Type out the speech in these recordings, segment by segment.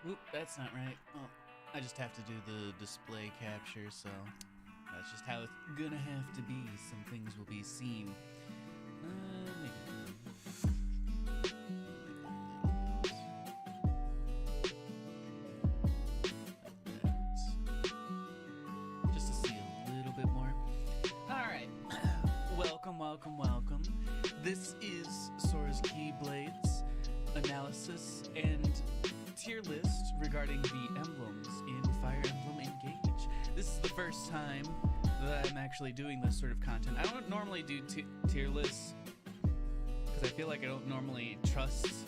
Oop, that's not right. Oh, I just have to do the display capture, so that's just how it's gonna have to be. Some things will be seen. Make it just to see a little bit more. All right, welcome, welcome, welcome. This is Sora's Keyblades analysis and tier list regarding the emblems in Fire Emblem Engage. This is the first time that I'm actually doing this sort of content. I don't normally do tier lists because I feel like I don't normally trust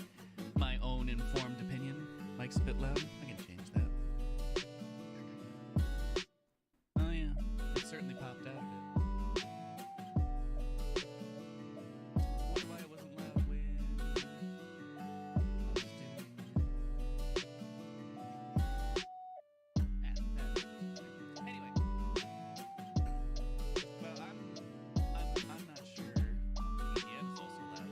my own informed opinion. Mic's a bit loud. I can change that. Oh yeah, it certainly popped out a bit. Wonder why it wasn't loud when Anyway, well, I'm not sure. Yeah, it's also loud.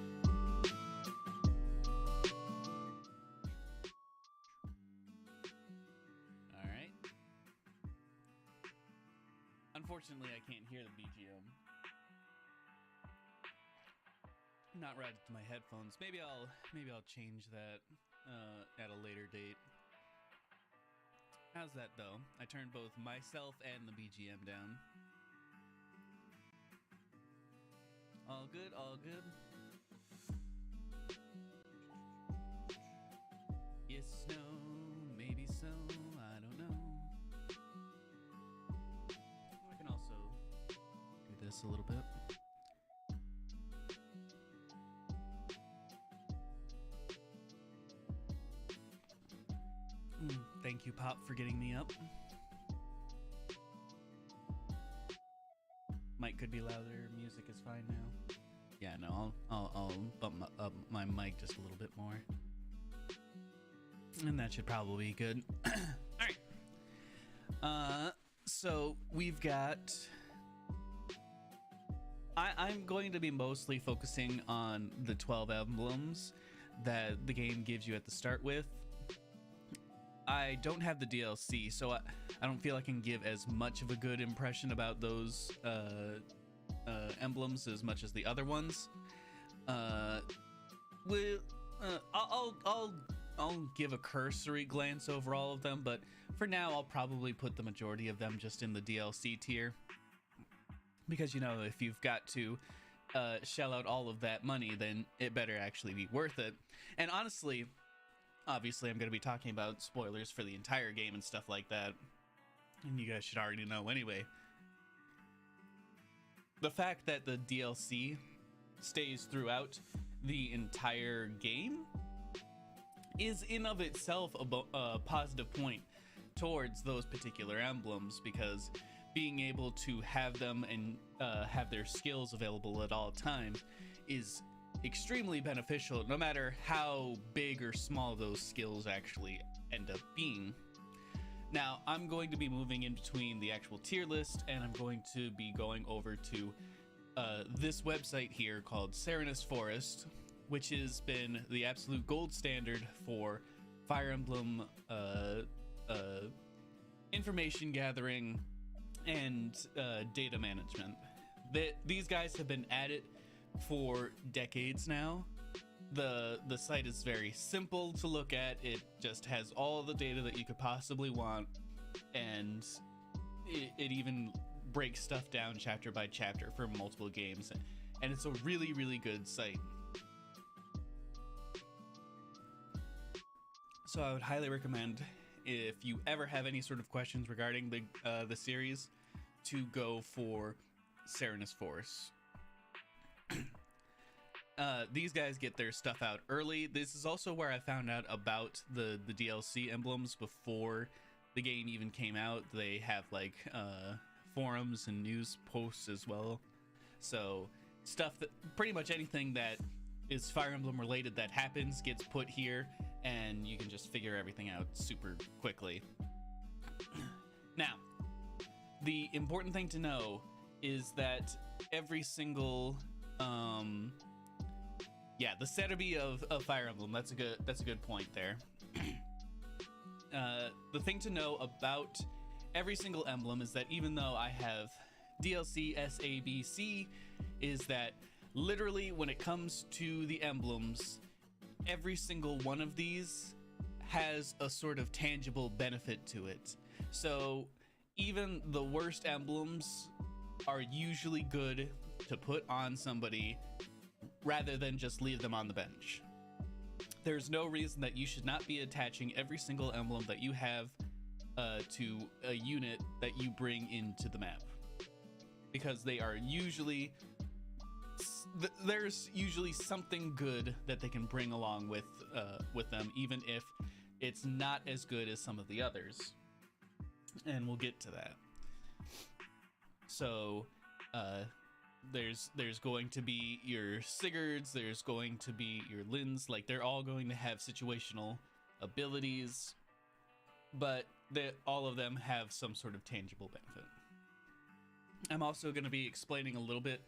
All right. Unfortunately, I can't hear the BGM. Not routed to my headphones. Maybe I'll change that at a later date. How's that though? I turned both myself and the BGM down. All good, all good. Yes, no, maybe so, I don't know. I can also do this a little bit. Thank you, Pop, for getting me up. Mic could be louder. Music is fine now. Yeah, no, I'll bump up my mic just a little bit more, and that should probably be good. All right. So we've got. I'm going to be mostly focusing on the 12 emblems that the game gives you at the start with. I don't have the DLC, so I don't feel I can give as much of a good impression about those emblems as much as the other ones. I'll give a cursory glance over all of them, but for now I'll probably put the majority of them just in the DLC tier, because you know, if you've got to shell out all of that money, then it better actually be worth it. And honestly, obviously, I'm going to be talking about spoilers for the entire game and stuff like that, and you guys should already know anyway. The fact that the DLC stays throughout the entire game is in of itself a positive point towards those particular emblems, because being able to have them and have their skills available at all times is extremely beneficial, no matter how big or small those skills actually end up being. Now, I'm going to be moving in between the actual tier list, and I'm going to be going over to this website here called Serenus Forest, which has been the absolute gold standard for Fire Emblem information gathering and data management. These guys have been at it for decades now. The site is very simple to look at. It just has all the data that you could possibly want, and it even breaks stuff down chapter by chapter for multiple games, and it's a really, really good site. So I would highly recommend, if you ever have any sort of questions regarding the series, to go for Serenus Forest. These guys get their stuff out early. This is also where I found out about the DLC emblems before the game even came out. They have like forums and news posts as well. So stuff that pretty much anything that is Fire Emblem related that happens gets put here, and you can just figure everything out super quickly. Now, the important thing to know is that every single the Cerebi of Fire Emblem, that's a good point there. the thing to know about every single emblem is that even though I have DLC S, A, B, C, is that literally when it comes to the emblems, every single one of these has a sort of tangible benefit to it. So even the worst emblems are usually good to put on somebody rather than just leave them on the bench. There's no reason that you should not be attaching every single emblem that you have to a unit that you bring into the map, because they are usually there's usually something good that they can bring along with them, even if it's not as good as some of the others, and we'll get to that. So there's going to be your Sigurds, there's going to be your Lins, like they're all going to have situational abilities, but all of them have some sort of tangible benefit. I'm also going to be explaining a little bit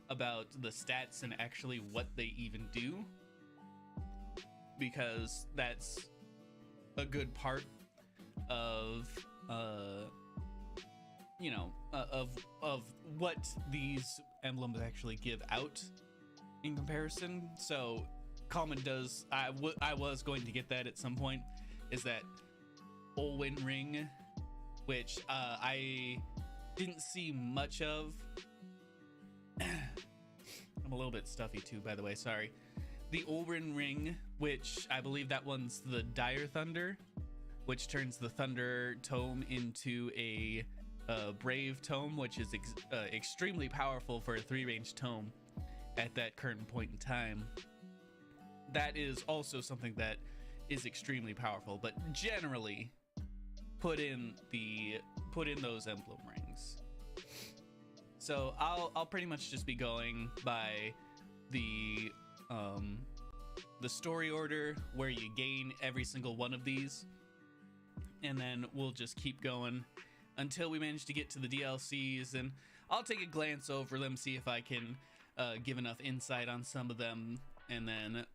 about the stats and actually what they even do, because that's a good part of of what these emblems actually give out in comparison. So Common does, I was going to get that at some point, is that Olwen ring, which I didn't see much of. I'm a little bit stuffy too, by the way, sorry. The Olwen ring, which I believe that one's the Dire Thunder, which turns the Thunder tome into a Brave tome, which is extremely powerful for a 3-range tome at that current point in time. That is also something that is extremely powerful, but generally put in those emblem rings. So I'll pretty much just be going by the story order where you gain every single one of these, and then we'll just keep going until we manage to get to the DLCs, and I'll take a glance over them, see if I can give enough insight on some of them, and then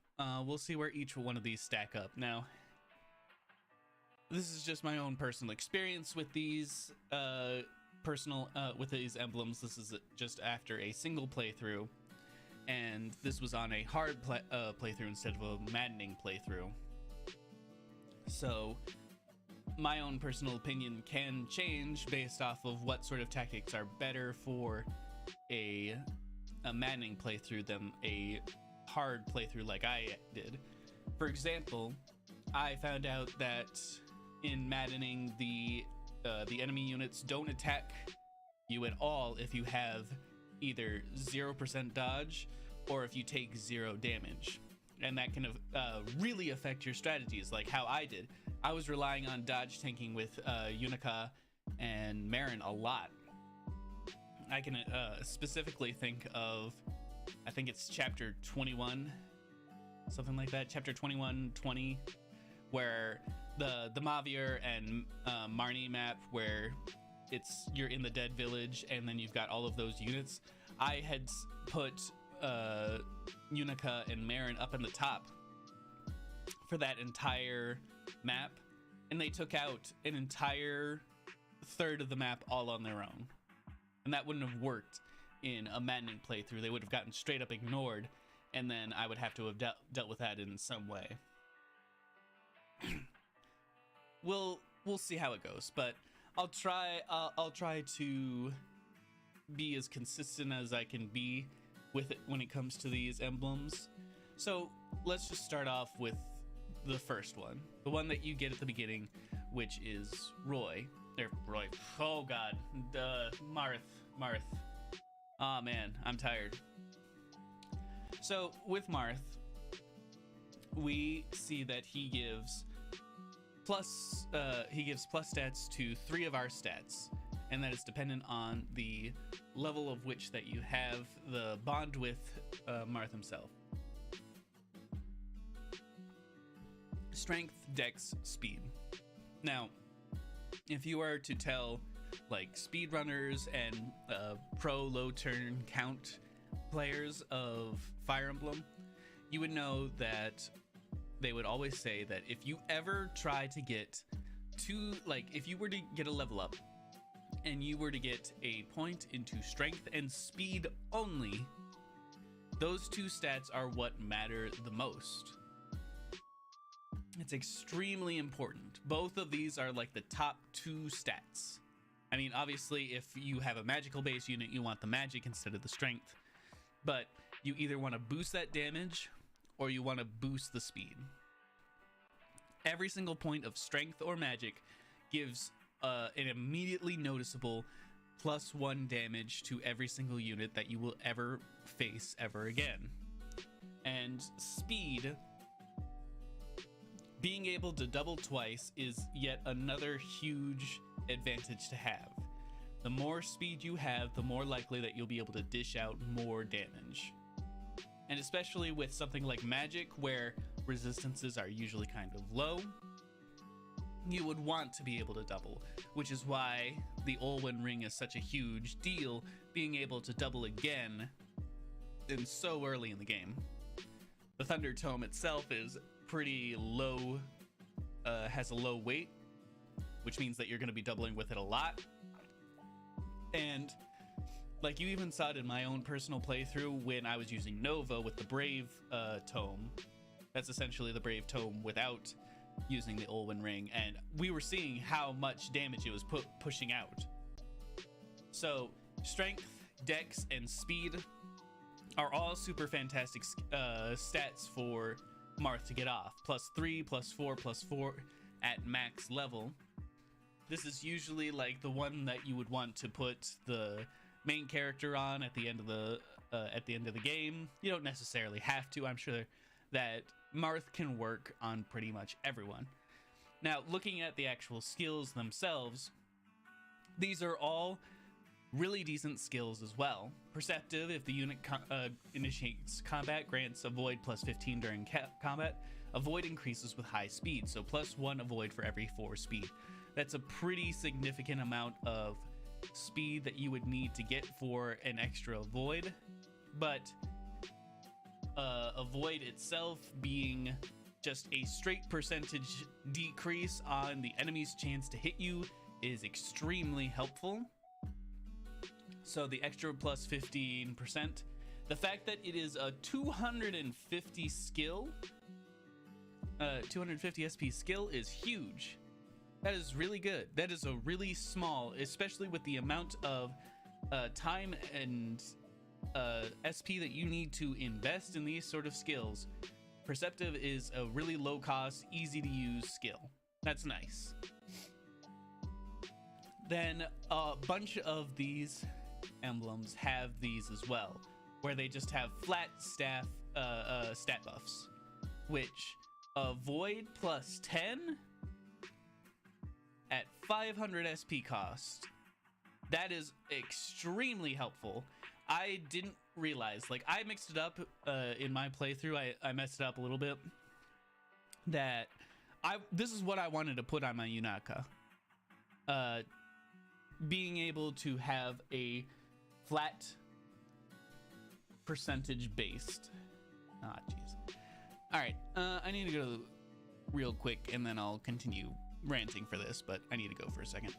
we'll see where each one of these stack up. Now, this is just my own personal experience with these with these emblems. This is just after a single playthrough, and this was on a hard playthrough instead of a maddening playthrough. So my own personal opinion can change based off of what sort of tactics are better for a maddening playthrough than a hard playthrough like I did. For example, I found out that in maddening, the enemy units don't attack you at all if you have either 0% dodge or if you take 0 damage, and that can really affect your strategies, like how I did. I was relying on dodge tanking with Unica and Marin a lot. I can specifically think of, I think it's chapter 21, something like that, chapter 21-20, where the Mavier and Marnie map, where you're in the dead village and then you've got all of those units. I had put Unica and Marin up in the top for that entire map, and they took out an entire third of the map all on their own, and that wouldn't have worked in a maddening playthrough. They would have gotten straight up ignored, and then I would have to have dealt with that in some way. We'll see how it goes, but I'll try to be as consistent as I can be with it when it comes to these emblems. So let's just start off with the first one, the one that you get at the beginning, which is Roy. Oh god, Marth. Oh man, I'm tired. So with Marth, we see that he gives plus stats to 3 of our stats, and that is dependent on the level of which that you have the bond with Marth himself. Strength, Dex, Speed. Now, if you are to tell like speedrunners and pro low turn count players of Fire Emblem, you would know that they would always say that if you ever try to get if you were to get a level up and you were to get a point into strength and speed only, those two stats are what matter the most. It's extremely important. Both of these are like the top two stats. I mean, obviously, if you have a magical base unit, you want the magic instead of the strength. But you either want to boost that damage or you want to boost the speed. Every single point of strength or magic gives an immediately noticeable +1 damage to every single unit that you will ever face ever again. And speed, being able to double twice, is yet another huge advantage to have. The more speed you have, the more likely that you'll be able to dish out more damage. And especially with something like magic, where resistances are usually kind of low, you would want to be able to double, which is why the Olwen ring is such a huge deal, being able to double again and so early in the game. The Thunder Tome itself is pretty low, has a low weight, which means that you're going to be doubling with it a lot. And like you even saw it in my own personal playthrough when I was using Nova with the Brave Tome. That's essentially the Brave Tome without using the Olwen ring, and we were seeing how much damage it was pushing out. So strength, dex, and speed are all super fantastic stats for Marth to get off. +3, +4, +4 at max level. This is usually like the one that you would want to put the main character on at the end of the game. You don't necessarily have to. I'm sure that Marth can work on pretty much everyone. Now, looking at the actual skills themselves, these are all really decent skills as well. Perceptive, if the unit initiates combat, grants avoid +15 during combat. Avoid increases with high speed, so +1 avoid for every 4 speed. That's a pretty significant amount of speed that you would need to get for an extra avoid, but avoid itself being just a straight percentage decrease on the enemy's chance to hit you is extremely helpful. So the extra +15%, the fact that it is a 250 skill, 250 SP skill is huge. That is really good. That is a really small, especially with the amount of time and SP that you need to invest in these sort of skills. Perceptive is a really low cost, easy to use skill. That's nice. Then a bunch of these emblems have these as well, where they just have flat stat buffs, which avoid +10 at 500 SP cost. That is extremely helpful. I didn't realize, like, I mixed it up in my playthrough. I messed it up a little bit. That this is what I wanted to put on my Yunaka. Being able to have a flat percentage based. Ah, jeez. All right, I need to go real quick and then I'll continue ranting for this, but I need to go for a second.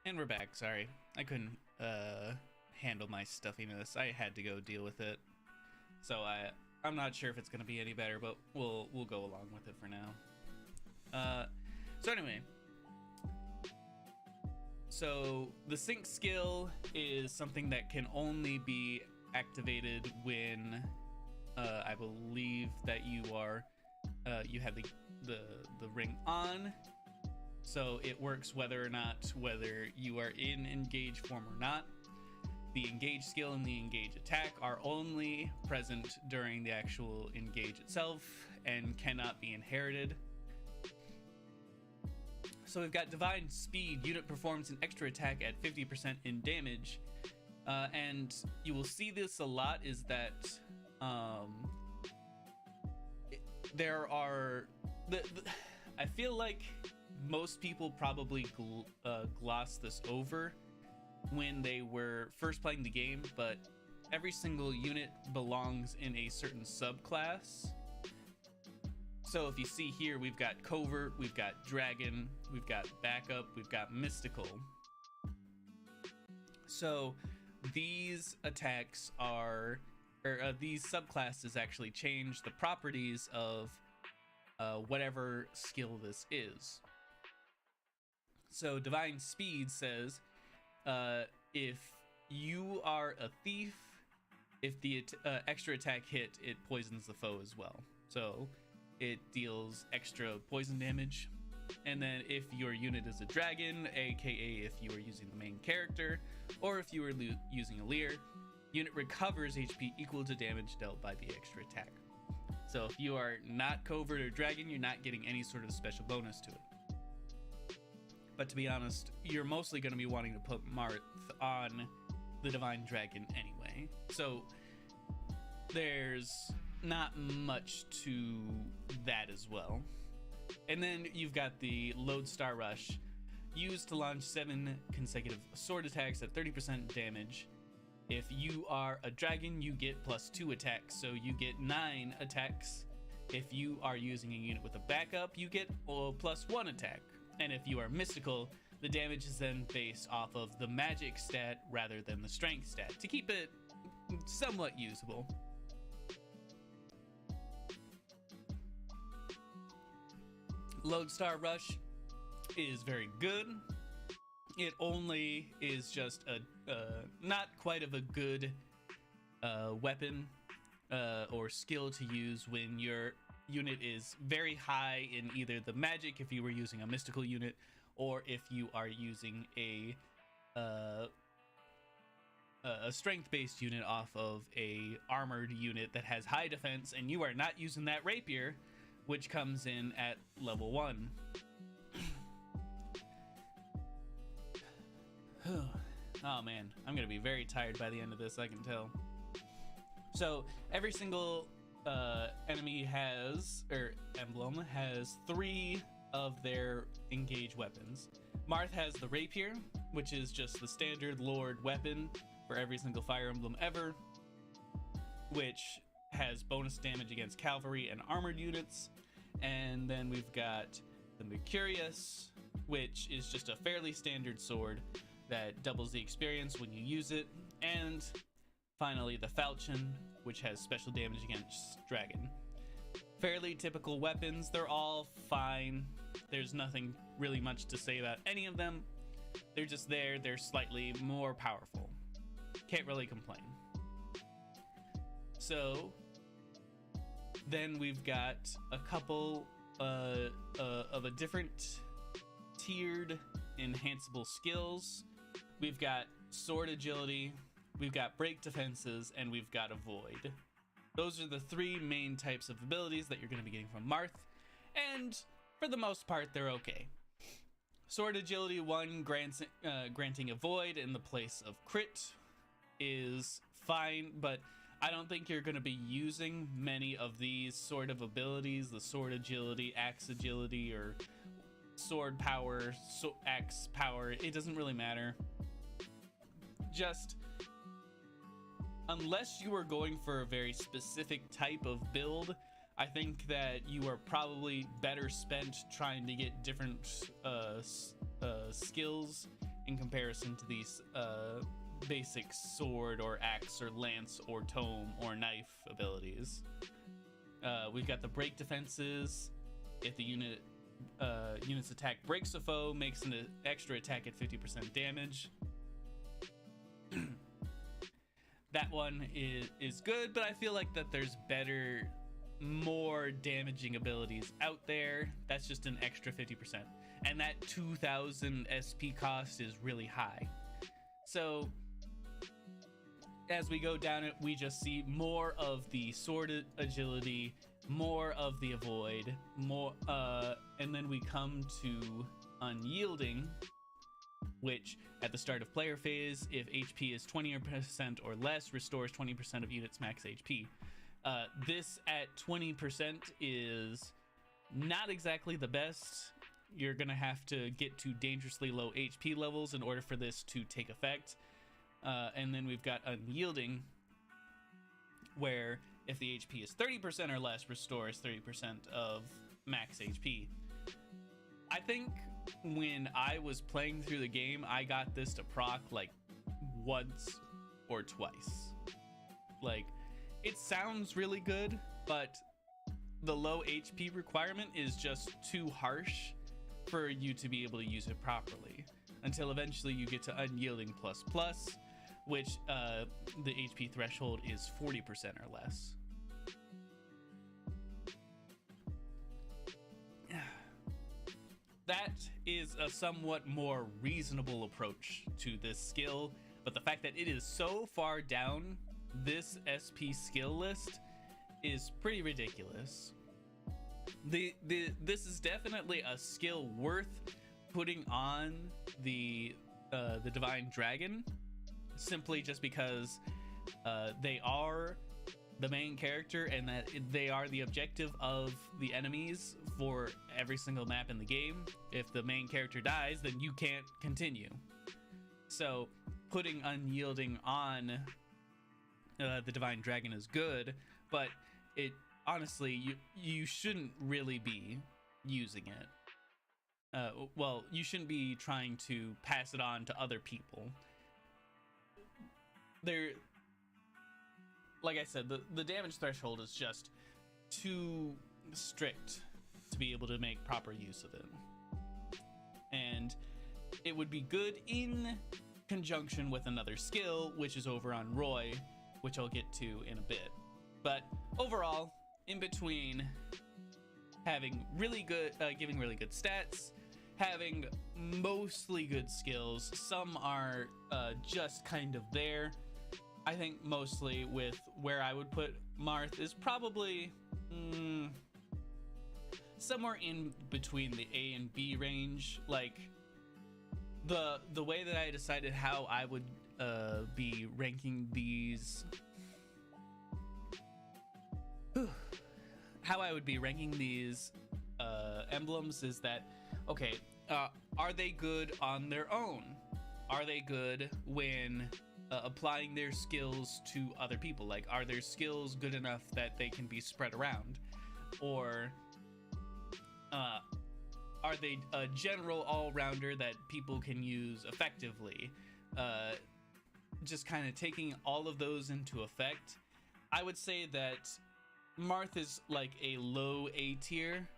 And we're back. Sorry, I couldn't handle my stuffiness. I had to go deal with it. So I'm not sure if it's gonna be any better, but we'll go along with it for now. So anyway, so the sync skill is something that can only be activated when I believe that you have the ring on. So it works whether you are in engage form or not. The engage skill and the engage attack are only present during the actual engage itself and cannot be inherited. So we've got divine speed. Unit performs an extra attack at 50% in damage. And you will see this a lot, is that there are I feel like most people probably gloss this over when they were first playing the game, but every single unit belongs in a certain subclass. So if you see here, we've got covert, we've got dragon, we've got backup, we've got mystical. So these attacks are, these subclasses actually change the properties of whatever skill this is. So divine speed says if you are a thief, if the extra attack hit, it poisons the foe as well. So it deals extra poison damage. And then if your unit is a dragon, aka if you are using the main character, or if you are using a leer, unit recovers HP equal to damage dealt by the extra attack. So if you are not covert or dragon, you're not getting any sort of special bonus to it. But to be honest, you're mostly going to be wanting to put Marth on the Divine Dragon anyway. So there's not much to that as well. And then you've got the Lodestar Rush, used to launch 7 consecutive sword attacks at 30% damage. If you are a dragon, you get +2 attacks, so you get 9 attacks. If you are using a unit with a backup, you get +1 attack. And if you are mystical, the damage is then based off of the magic stat rather than the strength stat, to keep it somewhat usable. Lodestar Rush is very good. It only is just a not quite of a good weapon or skill to use when your unit is very high in either the magic, if you were using a mystical unit, or if you are using a strength-based unit off of a armored unit that has high defense, and you are not using that rapier, which comes in at level 1. Oh man, I'm gonna be very tired by the end of this, I can tell. So every single enemy has, or emblem has, 3 of their engage weapons. Marth has the rapier, which is just the standard lord weapon for every single Fire Emblem ever, which has bonus damage against cavalry and armored units. And then we've got the Mercurius, which is just a fairly standard sword that doubles the experience when you use it. And finally the Falchion, which has special damage against dragon. Fairly typical weapons. They're all fine. There's nothing really much to say about any of them. They're just there. They're slightly more powerful. Can't really complain. So then we've got a couple of a different tiered enhanceable skills. We've got sword agility, we've got break defenses, and we've got avoid. Those are the 3 main types of abilities that you're going to be getting from Marth, and for the most part they're okay. Sword agility 1 granting avoid in the place of crit is fine, but I don't think you're going to be using many of these sort of abilities, the sword agility, axe agility, or sword power, axe power. It doesn't really matter. Just unless you are going for a very specific type of build, I think that you are probably better spent trying to get different skills in comparison to these basic sword or axe or lance or tome or knife abilities. We've got the break defenses. If the unit's attack breaks a foe, makes an extra attack at 50% damage. That one is good, but I feel like that there's better, more damaging abilities out there. That's just an extra 50%. And that 2000 SP cost is really high. So as we go down it, we just see more of the sword agility, more of the avoid, more, and then we come to unyielding, which at the start of player phase, if HP is 20% or less, restores 20% of units max HP. This at 20% is not exactly the best. You're gonna have to get to dangerously low HP levels in order for this to take effect. And then we've got unyielding, where if the HP is 30% or less, restores 30% of max HP. I think when I was playing through the game, I got this to proc like once or twice. Like, it sounds really good, but the low HP requirement is just too harsh for you to be able to use it properly, until eventually you get to unyielding plus plus, which the HP threshold is 40% or less. That is a somewhat more reasonable approach to this skill, but the fact that it is so far down this SP skill list is pretty ridiculous. This is definitely a skill worth putting on the Divine Dragon, simply just because they are the main character and that they are the objective of the enemies for every single map in the game. If the main character dies, then you can't continue. So putting unyielding on the Divine Dragon is good, but it honestly, you shouldn't really be using it. Well, you shouldn't be trying to pass it on to other people. Like I said, the damage threshold is just too strict to be able to make proper use of it. And it would be good in conjunction with another skill, which is over on Roy, which I'll get to in a bit. But overall, in between having really good, giving really good stats, having mostly good skills, some are just kind of there. I think mostly with where I would put Marth is probably somewhere in between the A and B range. Like the way that I decided how I would be ranking these, emblems is that, okay, are they good on their own? Are they good when applying their skills to other people? Like, are their skills good enough that they can be spread around? Or are they a general all-rounder that people can use effectively? Just kind of taking all of those into effect, I would say that Marth is like a low A tier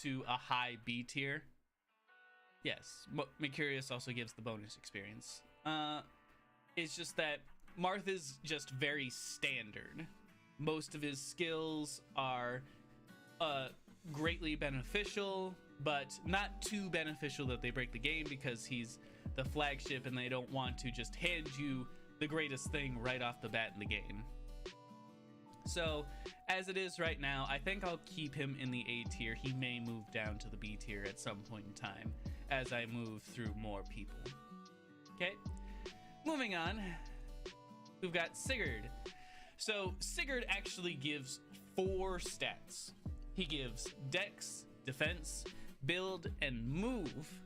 to a high B tier. Yes, Mercurius also gives the bonus experience. It's just that Marth is just very standard. Most of his skills are greatly beneficial, but not too beneficial that they break the game, because he's the flagship and they don't want to just hand you the greatest thing right off the bat in the game. So as it is right now, I think I'll keep him in the A tier. He may move down to the B tier at some point in time as I move through more people. Okay, moving on, we've got Sigurd. So Sigurd actually gives 4 stats. He gives Dex, Defense, Build, and Move.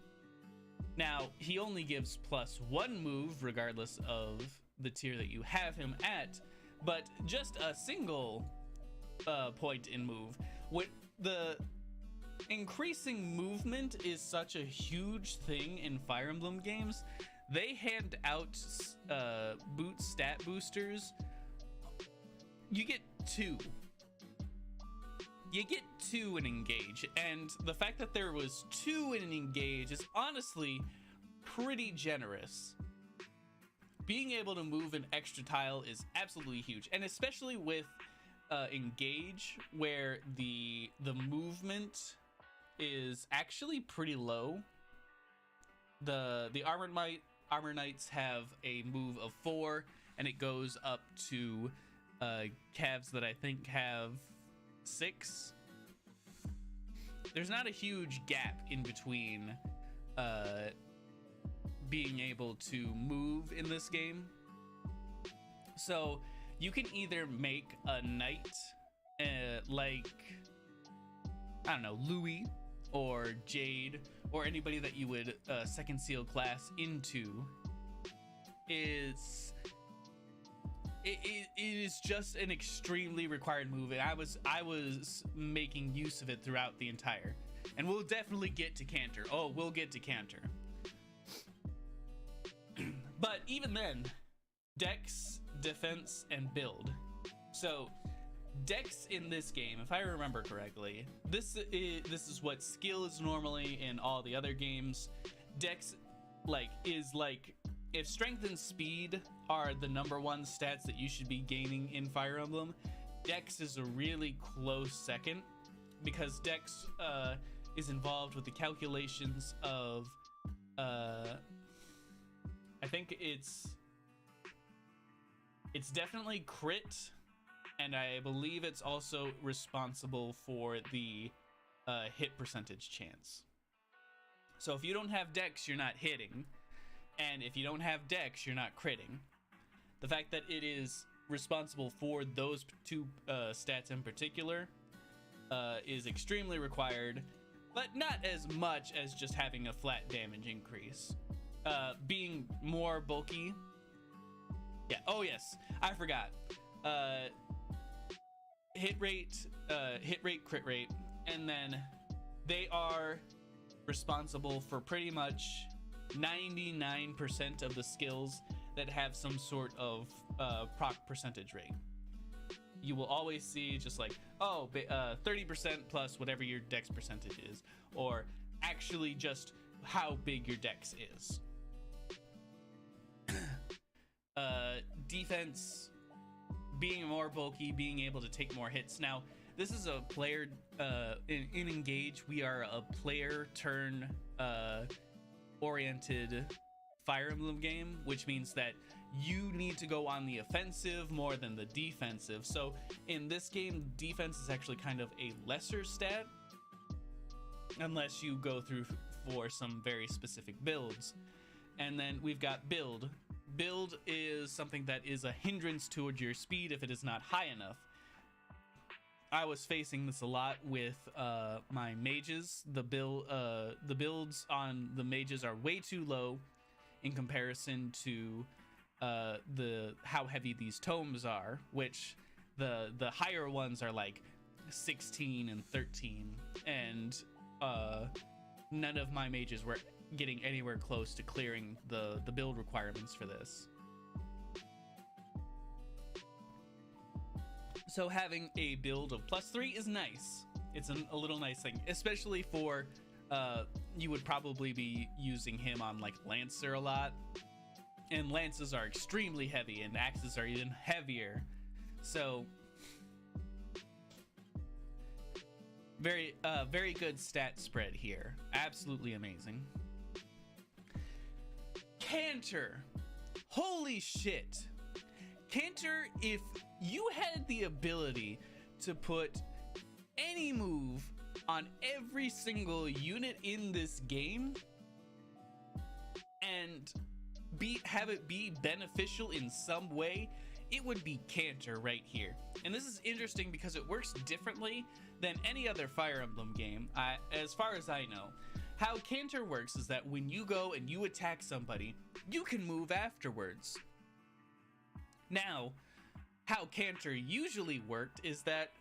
Now, he only gives +1 move regardless of the tier that you have him at, but just a single point in move. What increasing movement is such a huge thing in Fire Emblem games. They hand out stat boosters. You get two. You get two in Engage, and the fact that there was two in Engage is honestly pretty generous. Being able to move an extra tile is absolutely huge, and especially with Engage, where the movement is actually pretty low. The Armor Knights have a move of 4, and it goes up to calves that I think have 6. There's not a huge gap in between being able to move in this game. So you can either make a knight like, I don't know, Louis or Jade or anybody that you would second seal class into. It is just an extremely required move, and I was making use of it throughout the entire. And we'll definitely get to Canter. Oh, we'll get to Canter. But even then, Dex, defense, and build. So Dex in this game, if I remember correctly, this is what skill is normally in all the other games. Dex is if strength and speed are the #1 stats that you should be gaining in Fire Emblem, Dex is a really close second, because Dex is involved with the calculations of I think it's definitely crit, and I believe it's also responsible for the hit percentage chance. So if you don't have Dex, you're not hitting, and if you don't have Dex, you're not critting. The fact that it is responsible for those two stats in particular is extremely required, but not as much as just having a flat damage increase. Being more bulky. Yeah, oh yes, I forgot. Hit rate, crit rate, and then they are responsible for pretty much 99% of the skills that have some sort of proc percentage rate. You will always see just like, oh, 30% plus whatever your dex percentage is, or actually just how big your dex is. Defense, being more bulky, being able to take more hits. Now, this is a player, in Engage, we are a player turn oriented Fire Emblem game, which means that you need to go on the offensive more than the defensive. So in this game, defense is actually kind of a lesser stat, unless you go through for some very specific builds. And then we've got build. Build is something that is a hindrance toward your speed if it is not high enough. I was facing this a lot with my mages. The builds on the mages are way too low in comparison to how heavy these tomes are, which the higher ones are like 16 and 13, and none of my mages were getting anywhere close to clearing the build requirements for this. So having a build of +3 is nice. It's a little nice thing, especially for you would probably be using him on like Lancer a lot, and lances are extremely heavy and axes are even heavier. So very good stat spread here. Absolutely amazing. Canter, holy shit. Canter, if you had the ability to put any move on every single unit in this game and have it be beneficial in some way, it would be Canter right here. And this is interesting because it works differently than any other Fire Emblem game, as far as I know. How Canter works is that when you go and you attack somebody, you can move afterwards. Now, how Canter usually worked is that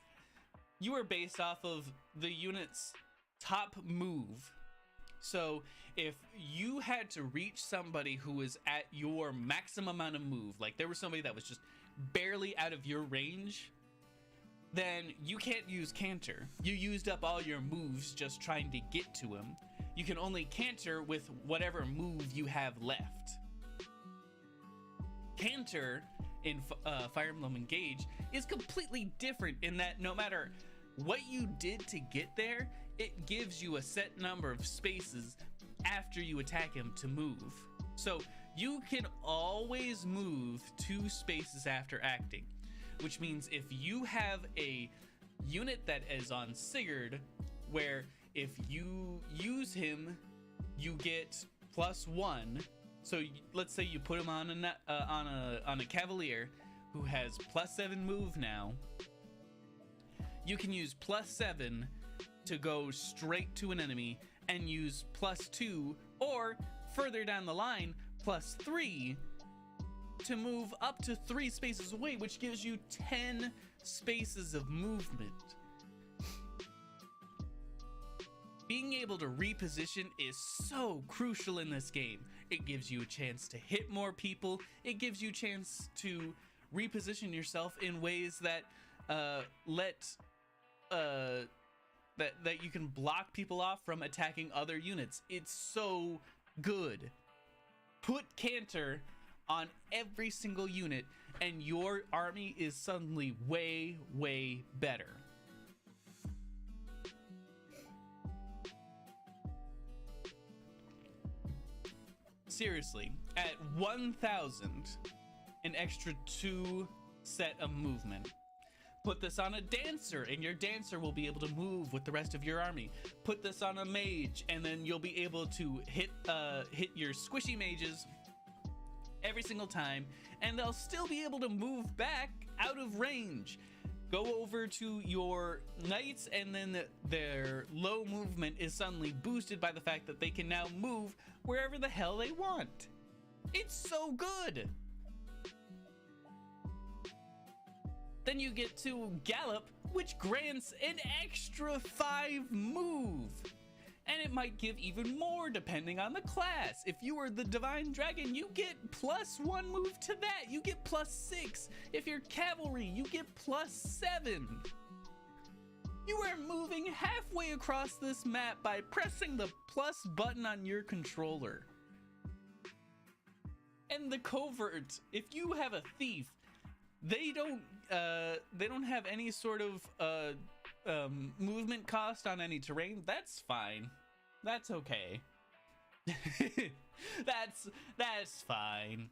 you were based off of the units top move. So if you had to reach somebody who was at your maximum amount of move, like there was somebody that was just barely out of your range, then you can't use canter. You used up all your moves just trying to get to him. You can only canter with whatever move you have left. Canter in Fire Emblem Engage is completely different in that no matter what you did to get there, it gives you a set number of spaces after you attack him to move. So you can always move 2 spaces after acting, which means if you have a unit that is on Sigurd, where if you use him, you get +1. So let's say you put him on a Cavalier who has +7 move now. You can use +7 to go straight to an enemy and use +2, or further down the line, +3 to move up to 3 spaces away, which gives you 10 spaces of movement. Being able to reposition is so crucial in this game. It gives you a chance to hit more people. It gives you a chance to reposition yourself in ways that that you can block people off from attacking other units. It's so good. Put canter on every single unit and your army is suddenly way, way better. Seriously, at 1,000, an extra 2 set of movement. Put this on a dancer and your dancer will be able to move with the rest of your army. Put this on a mage and then you'll be able to hit your squishy mages every single time and they'll still be able to move back out of range. Go over to your knights and then their low movement is suddenly boosted by the fact that they can now move wherever the hell they want. It's so good. Then you get to Gallop, which grants an extra 5 move. And it might give even more depending on the class. If you are the Divine Dragon, you get +1 move to that. You get +6. If you're Cavalry, you get +7. You are moving halfway across this map by pressing the plus button on your controller. And the covert, if you have a thief, they don't have any sort of movement cost on any terrain. That's fine. That's okay. that's fine.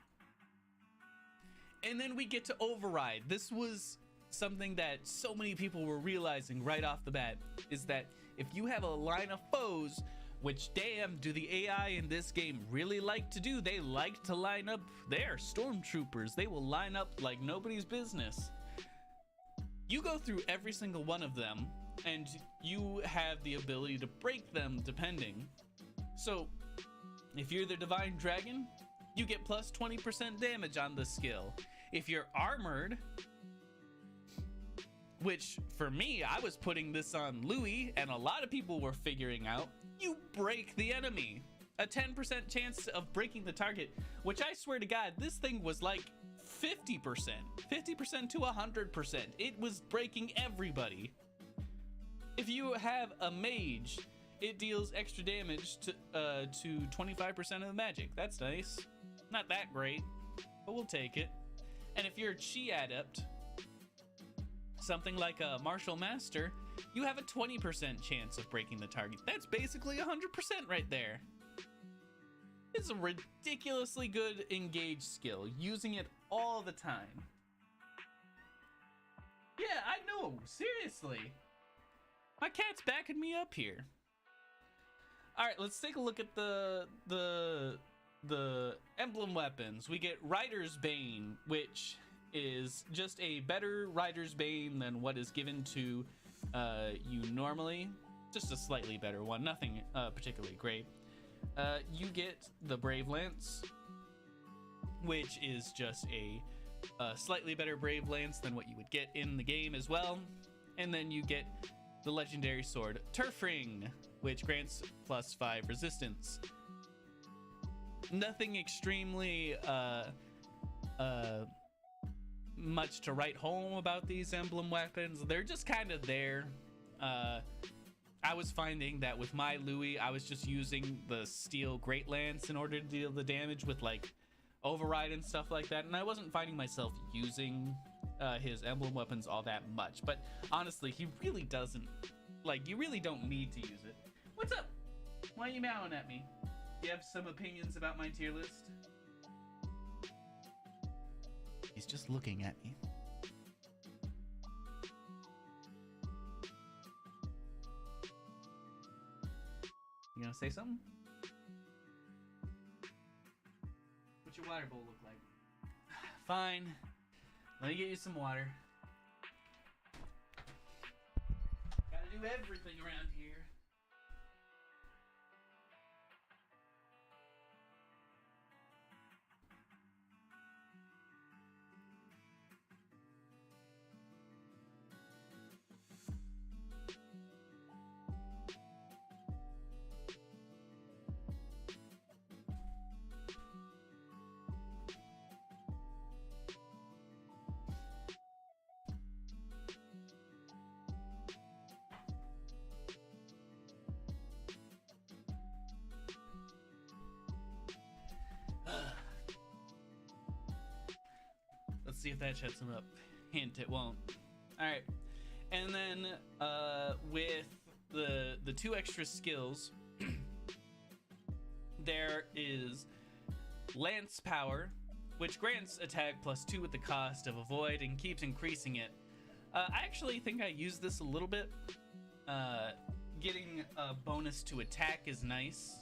And then we get to Override. This was something that so many people were realizing right off the bat, is that if you have a line of foes, which damn do the AI in this game really like to do, they like to line up their stormtroopers. They will line up like nobody's business. You go through every single one of them and you have the ability to break them depending. So if you're the Divine Dragon, you get plus 20% damage on the skill. If you're armored, which for me, I was putting this on Louis and a lot of people were figuring out, you break the enemy. A 10% chance of breaking the target, which I swear to God, this thing was like 50%. 50% to 100%. It was breaking everybody. If you have a mage, it deals extra damage to 25% of the magic. That's nice. Not that great, but we'll take it. And if you're a Chi Adept, something like a Martial Master, you have a 20% chance of breaking the target. That's basically 100% right there. It's a ridiculously good engage skill, using it all the time. Yeah, I know, seriously. My cat's backing me up here. All right, let's take a look at the emblem weapons. We get Rider's Bane, which is just a better Rider's Bane than what is given to you normally. Just a slightly better one, nothing particularly great. You get the Brave Lance, which is just a slightly better Brave Lance than what you would get in the game as well. And then you get the legendary sword Turfring, which grants +5 resistance. Nothing extremely much to write home about these emblem weapons. They're just kind of there. I was finding that with my Louis, I was just using the steel great lance in order to deal the damage with like override and stuff like that, and I wasn't finding myself using his emblem weapons all that much. But honestly, he really doesn't, like, you really don't need to use it. What's up? Why are you meowing at me? Do you have some opinions about my tier list? He's just looking at me. You gonna say something? What's your water bowl look like? Fine. Let me get you some water. Gotta do everything around here. Let's see if that shuts him up. Hint, it won't. All right, and then with the 2 extra skills, there is Lance Power, which grants attack +2 with the cost of avoid and keeps increasing it. I actually think I use this a little bit. Getting a bonus to attack is nice.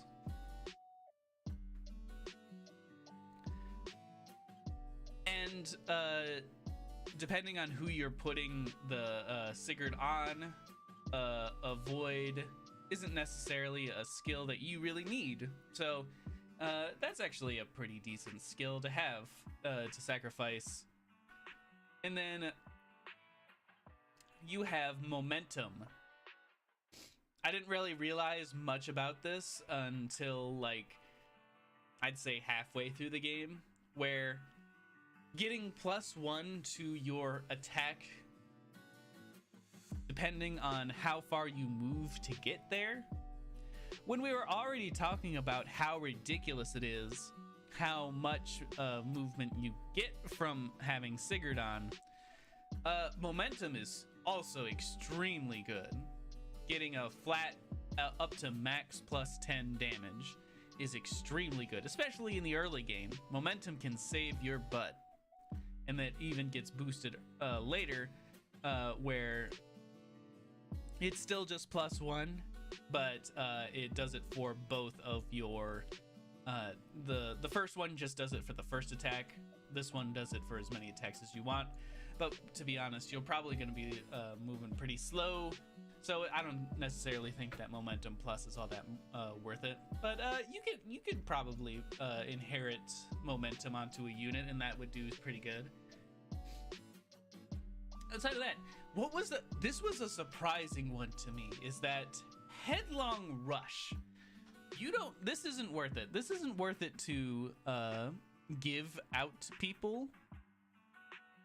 And depending on who you're putting the Sigurd on, avoid isn't necessarily a skill that you really need. So that's actually a pretty decent skill to have to sacrifice. And then you have Momentum. I didn't really realize much about this until, like, I'd say halfway through the game, where getting +1 to your attack, depending on how far you move to get there. When we were already talking about how ridiculous it is, how much movement you get from having Sigurd on, Momentum is also extremely good. Getting a flat up to max +10 damage is extremely good, especially in the early game. Momentum can save your butt. And that even gets boosted later, where it's still just +1, but it does it for both of your the first one just does it for the first attack. This one does it for as many attacks as you want. But to be honest, you're probably going to be moving pretty slow, so I don't necessarily think that Momentum Plus is all that worth it. But you could probably inherit Momentum onto a unit, and that would do pretty good. Outside of that, this was a surprising one to me, is that Headlong Rush. This isn't worth it. This isn't worth it to give out to people.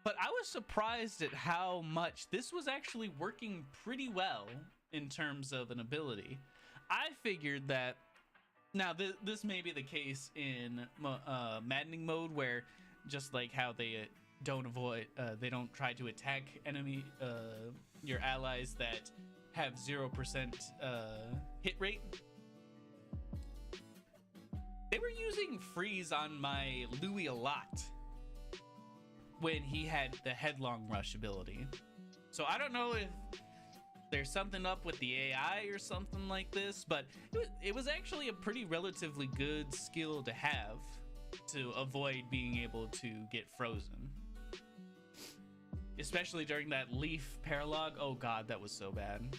But I was surprised at how much this was actually working pretty well in terms of an ability. I figured that, now this may be the case in maddening mode, where just like how they don't try to attack your allies that have 0% hit rate. They were using freeze on my Louis a lot when he had the Headlong Rush ability. So I don't know if there's something up with the AI or something like this, but it was actually a pretty relatively good skill to have to avoid being able to get frozen. Especially during that Leaf Paralog. Oh god, that was so bad.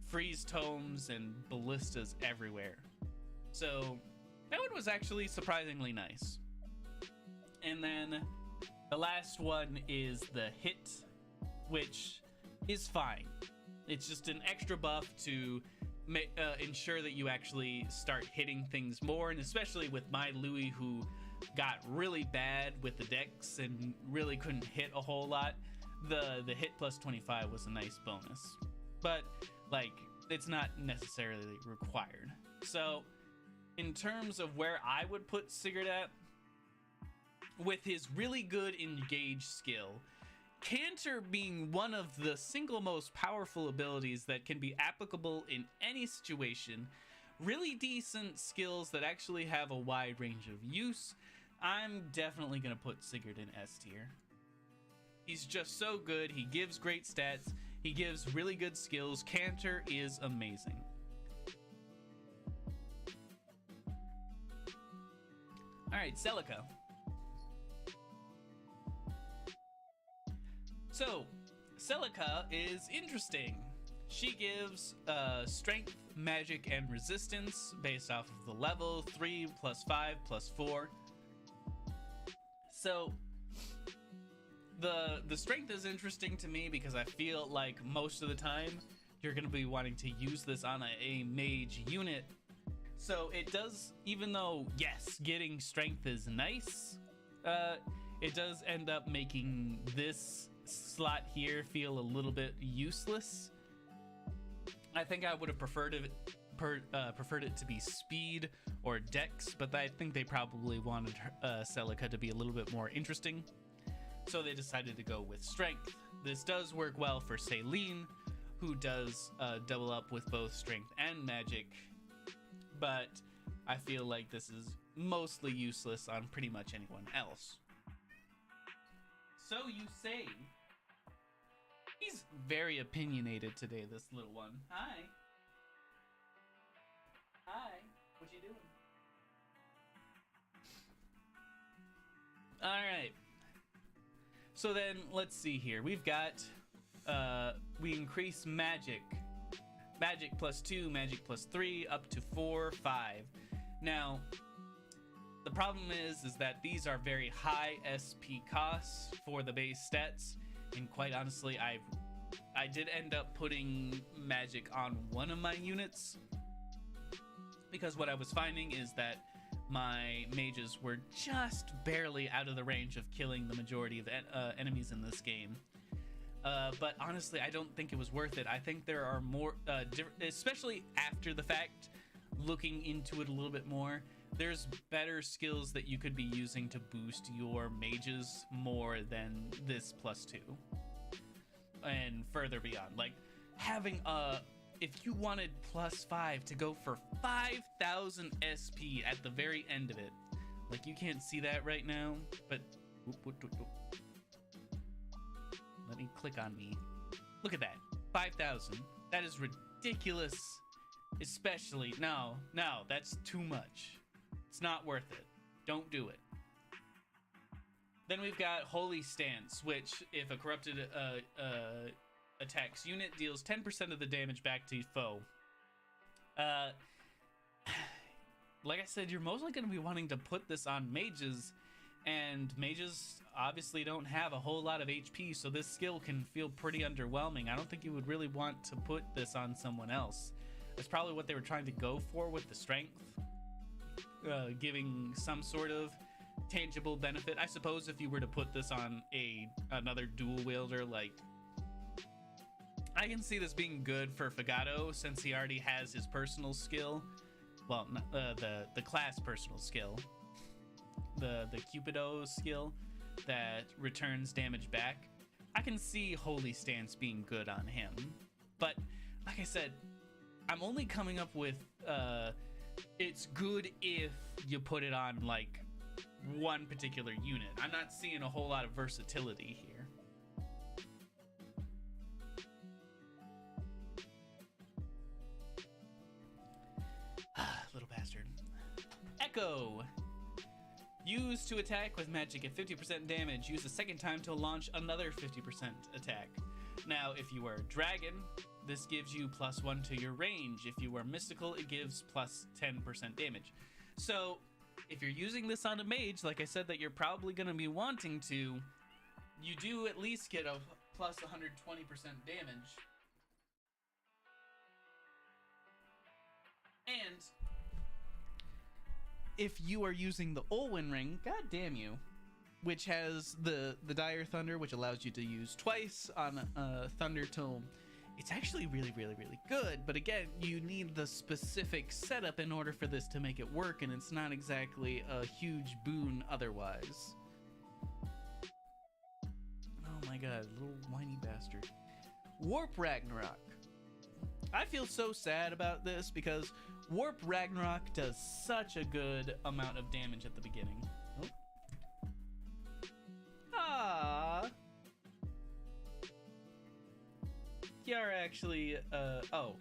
Freeze tomes and ballistas everywhere. So that one was actually surprisingly nice. And then the last one is the Hit, which is fine. It's just an extra buff to ensure that you actually start hitting things more, and especially with my Louis, who got really bad with the dex and really couldn't hit a whole lot, the hit plus 25 was a nice bonus, but like it's not necessarily required. So in terms of where I would put Sigurd at, with his really good engage skill, Canter being one of the single most powerful abilities that can be applicable in any situation, really decent skills that actually have a wide range of use, I'm definitely going to put Sigurd in S tier. He's just so good. He gives great stats. He gives really good skills. Canter is amazing. All right, Celica. So, Celica is interesting. She gives strength, magic, and resistance based off of the level, 3 plus 5 plus 4. So, the strength is interesting to me because I feel like most of the time you're going to be wanting to use this on a mage unit. So it does, even though, yes, getting strength is nice, it does end up making this slot here feel a little bit useless. I think I would have preferred it to be speed or dex, but I think they probably wanted Celica to be a little bit more interesting, so they decided to go with strength. This does work well for Celine, who does double up with both strength and magic, but I feel like this is mostly useless on pretty much anyone else. So you say. He's very opinionated today, this little one. Hi. Hi. What you doing? All right. So then, let's see here. We've got, we increase magic. Magic plus 2, magic plus 3, up to 4, 5. Now, the problem is that these are very high SP costs for the base stats. And quite honestly, I did end up putting magic on one of my units, because what I was finding is that my mages were just barely out of the range of killing the majority of enemies in this game. But honestly, I don't think it was worth it. I think there are more, especially after the fact, looking into it a little bit more, there's better skills that you could be using to boost your mages more than this plus 2 and further beyond. Like having if you wanted plus 5 to go for 5,000 SP at the very end of it, like you can't see that right now, but let me click on me. Look at that, 5,000. That is ridiculous. Especially no, that's too much. It's not worth it. Don't do it. Then we've got Holy Stance, which, if a corrupted attacks unit, deals 10% of the damage back to foe. Like I said, you're mostly going to be wanting to put this on mages, and mages obviously don't have a whole lot of HP, so this skill can feel pretty underwhelming. I don't think you would really want to put this on someone else. That's probably what they were trying to go for with the strength. Giving some sort of tangible benefit. I suppose if you were to put this on another dual wielder, like, I can see this being good for Fagato, since he already has his personal skill. Well, the class personal skill, the Cupido skill that returns damage back. I can see Holy Stance being good on him, but like I said, I'm only coming up with it's good if you put it on like one particular unit. I'm not seeing a whole lot of versatility here. Little bastard. Echo. Used to attack with magic at 50% damage. Use a second time to launch another 50% attack. Now, if you are a dragon, this gives you +1 to your range. If you are mystical, it gives plus 10% damage. So, if you're using this on a mage, like I said that you're probably going to be wanting to, you do at least get a plus 120% damage. And if you are using the Olwen ring, god damn you, which has the Dire Thunder, which allows you to use twice on Thunder Tome, it's actually really, really, really good. But again, you need the specific setup in order for this to make it work, and it's not exactly a huge boon otherwise. Oh my god, little whiny bastard. Warp Ragnarok. I feel so sad about this because Warp Ragnarok does such a good amount of damage at the beginning. Oh. Ah. Kiara actually, oh,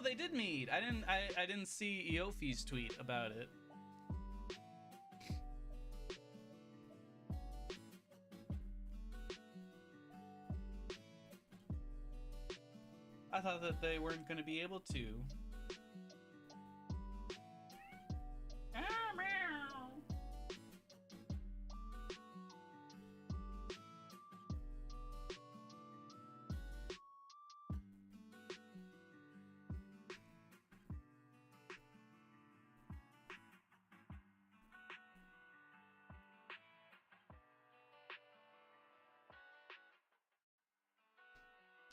they did meet. I didn't see Eophi's tweet about it. I thought that they weren't going to be able to.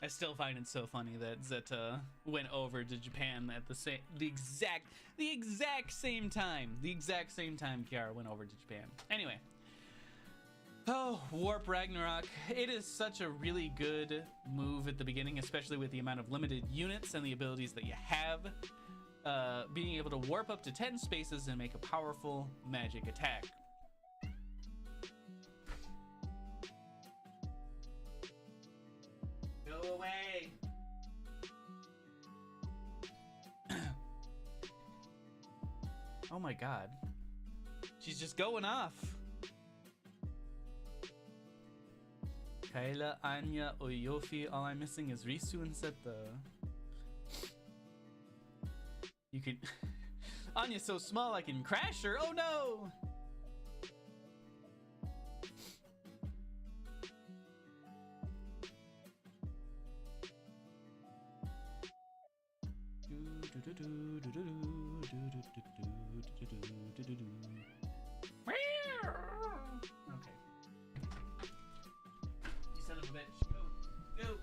I still find it so funny that Zeta went over to Japan at the exact same time. The exact same time Kiara went over to Japan. Anyway. Oh, Warp Ragnarok. It is such a really good move at the beginning, especially with the amount of limited units and the abilities that you have. Being able to warp up to 10 spaces and make a powerful magic attack. Go away. Oh my god. She's just going off. Kayla, Anya, Oyofi. All I'm missing is Risu and Zeta. You can... Anya's so small I can crash her. Oh no! Okay. You son of a bitch. Go. Go.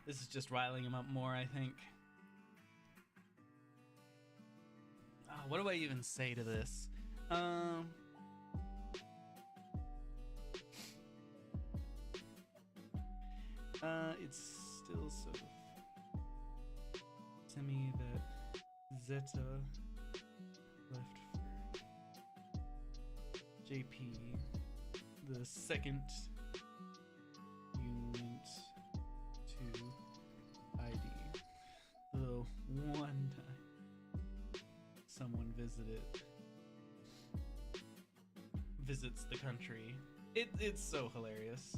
This is just riling him up more, I think. Oh, what do I even say to this? It's still so to me that Zeta left for JP, the second unit to ID. The one time someone visits the country. It's so hilarious.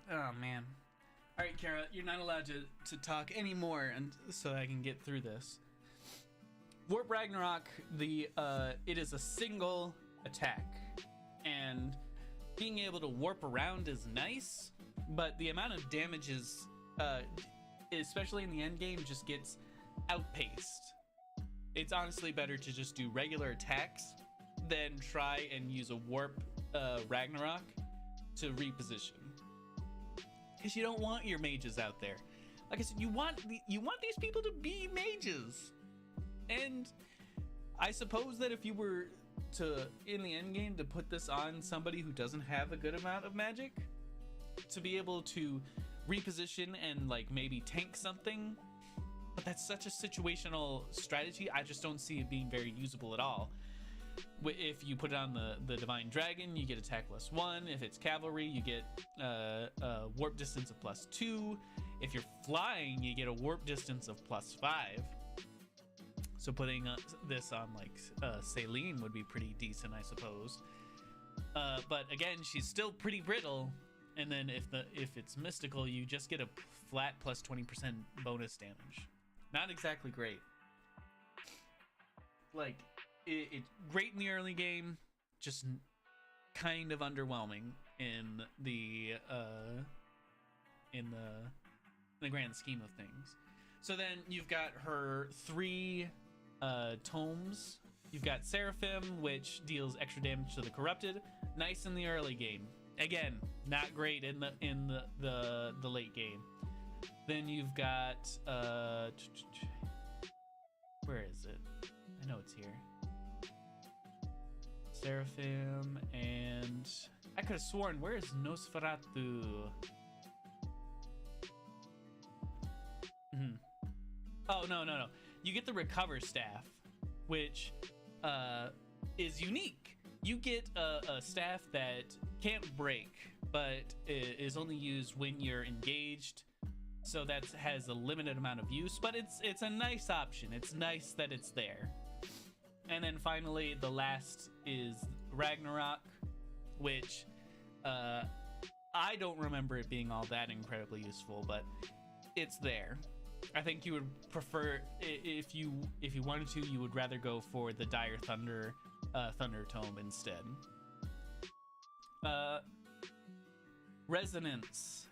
Oh man. Alright, Kara, you're not allowed to talk anymore, and so I can get through this. Warp Ragnarok, it is a single attack, and being able to warp around is nice, but the amount of damage is, especially in the end game, just gets outpaced. It's honestly better to just do regular attacks than try and use a Warp Ragnarok to reposition. because you don't want your mages out there. Like I said, you want these people to be mages. And I suppose that if you were to, in the end game, to put this on somebody who doesn't have a good amount of magic, to be able to reposition and like maybe tank something, but that's such a situational strategy. I just don't see it being very usable at all. If you put it on the Divine Dragon, you get attack +1. If it's cavalry, you get a warp distance of +2. If you're flying, you get a warp distance of +5. So putting this on like Celine would be pretty decent, I suppose. But again, she's still pretty brittle. And then if it's mystical, you just get a flat +20% bonus damage. Not exactly great. Like, it's great in the early game, just kind of underwhelming in the grand scheme of things. So then you've got her 3 tomes. You've got Seraphim, which deals extra damage to the corrupted. Nice in the early game. Again, not great in the late game. Then you've got where is it? I know it's here. Seraphim, and I could have sworn, where is Nosferatu? Oh, no. You get the Recover Staff, which is unique. You get a staff that can't break, but is only used when you're engaged. So that has a limited amount of use, but it's a nice option. It's nice that it's there. And then finally, the last is Ragnarok, which I don't remember it being all that incredibly useful, but it's there. I think you would prefer, if you wanted to, you would rather go for the Dire Thunder Tome instead. Resonance.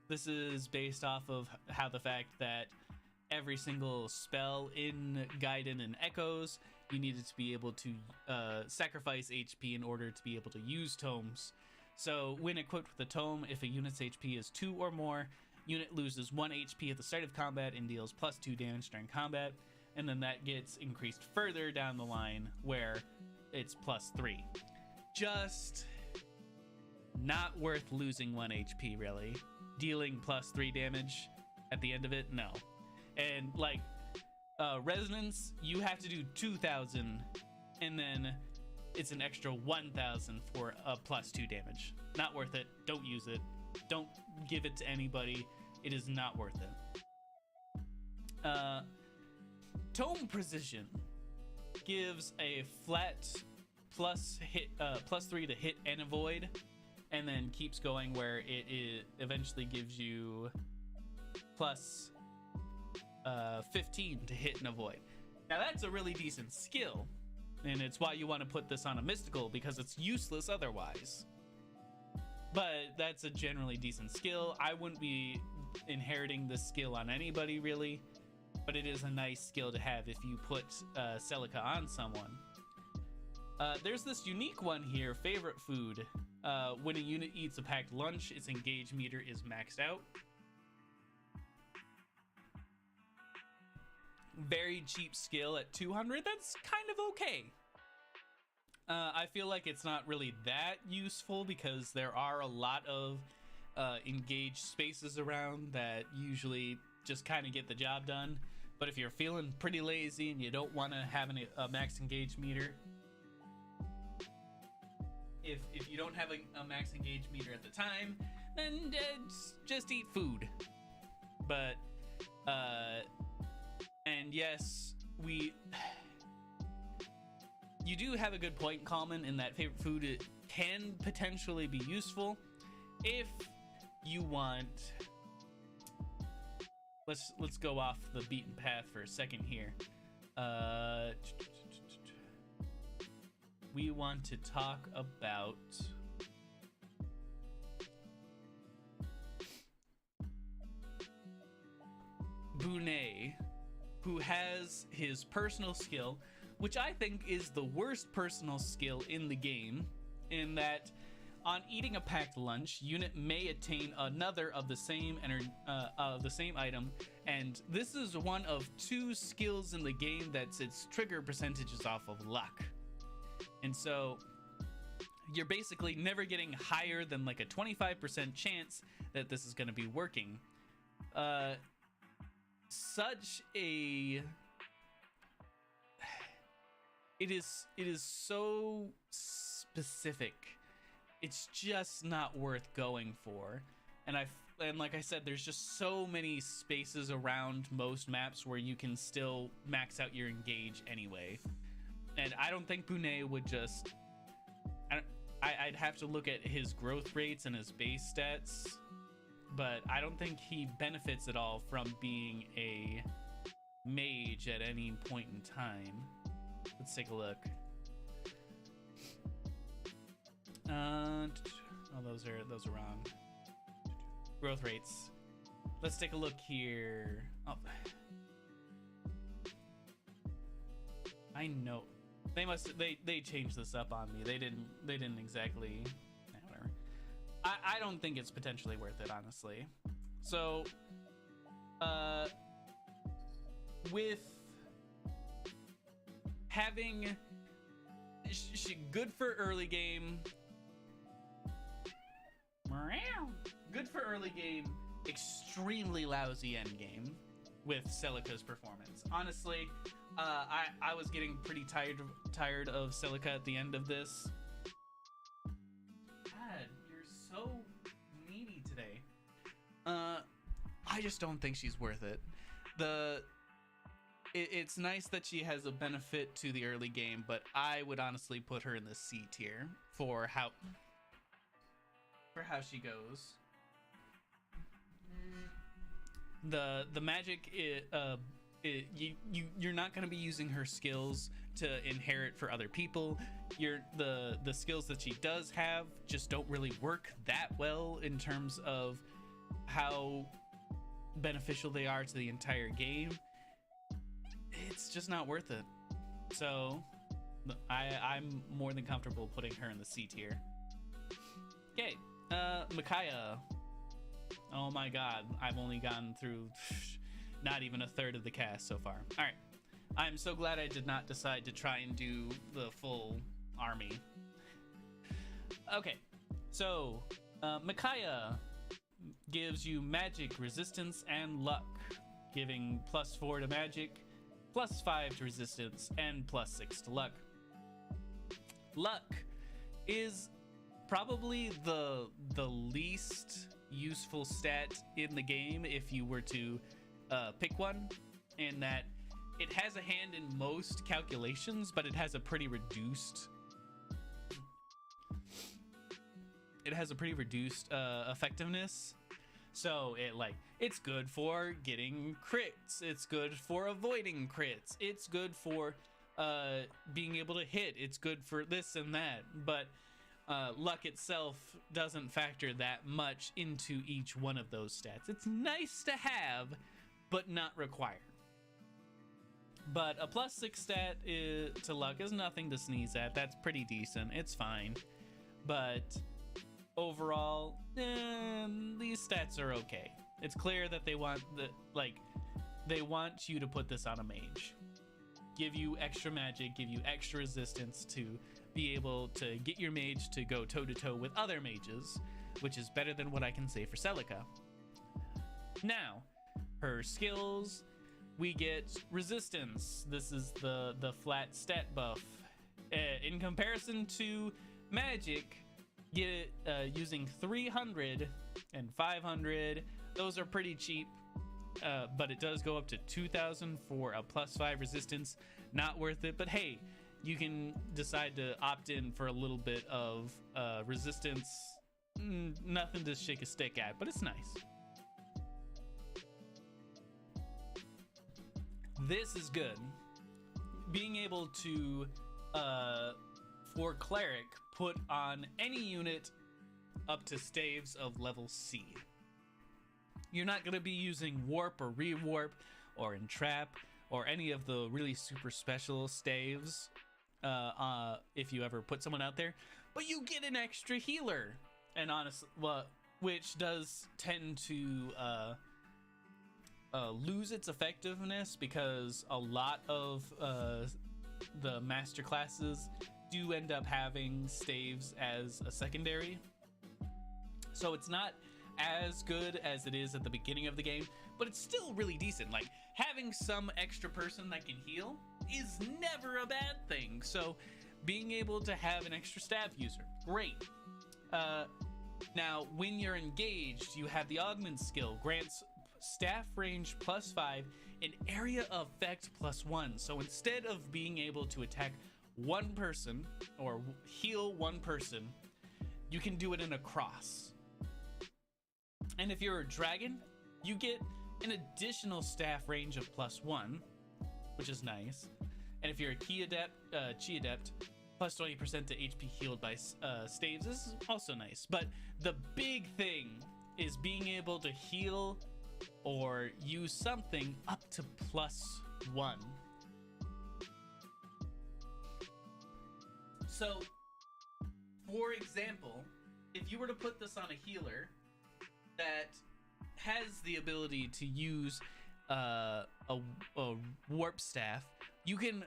This is based off of how the fact that every single spell in Gaiden and Echoes, you needed to be able to sacrifice HP in order to be able to use tomes. So when equipped with a tome, if a unit's HP is 2 or more, unit loses 1 HP at the start of combat and deals +2 damage during combat, and then that gets increased further down the line where it's +3. Just not worth losing 1 HP, really. Dealing +3 damage at the end of it, no. And like Resonance, you have to do 2,000, and then it's an extra 1,000 for a +2 damage. Not worth it. Don't use it. Don't give it to anybody. It is not worth it. Tome Precision gives a flat +3 to hit and avoid, and then keeps going where it eventually gives you +15 to hit and avoid. Now that's a really decent skill, and it's why you want to put this on a mystical, because it's useless otherwise. But that's a generally decent skill. I wouldn't be inheriting this skill on anybody really, but it is a nice skill to have if you put Celica on someone. There's this unique one here, Favorite Food. When a unit eats a packed lunch, its engage meter is maxed out. Very cheap skill at 200. That's kind of okay. I feel like it's not really that useful because there are a lot of engaged spaces around that usually just kind of get the job done. But if you're feeling pretty lazy and you don't want to have a max engage meter, if you don't have a max engage meter at the time, then just eat food. But and yes, you do have a good point, Common, in that Favorite Food can potentially be useful if you want. Let's go off the beaten path for a second here. We want to talk about Bonet, who has his personal skill, which I think is the worst personal skill in the game, in that On eating a packed lunch, unit may attain another of the same item, and this is one of 2 skills in the game that's its trigger percentages off of luck. And so you're basically never getting higher than like a 25% chance that this is going to be working. It is so specific. It's just not worth going for. And like I said, there's just so many spaces around most maps where you can still max out your engage anyway. And I don't think Bonet would just... I'd have to look at his growth rates and his base stats, but I don't think he benefits at all from being a mage at any point in time. Let's take a look. Oh, those are wrong. Growth rates. Let's take a look here. Oh. I know they changed this up on me. They didn't exactly. Whatever. I don't think it's potentially worth it, honestly. So, with having good for early game. Good for early game, extremely lousy end game with Celica's performance. Honestly, I was getting pretty tired of Celica at the end of this. God, you're so needy today. I just don't think she's worth it. It's nice that she has a benefit to the early game, but I would honestly put her in the C tier for how she goes. The magic, you're not going to be using her skills to inherit for other people. The skills that she does have just don't really work that well in terms of how beneficial they are to the entire game. It's just not worth it. So I'm more than comfortable putting her in the C tier. Okay, Micaiah. Oh my god, I've only gotten through not even a third of the cast so far. All right, I'm so glad I did not decide to try and do the full army. Okay, so Micaiah gives you magic resistance and luck, giving +4 to magic, +5 to resistance, and +6 to luck. Luck is probably the least useful stat in the game if you were to pick one, in that it has a hand in most calculations, but it has a pretty reduced effectiveness. So it's good for getting crits, it's good for avoiding crits, it's good for being able to hit, it's good for this and that, but luck itself doesn't factor that much into each one of those stats. It's nice to have, but not required. But a +6 stat to luck is nothing to sneeze at. That's pretty decent. It's fine. But overall, these stats are okay. It's clear that they want you to put this on a mage. Give you extra magic, give you extra resistance to be able to get your mage to go toe-to-toe with other mages, which is better than what I can say for Celica. Now, her skills, we get resistance. This is the flat stat buff. In comparison to magic, using 300 and 500, those are pretty cheap, but it does go up to 2,000 for a +5 resistance. Not worth it, but hey, you can decide to opt in for a little bit of resistance. Nothing to shake a stick at, but it's nice. This is good. Being able to, for cleric, put on any unit up to staves of level C. You're not going to be using warp or rewarp or entrap or any of the really super special staves if you ever put someone out there, but you get an extra healer. And honestly, well, which does tend to lose its effectiveness because a lot of the master classes do end up having staves as a secondary. So it's not as good as it is at the beginning of the game, but it's still really decent. Like, having some extra person that can heal is never a bad thing. So being able to have an extra staff user, great. Now, when you're engaged, you have the augment skill, grants staff range +5 and area effect +1. So instead of being able to attack one person or heal one person, you can do it in a cross. And if you're a dragon, you get an additional staff range of +1, which is nice. And if you're a chi adept, +20% to HP healed by staves is also nice. But the big thing is being able to heal or use something up to +1. So, for example, if you were to put this on a healer that has the ability to use a warp staff, you can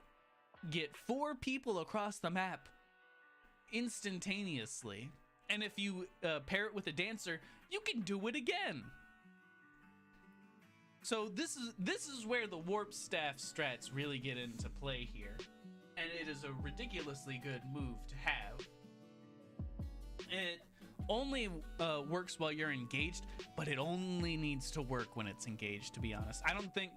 get 4 people across the map instantaneously. And if you pair it with a dancer, you can do it again. So this is where the warp staff strats really get into play here, and it is a ridiculously good move to have. It only works while you're engaged, but it only needs to work when it's engaged, to be honest. I don't think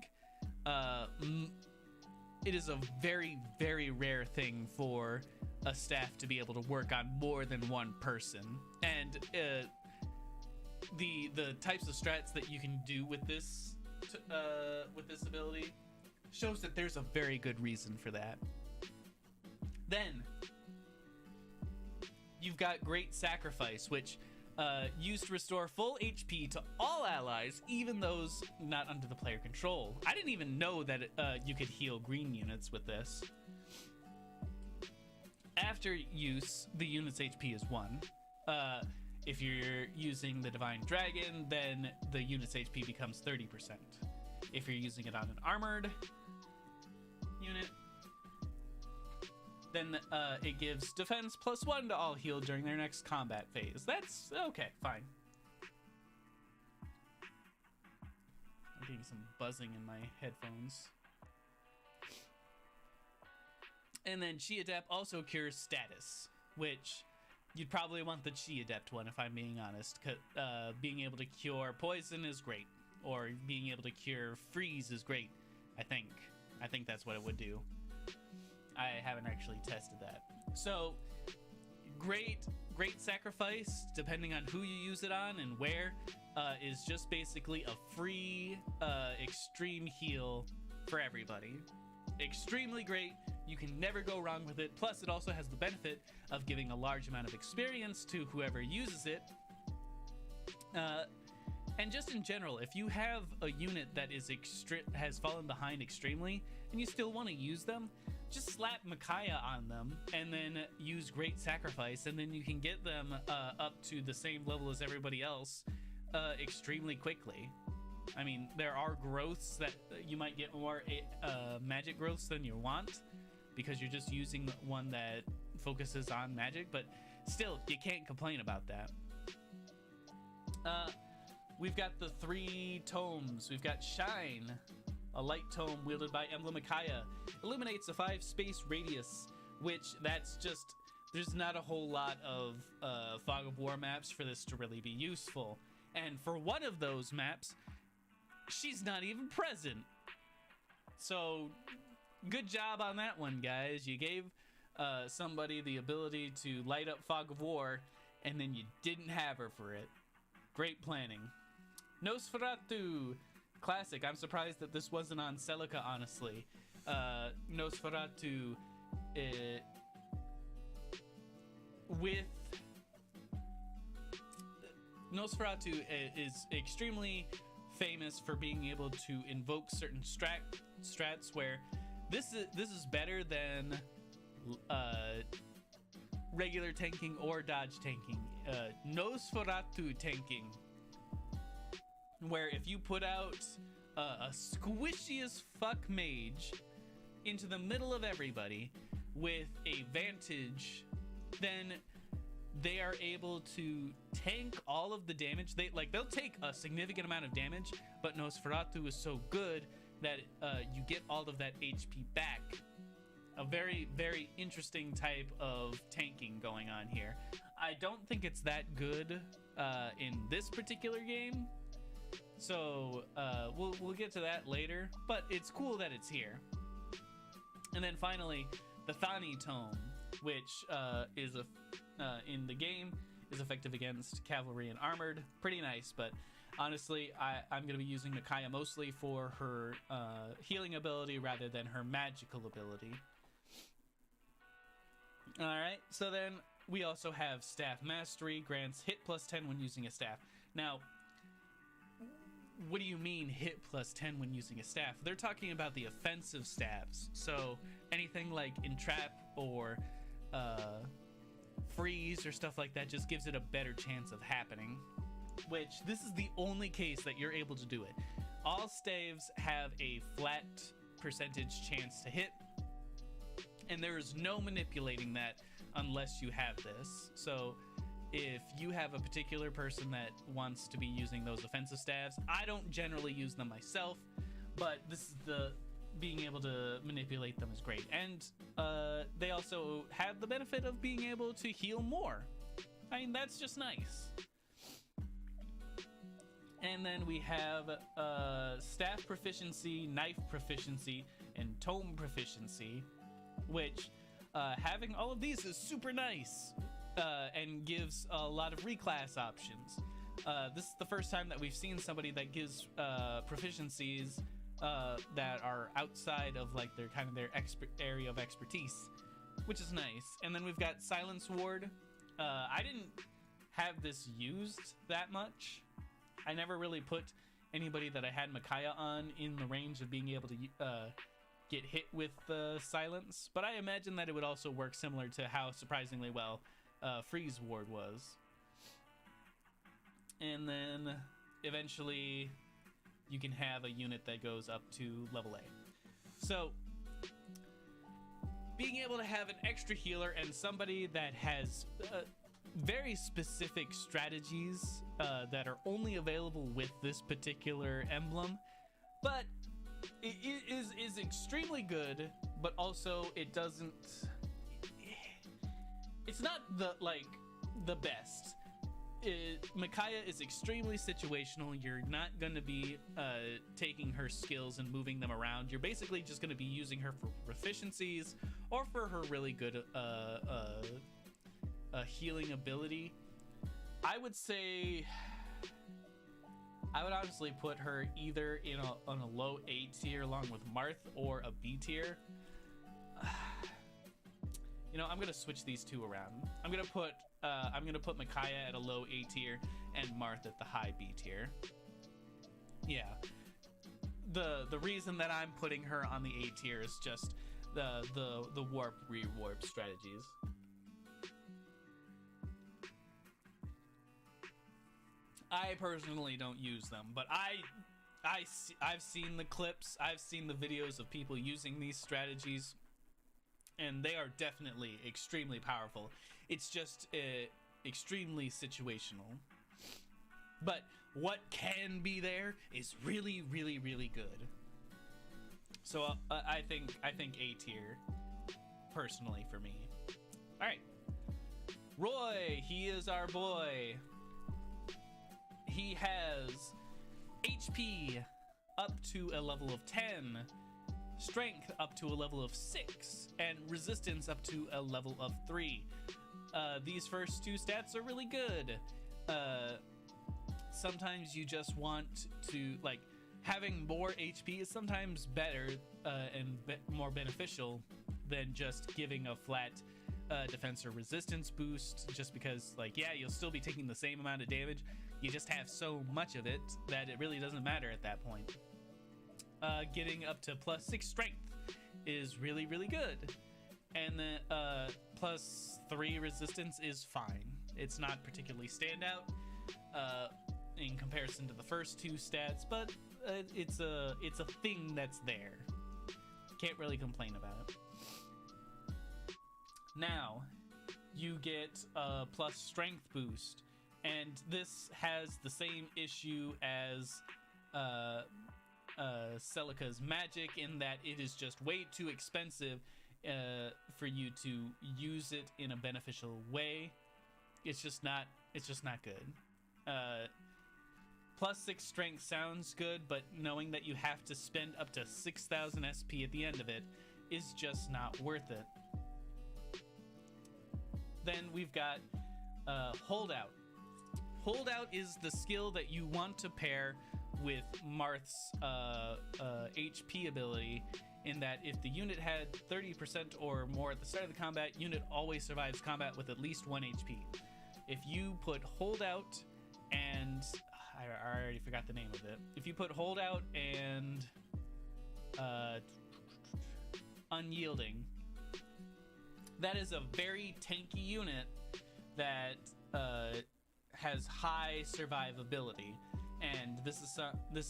it is a very, very rare thing for a staff to be able to work on more than one person. And the types of strats that you can do with this ability shows that there's a very good reason for that. Then you've got Great Sacrifice, which used to restore full HP to all allies, even those not under the player control. I didn't even know that you could heal green units with this. After use, the unit's HP is 1. If you're using the Divine Dragon, then the unit's HP becomes 30%. If you're using it on an armored unit, then it gives defense +1 to all healed during their next combat phase. That's okay, fine. I'm getting some buzzing in my headphones. And then Chi Adept also cures status, which you'd probably want the Chi Adept one if I'm being honest. Being able to cure poison is great, or being able to cure freeze is great. I think that's what it would do. I haven't actually tested that. So great sacrifice, depending on who you use it on and where, is just basically a free extreme heal for everybody. Extremely great. You can never go wrong with it. Plus, it also has the benefit of giving a large amount of experience to whoever uses it. And just in general, if you have a unit that has fallen behind extremely and you still want to use them, just slap Micaiah on them and then use Great Sacrifice, and then you can get them up to the same level as everybody else extremely quickly. I mean, there are growths that you might get more magic growths than you want because you're just using one that focuses on magic, but still, you can't complain about that. We've got the 3 tomes. We've got Shine, a light tome wielded by Emblem Micaiah. Illuminates a 5 space radius, which that's just, there's not a whole lot of Fog of War maps for this to really be useful. And for one of those maps, she's not even present. So good job on that one, guys. You gave somebody the ability to light up Fog of War, and then you didn't have her for it. Great planning. Nosferatu, classic. I'm surprised that this wasn't on Celica, honestly. Nosferatu, Nosferatu is extremely famous for being able to invoke certain strats where this is better than regular tanking or dodge tanking. Nosferatu tanking, where if you put out a squishy as fuck mage into the middle of everybody with a vantage, then they are able to tank all of the damage. They'll take a significant amount of damage, but Nosferatu is so good that you get all of that HP back. A very, very interesting type of tanking going on here. I don't think it's that good in this particular game, so we'll get to that later, but it's cool that it's here. And then finally, the Thani Tome, which is in the game is effective against cavalry and armored. Pretty nice, but honestly, I'm going to be using Micaiah mostly for her healing ability rather than her magical ability. Alright, so then we also have Staff Mastery, grants hit plus 10 when using a staff. Now, what do you mean hit plus 10 when using a staff? They're talking about the offensive staffs. So anything like Entrap or Freeze or stuff like that just gives it a better chance of happening. Which, this is the only case that you're able to do it. All staves have a flat percentage chance to hit, and there is no manipulating that unless you have this. So if you have a particular person that wants to be using those offensive staves, I don't generally use them myself, but this is being able to manipulate them is great. And they also have the benefit of being able to heal more. I mean, that's just nice. And then we have staff proficiency, knife proficiency, and tome proficiency, which having all of these is super nice and gives a lot of reclass options. This is the first time that we've seen somebody that gives proficiencies that are outside of like their area of expertise, which is nice. And then we've got Silence Ward. I didn't have this used that much. I never really put anybody that I had Micaiah on in the range of being able to get hit with silence, but I imagine that it would also work similar to how surprisingly well Freeze Ward was. And then eventually you can have a unit that goes up to level A. So being able to have an extra healer and somebody that has very specific strategies that are only available with this particular emblem, but it is extremely good, but also it doesn't, it's not the best. Micaiah is extremely situational. You're not going to be taking her skills and moving them around. You're basically just going to be using her for proficiencies or for her really good healing ability. I would say I would honestly put her either on a low A tier along with Marth or a B tier. You know, I'm gonna switch these two around. I'm gonna put Micaiah at a low A tier and Marth at the high B tier. Yeah. The reason that I'm putting her on the A tier is just the warp rewarp strategies. I personally don't use them, but I've seen the clips, I've seen the videos of people using these strategies, and they are definitely extremely powerful. It's just extremely situational. But what can be there is really, really, really good. So I think A tier, personally, for me. All right, Roy, he is our boy. He has HP up to a level of 10, strength up to a level of 6, and resistance up to a level of 3. These first two stats are really good. Sometimes you just want to, like, having more HP is sometimes better and more beneficial than just giving a flat defense or resistance boost, just because, like, yeah, you'll still be taking the same amount of damage. You just have so much of it that it really doesn't matter at that point. Getting up to +6 strength is really, really good. and the +3 resistance is fine. It's not particularly standout in comparison to the first two stats, but it's a thing that's there. Can't really complain about it. Now, you get a plus strength boost, and this has the same issue as Celica's magic in that it is just way too expensive for you to use it in a beneficial way. It's just not good. +6 strength sounds good, but knowing that you have to spend up to 6,000 SP at the end of it is just not worth it. Then we've got Holdout. Holdout is the skill that you want to pair with Marth's HP ability, in that if the unit had 30% or more at the start of the combat, unit always survives combat with at least 1 HP. If you put Holdout and... I already forgot the name of it. If you put Holdout and Unyielding, that is a very tanky unit that has high survivability, and this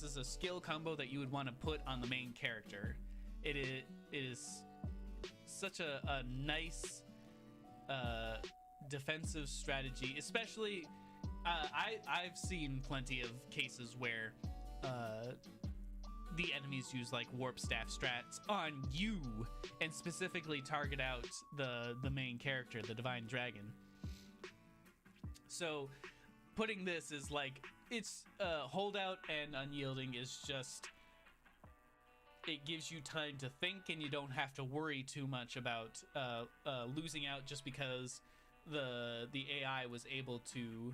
is a skill combo that you would want to put on the main character. It is such a nice defensive strategy, especially I've seen plenty of cases where the enemies use like warp staff strats on you and specifically target out the main character, the divine dragon. So putting this is like, it's Holdout and Unyielding is just, it gives you time to think, and you don't have to worry too much about losing out just because the AI was able to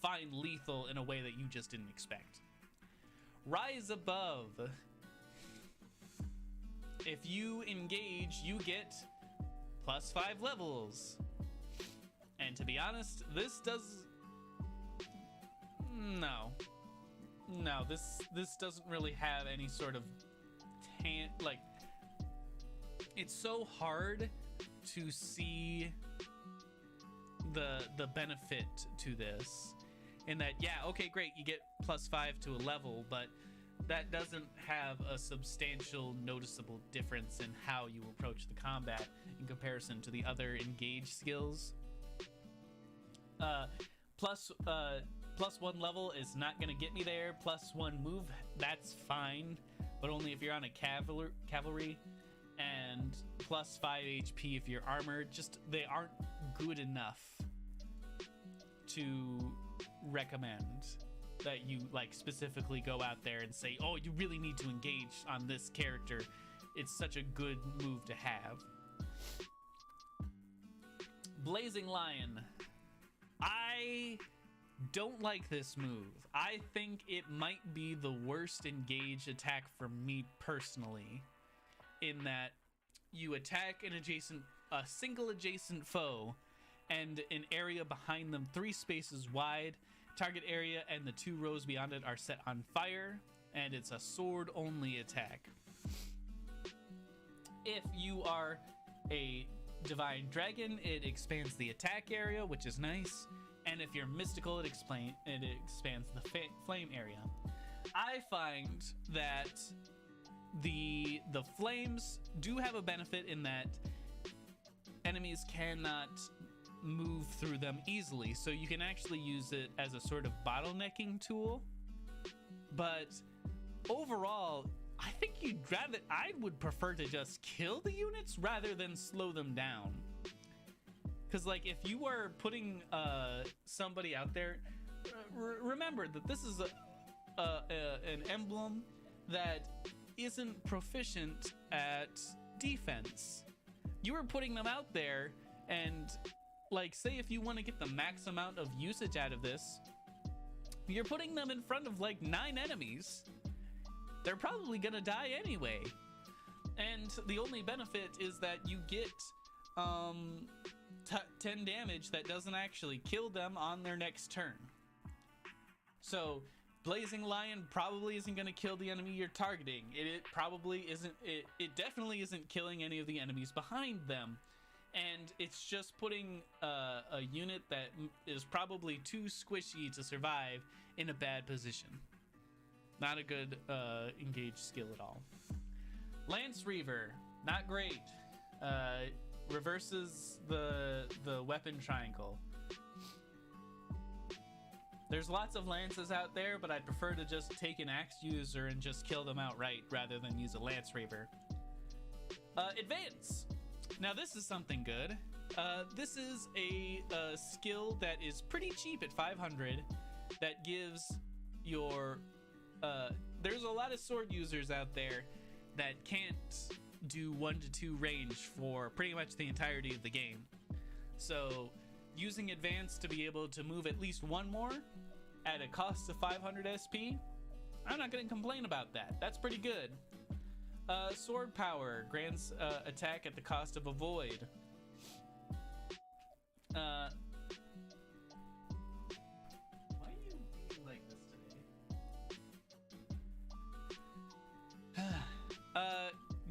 find lethal in a way that you just didn't expect. Rise Above. If you engage, you get +5 levels. And to be honest, this does... No, this doesn't really have any sort of like, it's so hard to see the benefit to this, in that, yeah, okay, great, you get +5 to a level, but that doesn't have a substantial noticeable difference in how you approach the combat in comparison to the other engage skills. +1 level is not gonna get me there. +1 move, that's fine, but only if you're on a cavalry, and +5 HP if you're armored. Just, they aren't good enough to recommend that you like specifically go out there and say, oh, you really need to engage on this character. It's such a good move to have. Blazing Lion. I don't like this move. I think it might be the worst engage attack for me personally, in that you attack a single adjacent foe, and an area behind them 3 spaces wide. Target area and the 2 rows beyond it are set on fire, and it's a sword only attack. If you are a divine dragon, it expands the attack area, which is nice. And if you're mystical, it expands the flame area. I find that the flames do have a benefit in that enemies cannot move through them easily, so you can actually use it as a sort of bottlenecking tool. But overall, I think I would prefer to just kill the units rather than slow them down. Because, like, if you are putting somebody out there, remember that this is an emblem that isn't proficient at defense. You are putting them out there, and, like, say if you want to get the max amount of usage out of this, you're putting them in front of, like, 9 enemies. They're probably gonna die anyway. And the only benefit is that you get 10 damage that doesn't actually kill them on their next turn. So Blazing Lion probably isn't going to kill the enemy you're targeting. It probably isn't. It definitely isn't killing any of the enemies behind them. and it's just putting a unit that is probably too squishy to survive in a bad position. Not a good engaged skill at all. Lance Reaver, not great. Reverses the weapon triangle. There's lots of lances out there, but I'd prefer to just take an axe user and just kill them outright rather than use a Lance Reaver. Advance. Now this is something good. This is a skill that is pretty cheap at 500 that gives your... there's a lot of sword users out there that can't do 1 to 2 range for pretty much the entirety of the game. So using advance to be able to move at least one more at a cost of 500 SP, I'm not going to complain about that. That's pretty good. Sword power grants attack at the cost of a void. Why are you being like this today?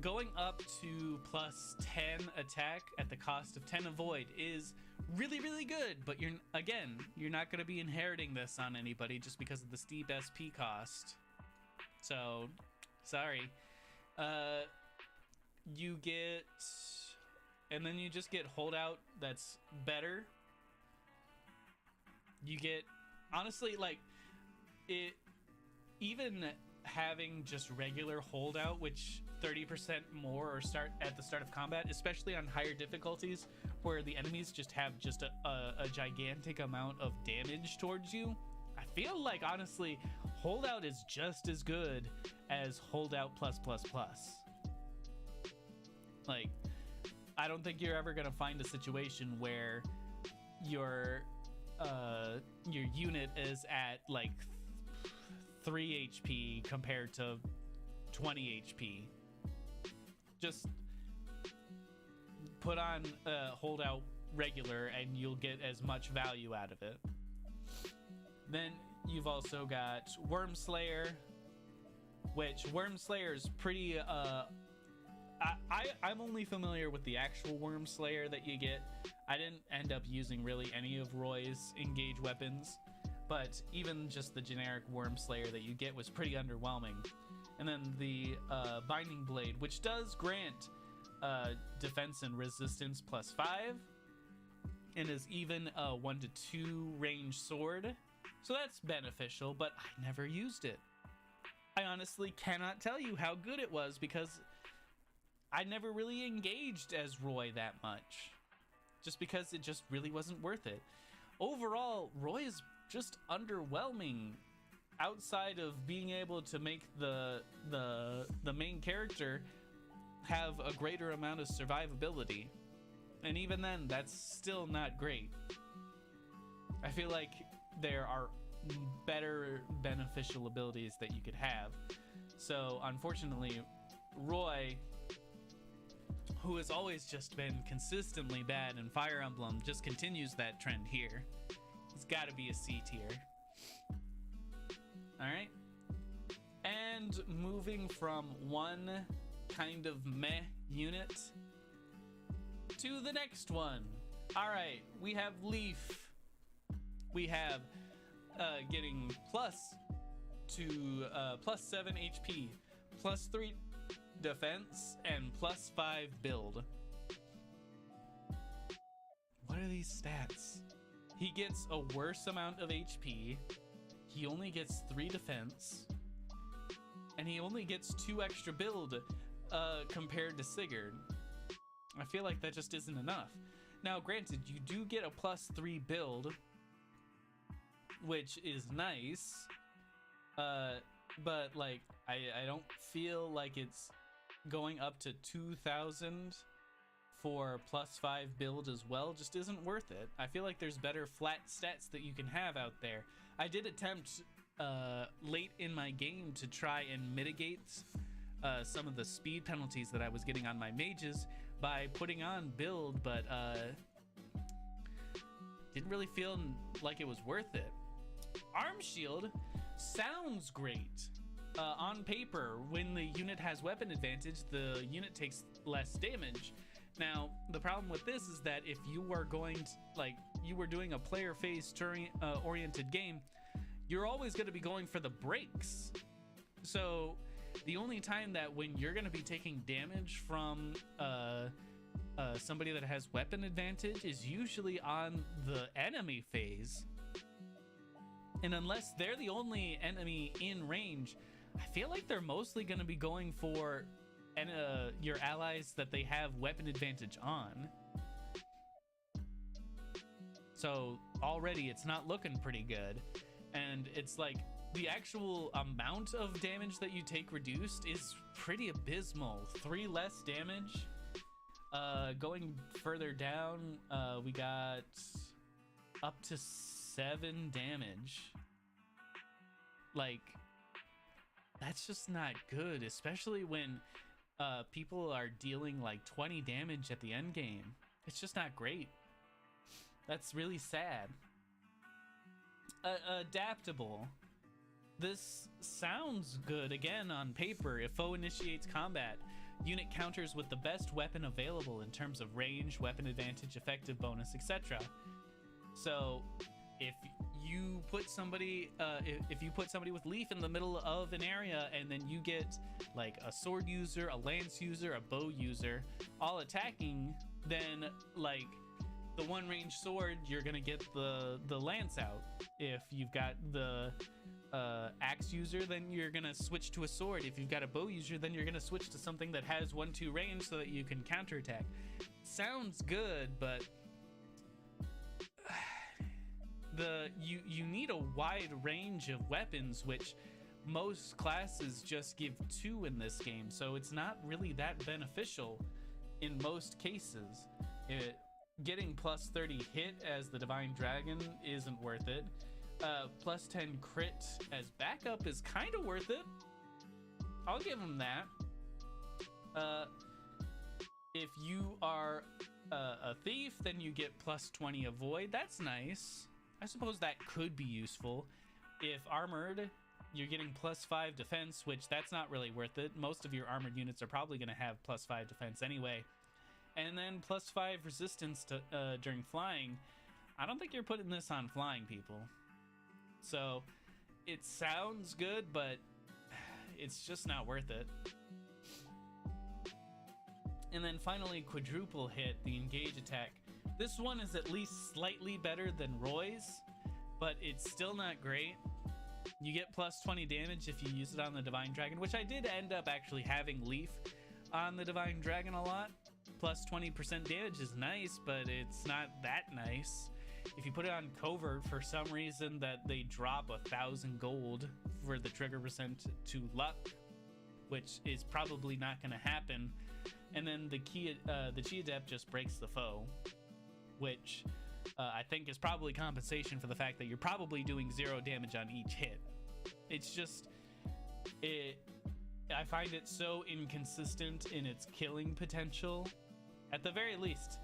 Going up to plus 10 attack at the cost of 10 avoid is really, really good, but you're not going to be inheriting this on anybody just because of the steep SP cost. So, sorry. You get, and then you just get holdout that's better. You get, honestly, like, it, even having just regular holdout, which 30% more or start at the start of combat, especially on higher difficulties where the enemies just have just a gigantic amount of damage towards you, I feel like honestly holdout is just as good as holdout plus plus plus. Like, I don't think you're ever gonna find a situation where your unit is at like 3 HP compared to 20 HP. Just put on holdout regular and you'll get as much value out of it. Then you've also got Worm Slayer, which Worm Slayer is pretty I'm only familiar with the actual Worm Slayer that you get. I didn't end up using really any of Roy's engage weapons, but even just the generic Worm Slayer that you get was pretty underwhelming. And then the Binding Blade, which does grant defense and resistance plus 5, and is even a 1 to 2 range sword. So that's beneficial, but I never used it. I honestly cannot tell you how good it was because I never really engaged as Roy that much. Just because it just really wasn't worth it. Overall, Roy is just underwhelming outside of being able to make the main character have a greater amount of survivability. And even then, that's still not great. I feel like there are better beneficial abilities that you could have. So unfortunately, Roy, who has always just been consistently bad in Fire Emblem, just continues that trend here. He's got to be a C tier. Alright. And moving from one kind of meh unit to the next one. Alright, we have Leaf. We have getting plus 7 HP, plus 3 defense, and plus 5 build. What are these stats? He gets a worse amount of HP, he only gets 3 defense, and he only gets 2 extra build compared to Sigurd. I feel like that just isn't enough. Now granted, you do get a plus 3 build, which is nice, but like I don't feel like it's going up to 2,000 for plus 5 build as well. Just isn't worth it. I feel like there's better flat stats that you can have out there. I did attempt late in my game to try and mitigate some of the speed penalties that I was getting on my mages by putting on build, but didn't really feel like it was worth it. Arm Shield sounds great. On paper, when the unit has weapon advantage, the unit takes less damage. Now, the problem with this is that if you were going to, like, you were doing a player phase oriented game, you're always going to be going for the breaks. So the only time that when you're going to be taking damage from somebody that has weapon advantage is usually on the enemy phase. And unless they're the only enemy in range, I feel like they're mostly going to be going for your allies that they have weapon advantage on. So already it's not looking pretty good. And it's like the actual amount of damage that you take reduced is pretty abysmal. 3 less damage. Going further down, we got up to 7 damage. Like, that's just not good, especially when people are dealing like 20 damage at the end game. It's just not great. That's really sad. Adaptable. This sounds good again on paper. If foe initiates combat, unit counters with the best weapon available in terms of range, weapon advantage, effective bonus, etc. So if you put somebody if you put somebody with leaf in the middle of an area, and then you get like a sword user, a lance user, a bow user all attacking, then like the one range sword, you're gonna get the lance out. If you've got the axe user, then you're gonna switch to a sword. If you've got a bow user, then you're gonna switch to something that has 1-2 range so that you can counterattack. Sounds good, but you need a wide range of weapons, which most classes just give 2 in this game, so it's not really that beneficial in most cases. Getting plus 30 hit as the Divine Dragon isn't worth it. Plus 10 crit as backup is kind of worth it. I'll give him that. If you are a thief, then you get plus 20 avoid. That's nice. I suppose that could be useful. If armored, you're getting plus 5 defense, which that's not really worth it. Most of your armored units are probably going to have plus 5 defense anyway. And then plus 5 resistance to during flying. I don't think you're putting this on flying people. So it sounds good, but it's just not worth it. And then finally, quadruple hit, the engage attack. This one is at least slightly better than Roy's, but it's still not great. You get plus 20 damage if you use it on the Divine Dragon, which I did end up actually having Leaf on the Divine Dragon a lot. Plus 20% damage is nice, but it's not that nice. If you put it on Covert, for some reason that they drop 1,000 gold for the trigger percent to luck, which is probably not going to happen. And then the Chi Adept just breaks the foe, which I think is probably compensation for the fact that you're probably doing 0 damage on each hit. It's just, I find it so inconsistent in its killing potential. At the very least,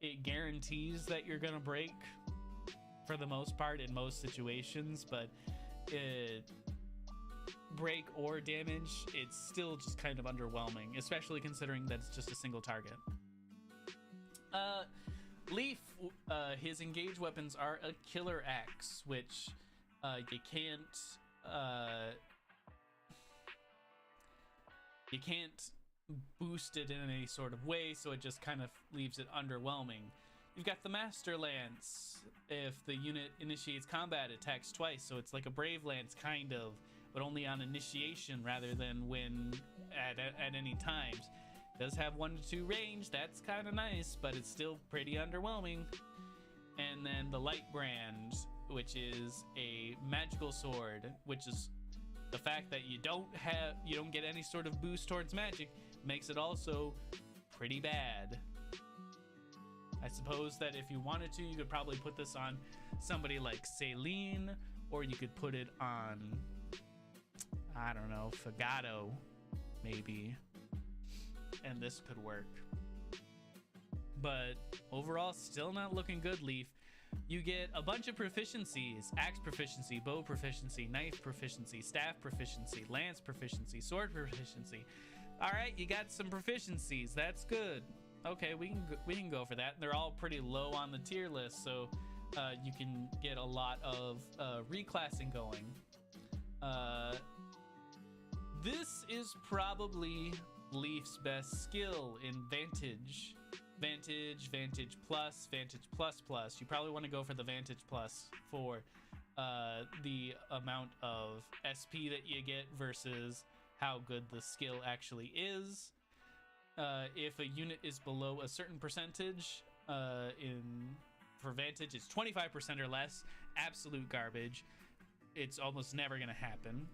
it guarantees that you're gonna break for the most part in most situations, but break or damage, it's still just kind of underwhelming, especially considering that it's just a single target. Leaf, his engage weapons are a killer axe, which you can't boost it in any sort of way, so it just kind of leaves it underwhelming. You've got the Master Lance. If the unit initiates combat, it attacks twice, so it's like a Brave Lance kind of, but only on initiation rather than when at any times. Does have 1-2 range, that's kind of nice, but it's still pretty underwhelming. And then the Light Brand, which is a magical sword, which is the fact that you don't get any sort of boost towards magic, makes it also pretty bad. I suppose that if you wanted to, you could probably put this on somebody like Celine, or you could put it on, I don't know, Fagato, maybe. And this could work. But overall, still not looking good, Leaf. You get a bunch of proficiencies: axe proficiency, bow proficiency, knife proficiency, staff proficiency, lance proficiency, sword proficiency. All right, you got some proficiencies. That's good. Okay, we can go for that. They're all pretty low on the tier list, so you can get a lot of reclassing going. This is probably Leaf's best skill in Vantage. Vantage Plus, Vantage Plus Plus. You probably want to go for the Vantage Plus for the amount of SP that you get versus how good the skill actually is. If a unit is below a certain percentage, for Vantage, it's 25% or less. Absolute garbage. It's almost never going to happen.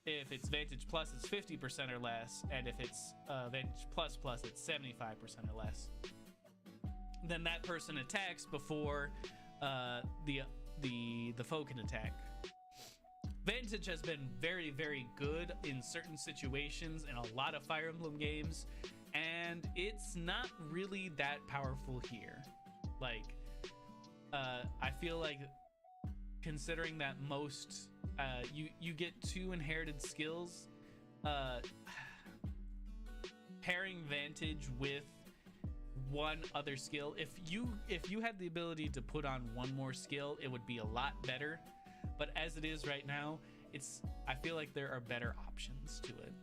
If it's Vantage Plus, it's 50% or less, and if it's Vantage Plus Plus, it's 75% or less. Then that person attacks before the foe can attack. Vantage has been very, very good in certain situations in a lot of Fire Emblem games, and it's not really that powerful here. Like, I feel like, considering that most you get 2 inherited skills, pairing Vantage with one other skill, if you had the ability to put on one more skill, it would be a lot better. But as it is right now, I feel like there are better options to it.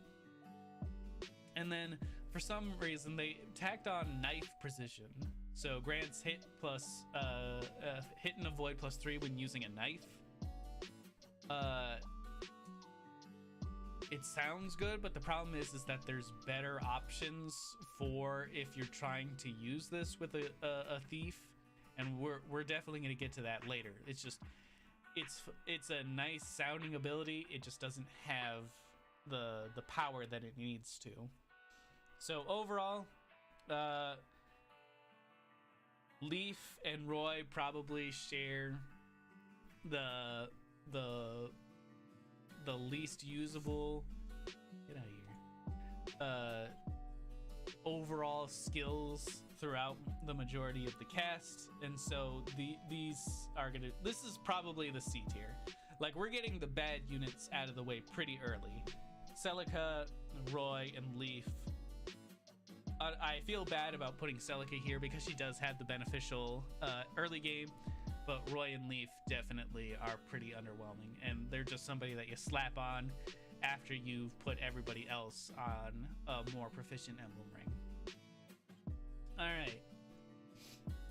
And then for some reason they tacked on knife precision, so grants hit and avoid +3 when using a knife. It sounds good, but the problem is that there's better options for if you're trying to use this with a thief, and we're definitely going to get to that later. It's just it's a nice sounding ability. It just doesn't have the power that it needs to. So overall, Leaf and Roy probably share the least usable, get out of here, overall skills throughout the majority of the cast. And so this is probably the C tier. Like, we're getting the bad units out of the way pretty early. Celica, Roy, and Leaf. I feel bad about putting Celica here because she does have the beneficial early game, but Roy and Leaf definitely are pretty underwhelming, and they're just somebody that you slap on after you've put everybody else on a more proficient Emblem ring. All right,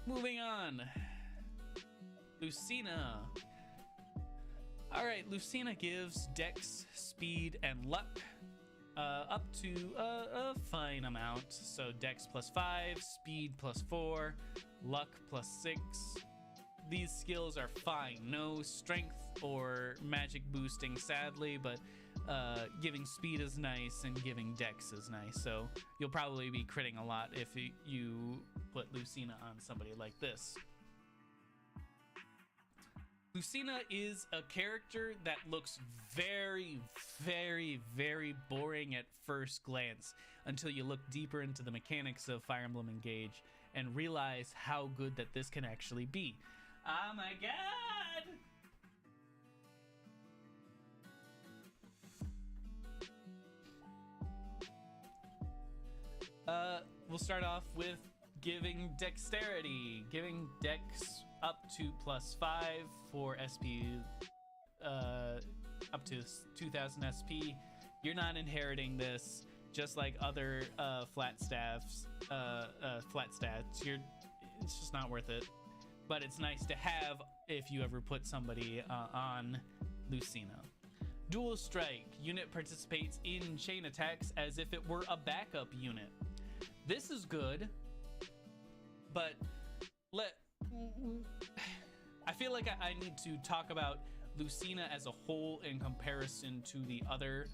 moving on. Lucina. All right, Lucina gives Dex, Speed, and Luck up to a fine amount. So Dex +5, Speed +4, Luck +6. These skills are fine. No strength or magic boosting, sadly, but giving speed is nice and giving Dex is nice. So you'll probably be critting a lot if you put Lucina on somebody like this. Lucina is a character that looks very, very, very boring at first glance until you look deeper into the mechanics of Fire Emblem Engage and realize how good that this can actually be. Oh my god! We'll start off with giving dexterity, giving Dex up to +5 for SP, up to 2000 SP. You're not inheriting this, just like other flat stats. It's just not worth it. But it's nice to have if you ever put somebody on Lucina. Dual Strike. Unit participates in chain attacks as if it were a backup unit. This is good, but I feel like I need to talk about Lucina as a whole in comparison to the other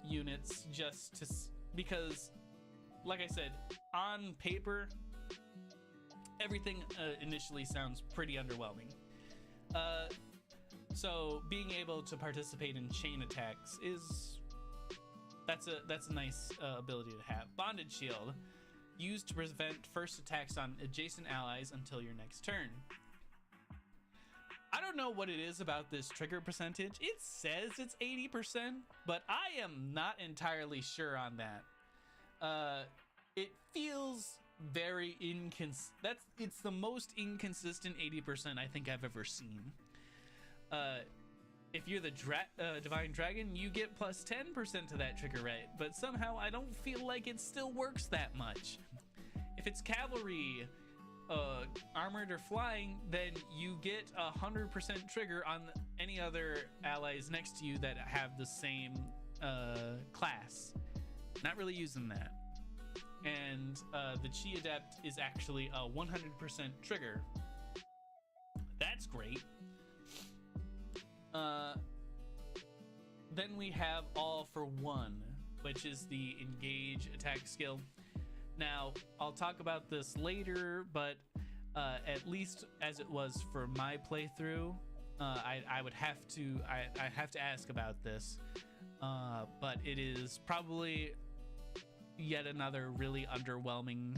units, because, like I said, on paper, everything initially sounds pretty underwhelming. So being able to participate in chain attacks that's a nice ability to have. Bonded Shield, used to prevent first attacks on adjacent allies until your next turn. I don't know what it is about this trigger percentage. It says it's 80%, but I am not entirely sure on that. it feels very it's the most inconsistent 80% I think I've ever seen. If you're the divine dragon, you get plus 10% to that trigger rate, but somehow I don't feel like it still works that much. If it's cavalry, armored or flying, then you get 100% trigger on any other allies next to you that have the same class. Not really using that. And the Chi Adept is actually a 100% trigger. That's great. Then we have All for One, which is the engage attack skill. Now, I'll talk about this later, but at least as it was for my playthrough, I would have to I have to ask about this. But it is probably yet another really underwhelming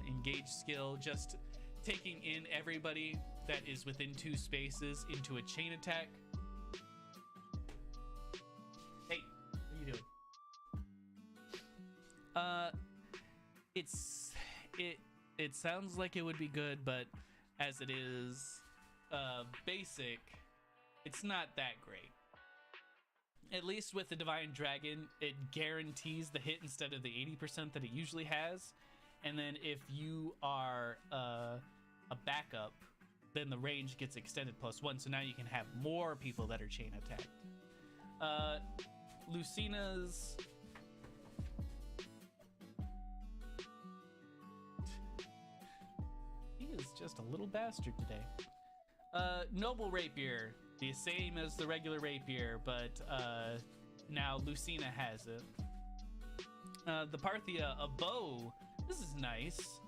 engage skill, just taking in everybody that is within 2 spaces into a chain attack. Hey, what are you doing? It sounds like it would be good, but as it is basic, it's not that great. At least with the Divine Dragon, it guarantees the hit instead of the 80% that it usually has. And then if you are a backup, then the range gets extended +1, so now you can have more people that are chain attacked. Lucina's he is just a little bastard today. Noble Rapier, the same as the regular rapier, but now Lucina has it. The Parthia, a bow. This is nice.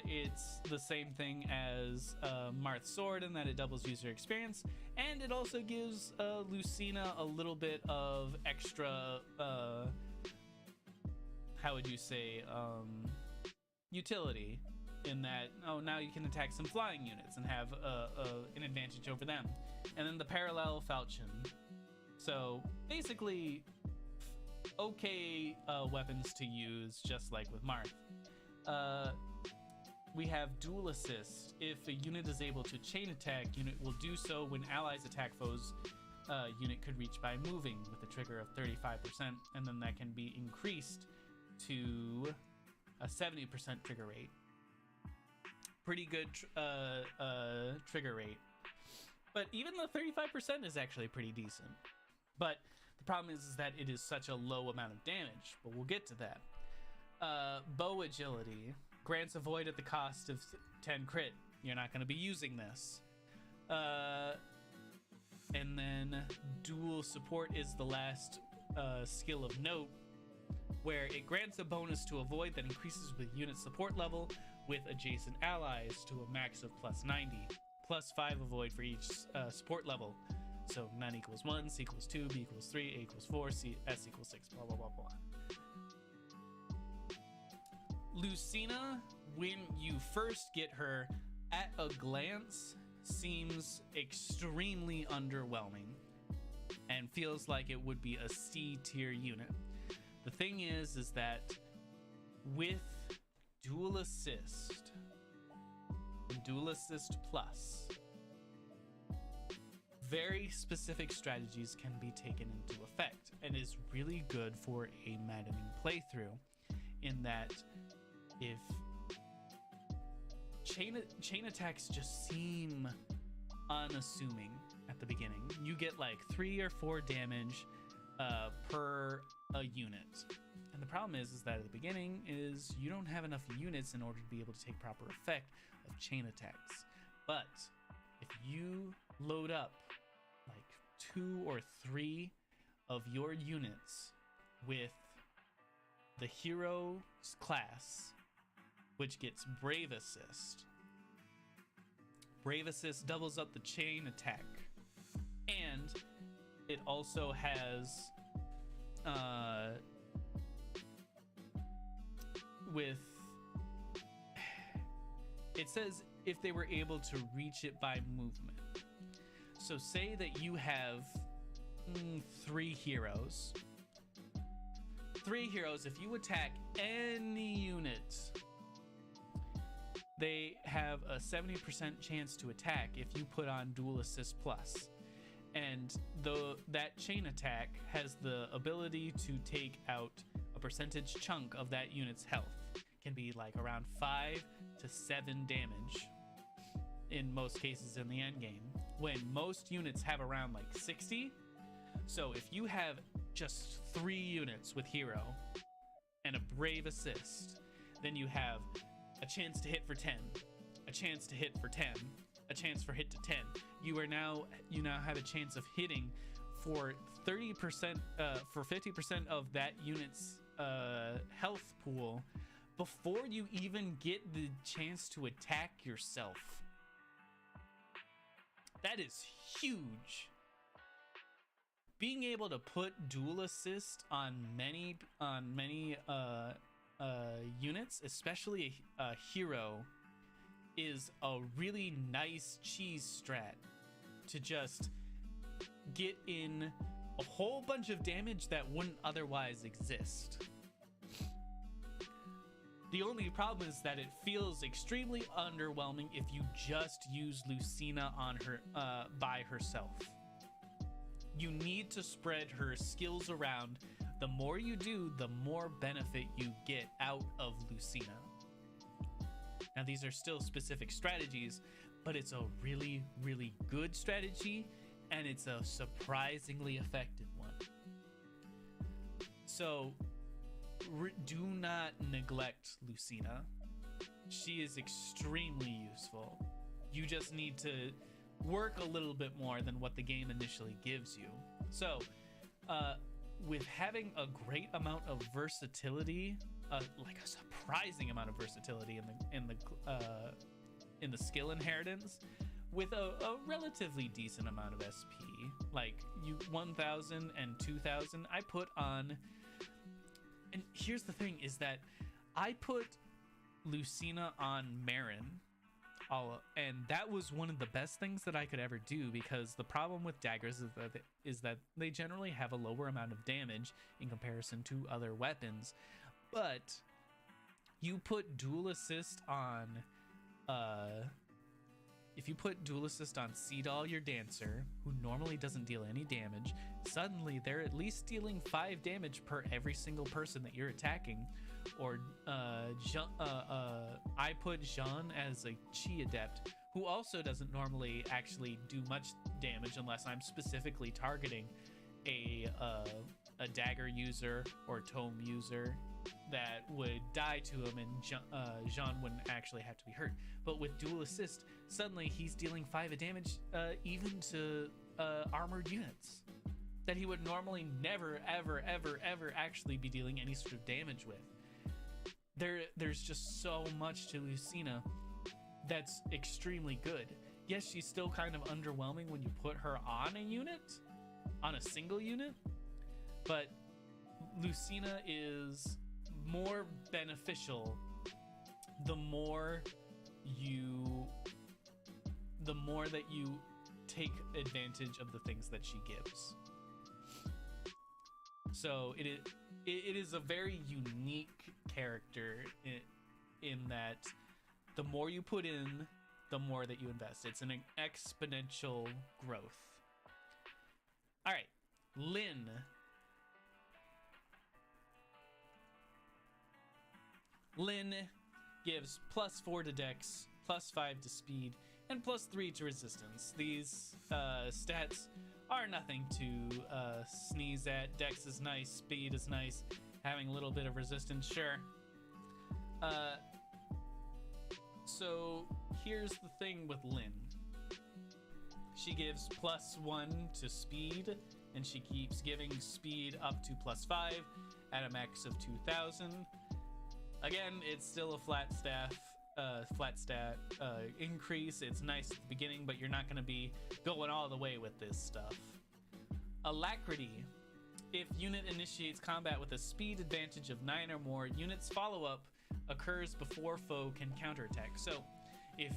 It's the same thing as Marth's sword in that it doubles user experience, and it also gives Lucina a little bit of extra, how would you say, utility, in that, oh, now you can attack some flying units and have an advantage over them. And then the Parallel Falchion. So basically, okay weapons to use, just like with Marth. We have Dual Assist. If a unit is able to chain attack, unit will do so when allies attack foes unit could reach by moving, with a trigger of 35%, and then that can be increased to a 70% trigger rate. Pretty good trigger rate. But even the 35% is actually pretty decent. But the problem is that it is such a low amount of damage, but we'll get to that. Bow Agility grants a void at the cost of 10 crit. You're not going to be using this. And then Dual Support is the last skill of note, where it grants a bonus to a void that increases with unit support level with adjacent allies to a max of +90, +5 avoid for each support level. So none equals 1, C equals 2, B equals 3, A equals 4, S equals 6, blah, blah, blah, blah. Lucina, when you first get her, at a glance, seems extremely underwhelming and feels like it would be a C tier unit. The thing is that with Dual Assist and Dual Assist Plus, very specific strategies can be taken into effect, and is really good for a maddening playthrough, in that if chain attacks just seem unassuming at the beginning. You get like 3 or 4 damage per a unit. And the problem is that at the beginning is you don't have enough units in order to be able to take proper effect of chain attacks. But if you load up like 2 or 3 of your units with the hero's class, which gets Brave Assist. Brave Assist doubles up the chain attack, and it also has it says if they were able to reach it by movement. So say that you have 3 heroes. 3 heroes, if you attack any unit, they have a 70% chance to attack if you put on Dual Assist Plus. And that chain attack has the ability to take out a percentage chunk of that unit's health. Can be like around 5 to 7 damage in most cases in the end game, when most units have around like 60. So if you have just 3 units with hero and a brave assist, then you have a chance to hit for 10, a chance to hit for 10, a chance for hit to 10. You now have a chance of hitting for 30%, for 50% of that unit's health pool before you even get the chance to attack yourself. That is huge. Being able to put dual assist on many units, especially a hero, is a really nice cheese strat to just get in a whole bunch of damage that wouldn't otherwise exist. The only problem is that it feels extremely underwhelming if you just use Lucina on her by herself. You need to spread her skills around. The more you do, the more benefit you get out of Lucina. Now, these are still specific strategies, but it's a really, really good strategy, and it's a surprisingly effective one. So, do not neglect Lucina. She is extremely useful. You just need to work a little bit more than what the game initially gives you. So, with having a great amount of versatility, like a surprising amount of versatility in the skill inheritance, with a relatively decent amount of SP, like 1,000 and 2,000, I put on. And here's the thing: is that I put Lucina on Marin. And that was one of the best things that I could ever do, because the problem with daggers is that they generally have a lower amount of damage in comparison to other weapons. But you put dual assist on if you put dual assist on Seedall, your dancer, who normally doesn't deal any damage, suddenly they're at least dealing 5 damage per every single person that you're attacking. Or I put Jean as a Chi adept, who also doesn't normally actually do much damage unless I'm specifically targeting a dagger user or tome user that would die to him, and Jean wouldn't actually have to be hurt. But with dual assist, suddenly he's dealing 5 of damage even to armored units that he would normally never, ever, ever, ever actually be dealing any sort of damage with. There's just so much to Lucina that's extremely good. Yes, she's still kind of underwhelming when you put her on a unit, on a single unit, but Lucina is more beneficial the more that you take advantage of the things that she gives. So it is a very unique character in that the more you put in, the more that you invest. It's an exponential growth. All right, Lynn. Lynn gives +4 to dex, +5 to speed, and +3 to resistance. These stats are nothing to sneeze at. Dex is nice, speed is nice, having a little bit of resistance, sure. So here's the thing with Lynn. She gives +1 to speed, and she keeps giving speed up to +5 at a max of 2,000. Again, it's still a flat stat increase. It's nice at the beginning, but you're not going to be going all the way with this stuff. Alacrity. If unit initiates combat with a speed advantage of 9 or more, unit's follow-up occurs before foe can counterattack. So if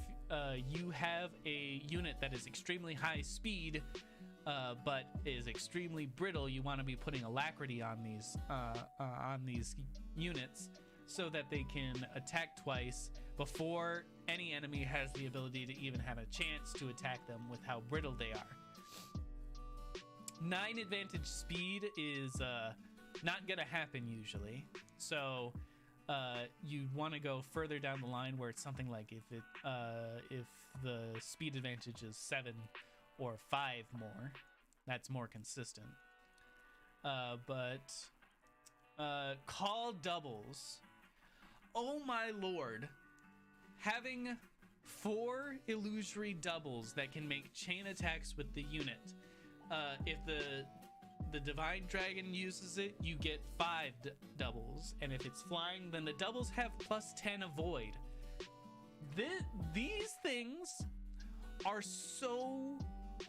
you have a unit that is extremely high speed, but is extremely brittle, you want to be putting alacrity on these units so that they can attack twice before any enemy has the ability to even have a chance to attack them with how brittle they are. 9 advantage speed is not gonna happen usually, so you want to go further down the line where it's something like if the speed advantage is 7 or 5 more, that's more consistent. But call doubles. Oh my lord. Having 4 illusory doubles that can make chain attacks with the unit. If the divine dragon uses it, you get 5 doubles, and if it's flying, then the doubles have +10 avoid. These things are so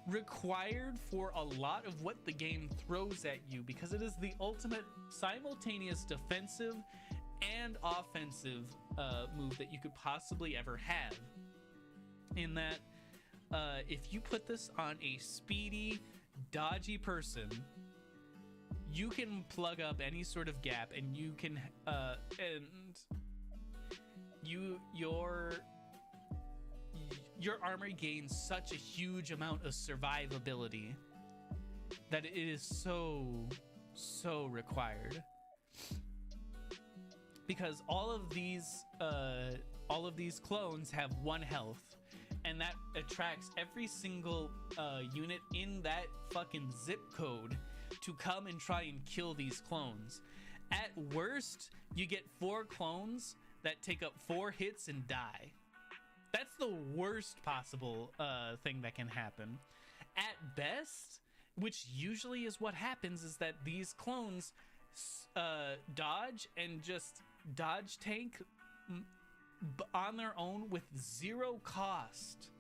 required for a lot of what the game throws at you, because it is the ultimate simultaneous defensive and offensive move that you could possibly ever have. In that, if you put this on a speedy, dodgy person, you can plug up any sort of gap, and you can your armor gains such a huge amount of survivability that it is so required, because all of these clones have 1 health, and that attracts every single unit in that fucking zip code to come and try and kill these clones. At worst, you get 4 clones that take up 4 hits and die. That's the worst possible thing that can happen. At best, which usually is what happens, is that these clones dodge and just dodge tank on their own with 0 cost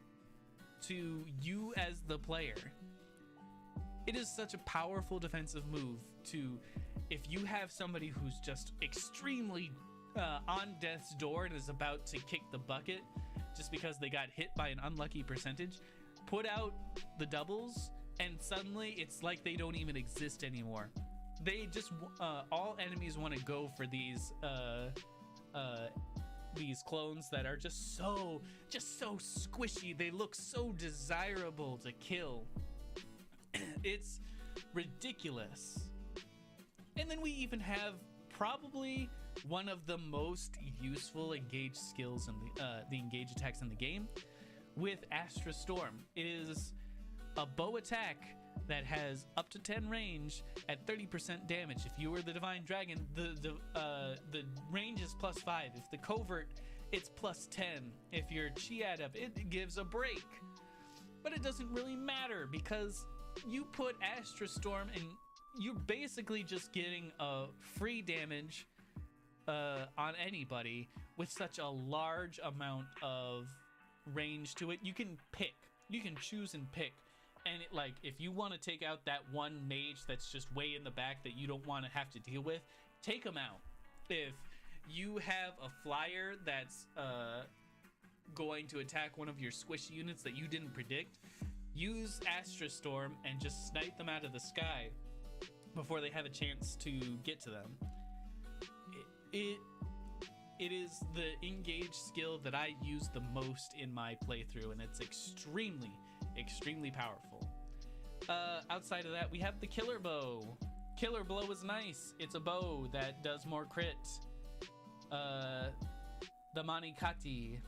to you as the player. It is such a powerful defensive move to, if you have somebody who's just extremely on death's door and is about to kick the bucket just because they got hit by an unlucky percentage, put out the doubles and suddenly it's like they don't even exist anymore. They just all enemies want to go for these clones that are just so squishy. They look so desirable to kill. It's ridiculous. And then we even have probably one of the most useful engage skills in the engage attacks in the game with Astra Storm. It is a bow attack that has up to 10 range at 30% damage. If you were the divine dragon, the range is +5. If the covert, it's +10. If you're Chiadab, it gives a break. But it doesn't really matter, because you put Astra Storm and you're basically just getting a free damage on anybody with such a large amount of range to it. You can choose and pick. And like, if you want to take out that one mage that's just way in the back that you don't want to have to deal with, take them out. If you have a flyer that's going to attack one of your squishy units that you didn't predict, use Astra Storm and just snipe them out of the sky before they have a chance to get to them. It is the engage skill that I use the most in my playthrough, and it's extremely powerful. Outside of that, we have the Killer Bow. Killer Blow is nice. It's a bow that does more crit. The Manikati,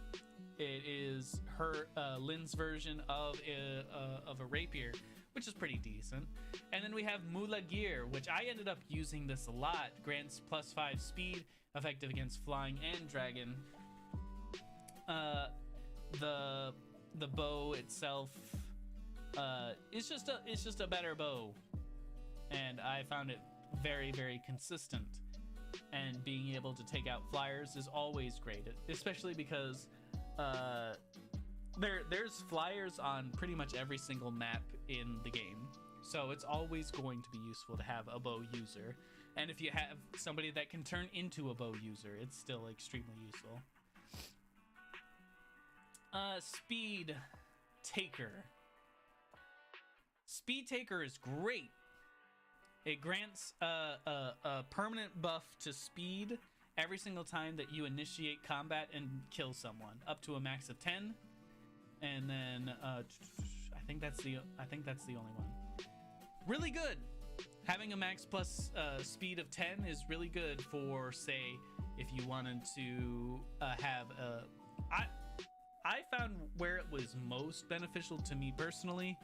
it is her Lynn's version of a rapier, which is pretty decent. And then we have Mula Gear, which I ended up using this a lot. Grants +5 speed, effective against flying and dragon. The bow itself it's just a better bow, and I found it very consistent. And being able to take out flyers is always great, especially because there's flyers on pretty much every single map in the game, so it's always going to be useful to have a bow user. And if you have somebody that can turn into a bow user, it's still extremely useful. Speed Taker. Speed Taker is great. It grants a permanent buff to speed every single time that you initiate combat and kill someone, up to a max of 10. And then I think that's the only one. Really good. Having a max plus speed of 10 is really good for, say, if you wanted to have a... I found where it was most beneficial to me personally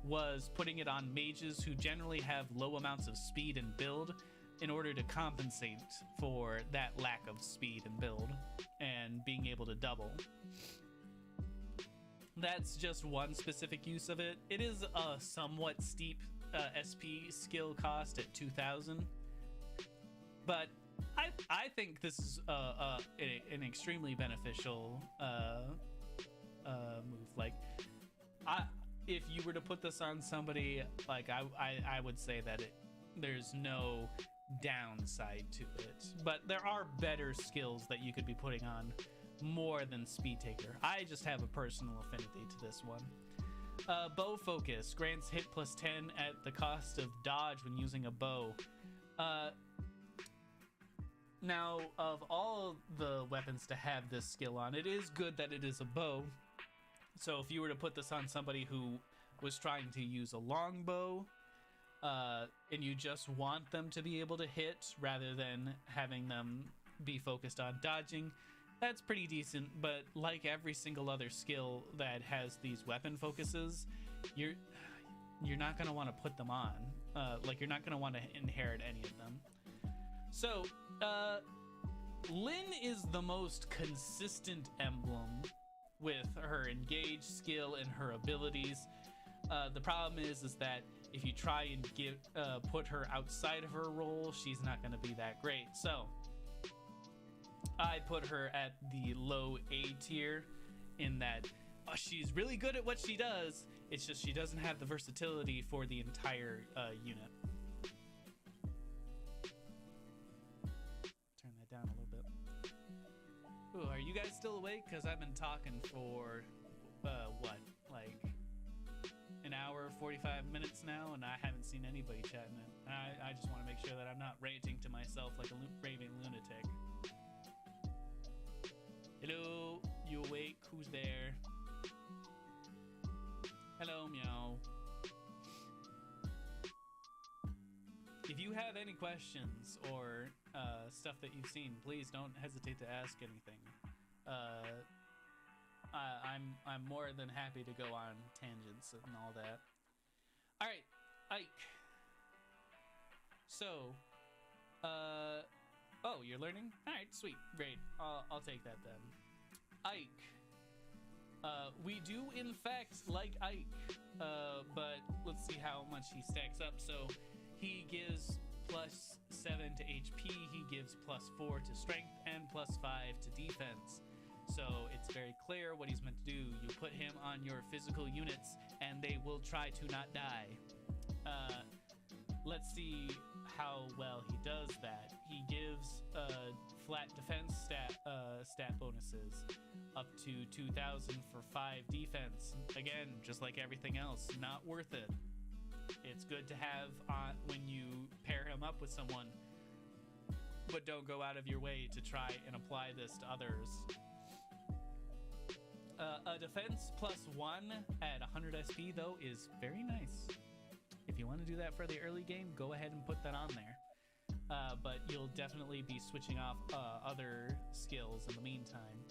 was putting it on mages who generally have low amounts of speed and build in order to compensate for that lack of speed and build and being able to double. That's just one specific use of it. It is a somewhat steep SP skill cost at 2,000, but I think this is an extremely beneficial move. Like, if you were to put this on somebody, like I would say that there's no downside to it, but there are better skills that you could be putting on more than Speed Taker. I just have a personal affinity to this one. Bow Focus grants hit plus 10 at the cost of dodge when using a bow. Now, of all the weapons to have this skill on, it is good that it is a bow. So if you were to put this on somebody who was trying to use a longbow, and you just want them to be able to hit rather than having them be focused on dodging, that's pretty decent. But like every single other skill that has these weapon focuses, you're not going to want to put them on. Like, you're not going to want to inherit any of them. So, Lyn is the most consistent emblem with her engage skill and her abilities. The problem is that if you try and put her outside of her role, she's not going to be that great. So I put her at the low A tier in that she's really good at what she does. It's just she doesn't have the versatility for the entire unit. Turn that down a little bit. Ooh, are you guys still awake? Because I've been talking for, what, like an hour, 45 minutes now, and I haven't seen anybody chatting it. I just want to make sure that I'm not ranting to myself like a raving lunatic. Hello, you awake? Who's there? Hello, meow. If you have any questions or stuff that you've seen, please don't hesitate to ask anything. I'm more than happy to go on tangents and all that. All right, Ike. So, oh, you're learning? All right, sweet, great. I'll take that then. Ike. We do in fact like Ike, but let's see how much he stacks up. So he gives plus 7 to HP, he gives plus 4 to strength, and plus 5 to defense. So it's very clear what he's meant to do. You put him on your physical units and they will try to not die. Let's see how well he does that. He gives flat defense stat bonuses up to 2,000 for 5 defense. Again, just like everything else, not worth it. It's good to have when you pair him up with someone, but don't go out of your way to try and apply this to others. A defense plus 1 at 100 SP though is very nice. If you want to do that for the early game, go ahead and put that on there. But you'll definitely be switching off other skills in the meantime.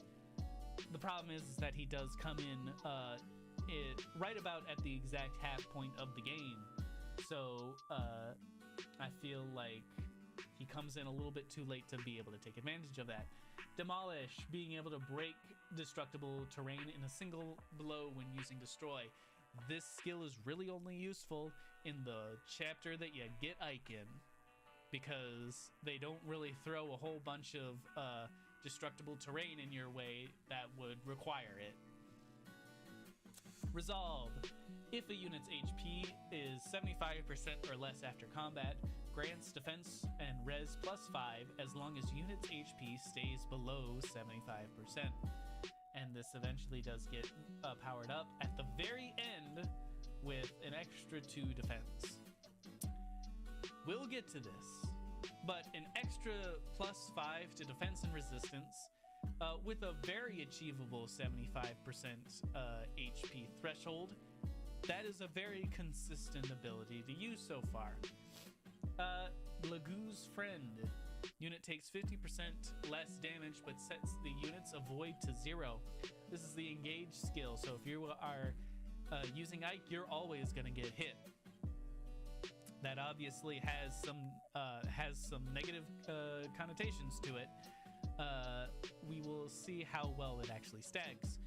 The problem is that he does come in right about at the exact half point of the game. So I feel like he comes in a little bit too late to be able to take advantage of that. Demolish, being able to break destructible terrain in a single blow when using destroy. This skill is really only useful in the chapter that you get Ike in, because they don't really throw a whole bunch of destructible terrain in your way that would require it. Resolve. If a unit's HP is 75% or less after combat, grants defense and res plus 5 as long as unit's HP stays below 75%. And this eventually does get powered up. At the very end, with an extra 2 defense. We'll get to this, but an extra +5 to defense and resistance with a very achievable 75% HP threshold. That is a very consistent ability to use so far. Lagoo's Friend. Unit takes 50% less damage, but sets the unit's avoid to 0. This is the engage skill, so if you are using Ike, you're always going to get hit. That obviously has some negative connotations to it. We will see how well it actually stacks.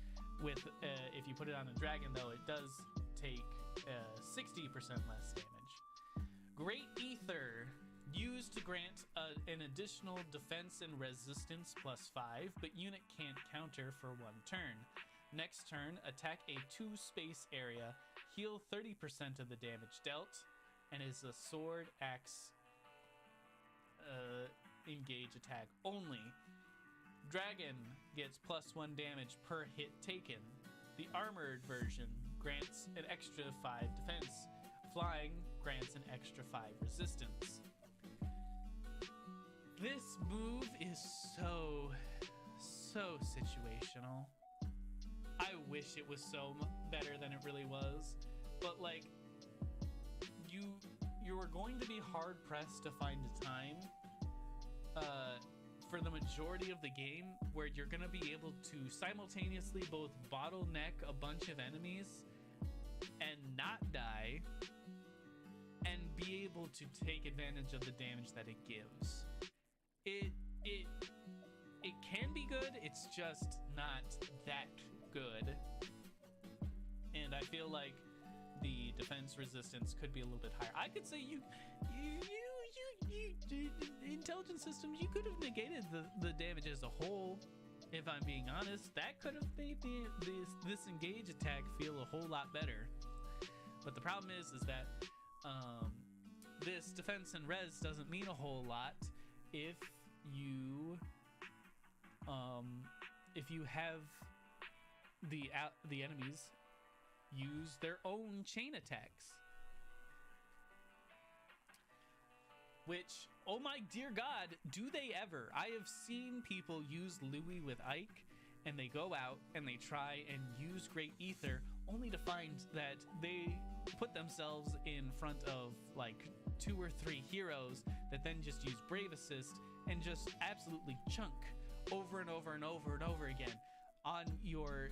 With if you put it on a dragon, though, it does take 60% less damage. Great Ether. Used to grant an additional defense and resistance +5, but unit can't counter for 1 turn. Next turn, attack a 2-space area, heal 30% of the damage dealt, and is a sword axe engage attack only. Dragon gets +1 damage per hit taken. The armored version grants an extra 5 defense. Flying grants an extra 5 resistance. This move is so situational. I wish it was so better than it really was, but like you are going to be hard pressed to find a time for the majority of the game where you're gonna be able to simultaneously both bottleneck a bunch of enemies and not die, and be able to take advantage of the damage that it gives. It can be good, it's just not that good. And I feel like the defense resistance could be a little bit higher. I could say you intelligence systems, you could have negated the damage as a whole. If I'm being honest, that could have made this engage attack feel a whole lot better. But the problem is that this defense and res doesn't mean a whole lot if you have the enemies use their own chain attacks. Which, oh my dear God, do they ever? I have seen people use Louis with Ike, and they go out and they try and use Great Ether, only to find that they put themselves in front of like 2 or 3 heroes that then just use Brave Assist and just absolutely chunk over and over and over and over again on your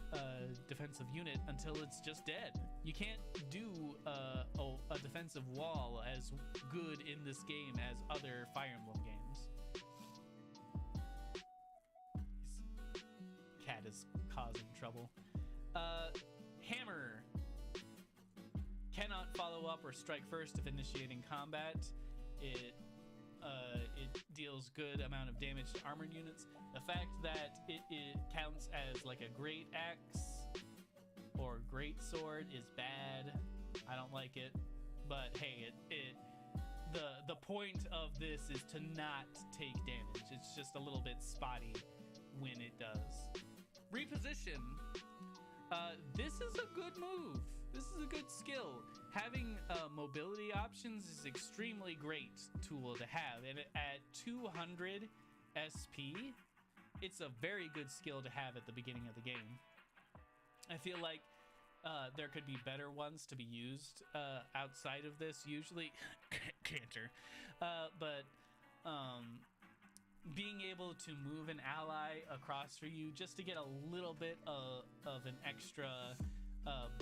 defensive unit until it's just dead. You can't do a defensive wall as good in this game as other Fire Emblem games. Cat is causing trouble. Hammer cannot follow up or strike first if initiating combat. It deals good amount of damage to armored units. The fact that it counts as like a great axe or great sword is bad. I don't like it, but hey, the point of this is to not take damage. It's just a little bit spotty when it does. Reposition. This is a good move. This is a good skill. Having mobility options is extremely great tool to have, and at 200 SP, it's a very good skill to have at the beginning of the game. I feel like there could be better ones to be used outside of this, usually canter, but being able to move an ally across for you just to get a little bit of an extra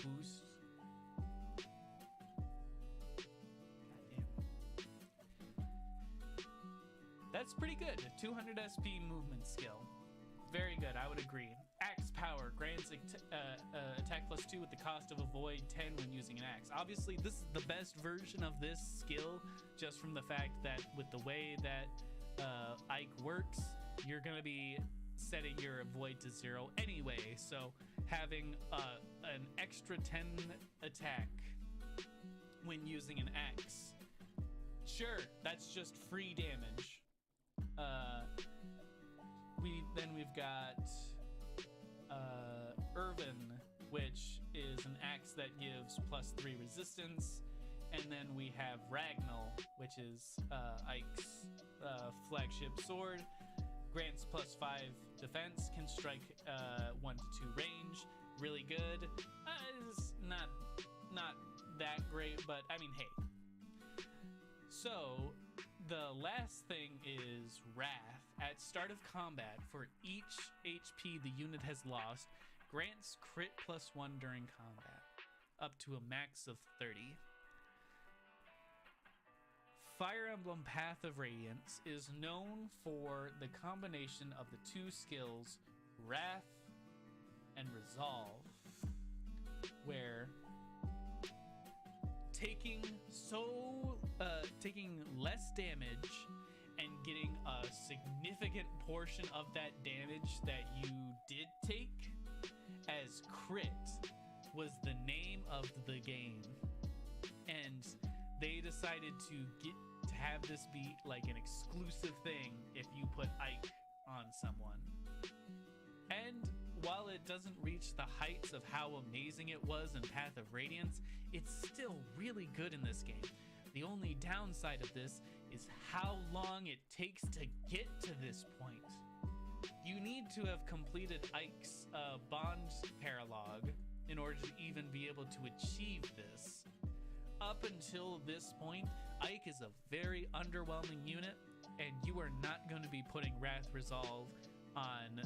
boost. That's pretty good. 200 SP movement skill. Very good, I would agree. Axe power grants attack +2 with the cost of avoid 10 when using an axe. Obviously, this is the best version of this skill, just from the fact that with the way that Ike works, you're going to be setting your avoid to 0 anyway. So having an extra 10 attack when using an axe, sure, that's just free damage. We've got Irvin which is an axe that gives +3 resistance. And then we have Ragnall, which is Ike's flagship sword. Grants +5 defense, can strike 1 to 2 range. Really good. It's not that great, but I mean, hey. So the last thing is Wrath. At start of combat, for each HP the unit has lost, grants crit +1 during combat, up to a max of 30. Fire Emblem Path of Radiance is known for the combination of the two skills Wrath and Resolve, where taking less damage and getting a significant portion of that damage that you did take as crit was the name of the game. And they decided to have this be like an exclusive thing if you put Ike on someone. And while it doesn't reach the heights of how amazing it was in Path of Radiance, it's still really good in this game. The only downside of this is how long it takes to get to this point. You need to have completed Ike's bond paralogue in order to even be able to achieve this. Up until this point, Ike is a very underwhelming unit, and you are not going to be putting Wrath Resolve on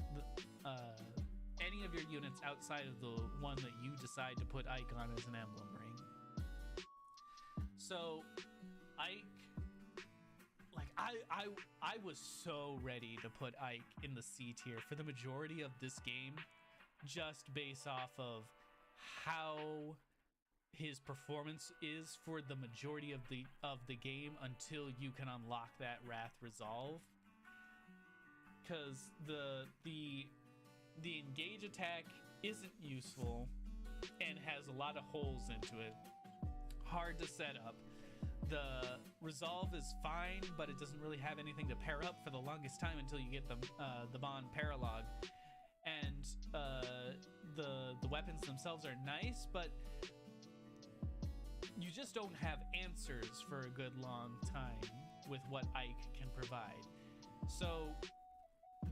any of your units outside of the one that you decide to put Ike on as an emblem ring. So Ike, like I was so ready to put Ike in the C tier for the majority of this game, just based off of how his performance is for the majority of the game until you can unlock that Wrath Resolve. Because the engage attack isn't useful and has a lot of holes into it. Hard to set up. The Resolve is fine, but it doesn't really have anything to pair up for the longest time until you get the Bond Paralogue. And the weapons themselves are nice, but you just don't have answers for a good long time with what Ike can provide. So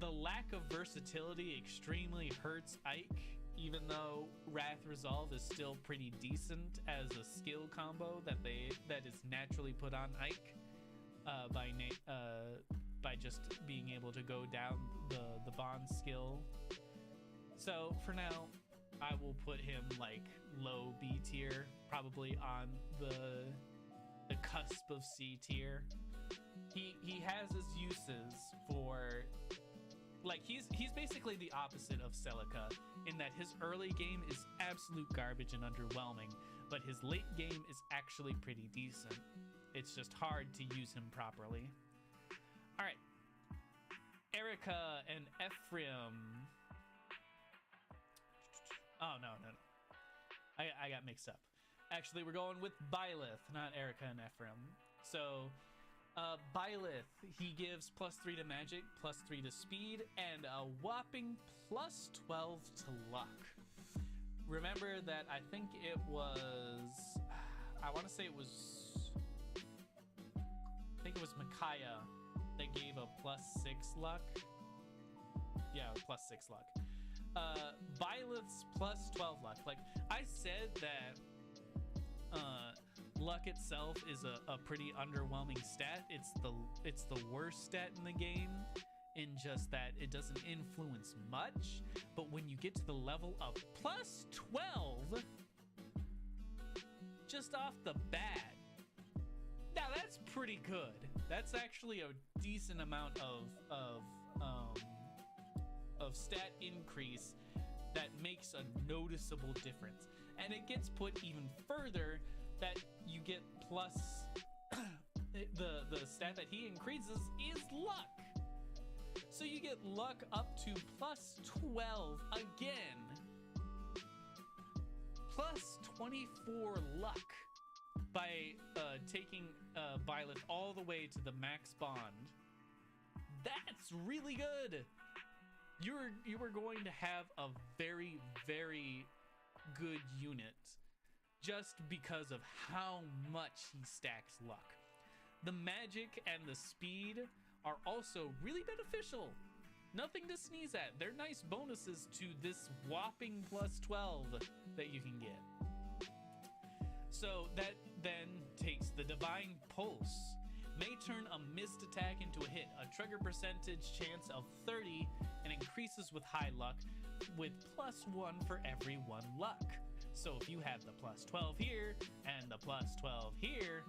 the lack of versatility extremely hurts Ike, even though Wrath Resolve is still pretty decent as a skill combo that is naturally put on Ike by just being able to go down the bond skill. So for now, I will put him like low B tier, probably on the cusp of C tier. He has his uses for, like, he's basically the opposite of Celica in that his early game is absolute garbage and underwhelming, but his late game is actually pretty decent. It's just hard to use him properly. All right, Erica and Ephraim. Oh, no. I got mixed up. Actually, we're going with Byleth, not Erica and Ephraim. So, Byleth, he gives +3 to magic, +3 to speed, and a whopping +12 to luck. Remember that I think it was... I want to say it was... I think it was Micaiah that gave a +6 luck. Yeah, +6 luck. Byleth's +12 luck. Like, I said that luck itself is a pretty underwhelming stat. It's the worst stat in the game, in just that it doesn't influence much. But when you get to the level of +12, just off the bat, now that's pretty good. That's actually a decent amount of stat increase that makes a noticeable difference. And it gets put even further that you get plus the stat that he increases is luck. So you get luck up to +12 again. +24 luck by taking Byleth all the way to the max bond. That's really good. You are going to have a very, very good unit just because of how much he stacks luck. The magic and the speed are also really beneficial. Nothing to sneeze at. They're nice bonuses to this whopping plus 12 that you can get. So that then takes the Divine Pulse. May turn a missed attack into a hit, a trigger percentage chance of 30, and increases with high luck with +1 for every 1 luck. So if you have the plus 12 here and the plus 12 here,